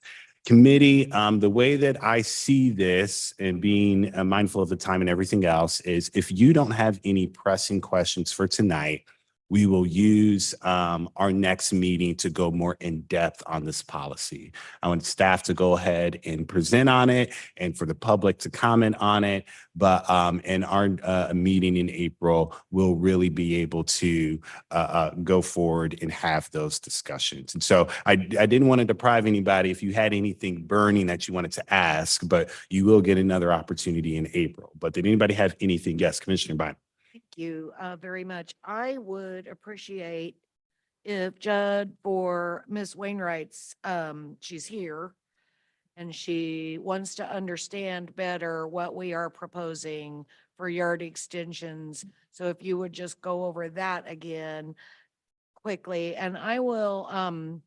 Committee, the way that I see this, and being mindful of the time and everything else, is if you don't have any pressing questions for tonight, we will use our next meeting to go more in depth on this policy. I want staff to go ahead and present on it and for the public to comment on it. But in our meeting in April, we'll really be able to go forward and have those discussions. And so I didn't want to deprive anybody if you had anything burning that you wanted to ask, but you will get another opportunity in April. But did anybody have anything? Yes, Commissioner Bynum. Thank you very much. I would appreciate if Judd, for Ms. Wainwright's, she's here and she wants to understand better what we are proposing for yard extensions. So if you would just go over that again quickly, and I will,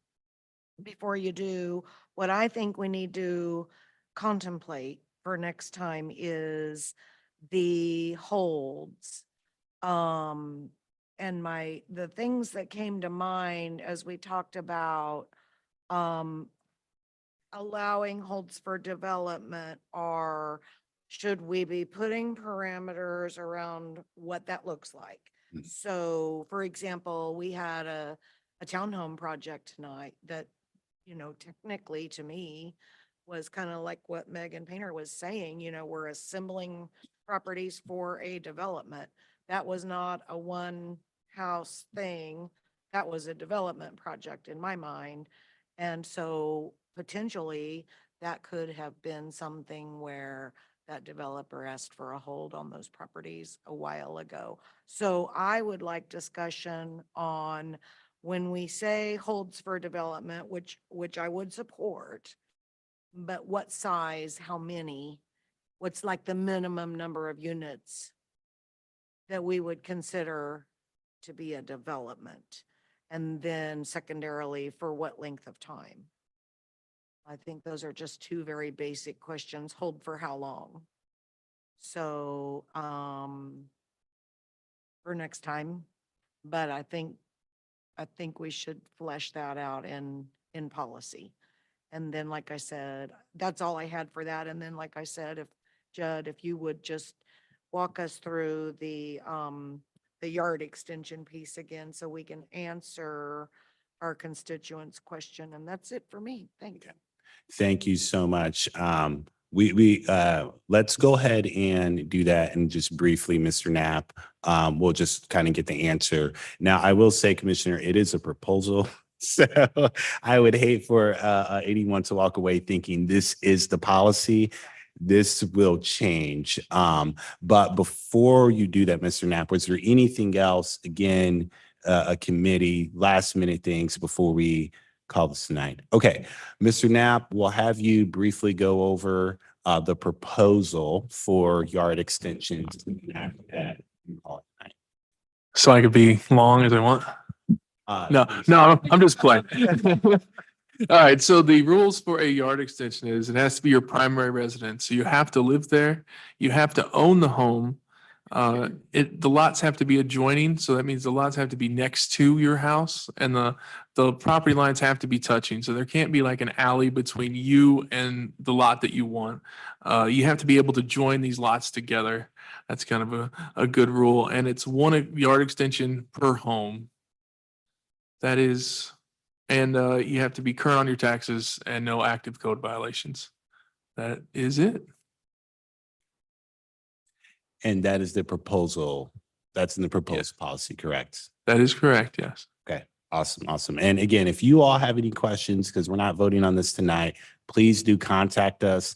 before you do, what I think we need to contemplate for next time is the holds. And the things that came to mind as we talked about allowing holds for development are, should we be putting parameters around what that looks like? So for example, we had a townhome project tonight that, technically to me was kind of like what Megan Painter was saying, we're assembling properties for a development. That was not a one house thing. That was a development project in my mind. And so potentially that could have been something where that developer asked for a hold on those properties a while ago. So I would like discussion on when we say holds for development, which I would support, but what size, how many, what's like the minimum number of units that we would consider to be a development. And then secondarily, for what length of time? I think those are just two very basic questions. Hold for how long? So, for next time, but I think we should flesh that out in policy. And then, like I said, that's all I had for that. And then, like I said, if Judd, if you would just walk us through the yard extension piece again, so we can answer our constituents' question. And that's it for me. Thank you. Thank you so much. Let's go ahead and do that. And just briefly, Mr. Knapp, we'll just kind of get the answer. Now, I will say, Commissioner, it is a proposal. So I would hate for anyone to walk away thinking this is the policy. This will change. But before you do that, Mr. Knapp, was there anything else, again, a committee, last minute things before we call this tonight? Okay, Mr. Knapp, we'll have you briefly go over the proposal for yard extensions. After that, we call it tonight. So I could be long as I want. No, I'm just playing. All right, so the rules for a yard extension is it has to be your primary residence. So you have to live there. You have to own the home. The lots have to be adjoining, so that means the lots have to be next to your house, and the property lines have to be touching. So there can't be like an alley between you and the lot that you want. You have to be able to join these lots together. That's kind of a good rule, and it's one yard extension per home. That is, and you have to be current on your taxes and no active code violations. That is it. And that is the proposal. That's in the proposed policy, correct? That is correct, yes. Okay, awesome, awesome. And again, if you all have any questions, because we're not voting on this tonight, please do contact us.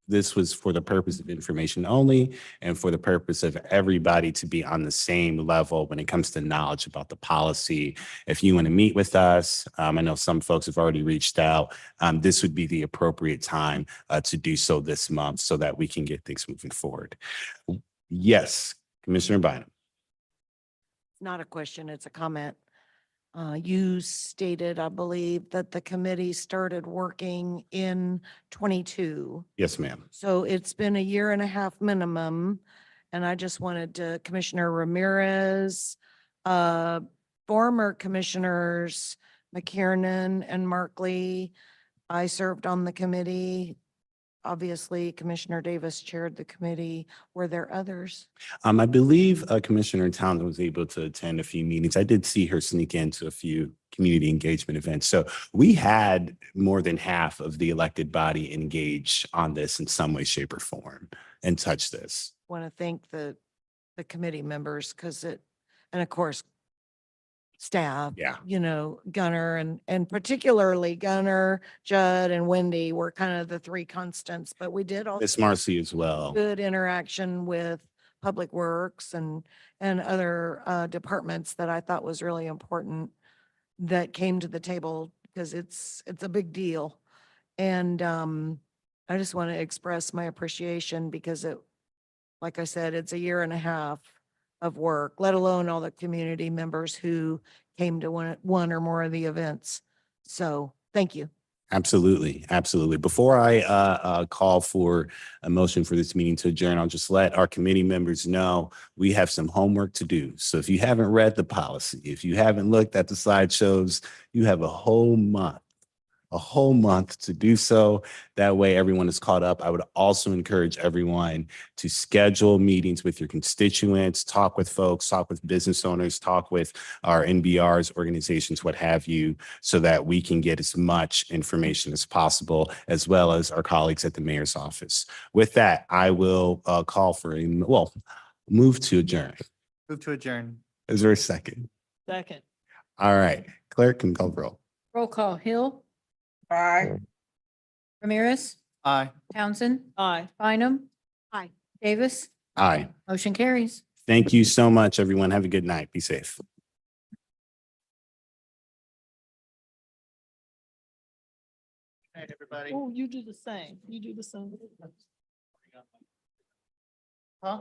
This was for the purpose of information only and for the purpose of everybody to be on the same level when it comes to knowledge about the policy. If you want to meet with us, I know some folks have already reached out. This would be the appropriate time to do so this month so that we can get things moving forward. Yes, Commissioner Bynum. It's not a question, it's a comment. You stated, I believe, that the committee started working in 22. Yes, ma'am. So it's been a year and a half minimum. And I just wanted to, Commissioner Ramirez, former commissioners McKiernan and Markley, I served on the committee. Obviously, Commissioner Davis chaired the committee. Were there others? I believe Commissioner Townsend was able to attend a few meetings. I did see her sneak into a few community engagement events. So we had more than half of the elected body engage on this in some way, shape, or form and touch this. Want to thank the committee members because and of course, staff, Yeah. you know, Gunner and particularly Gunner, Judd and Wendy were kind of the three constants, but we did also Miss Marcy as well. good interaction with Public Works and other departments that I thought was really important that came to the table because it's a big deal. And I just want to express my appreciation because like I said, it's a year and a half of work, let alone all the community members who came to one or more of the events. So thank you. Absolutely, absolutely. Before I call for a motion for this meeting to adjourn, I'll just let our committee members know we have some homework to do. So if you haven't read the policy, if you haven't looked at the slideshows, you have a whole month to do so. That way everyone is caught up. I would also encourage everyone to schedule meetings with your constituents, talk with folks, talk with business owners, talk with our NBRs, organizations, what have you, so that we can get as much information as possible, as well as our colleagues at the mayor's office. With that, I will call for move to adjourn. Move to adjourn. Is there a second? Second. All right, clerk can call the roll. Roll call, Hill, Aye. Ramirez, Aye. Townsend. Aye. Bynum. Aye. Davis. Aye. Motion carries. Thank you so much, everyone. Have a good night. Be safe. Hey, everybody. Oh, you do the same. You do the same. Huh?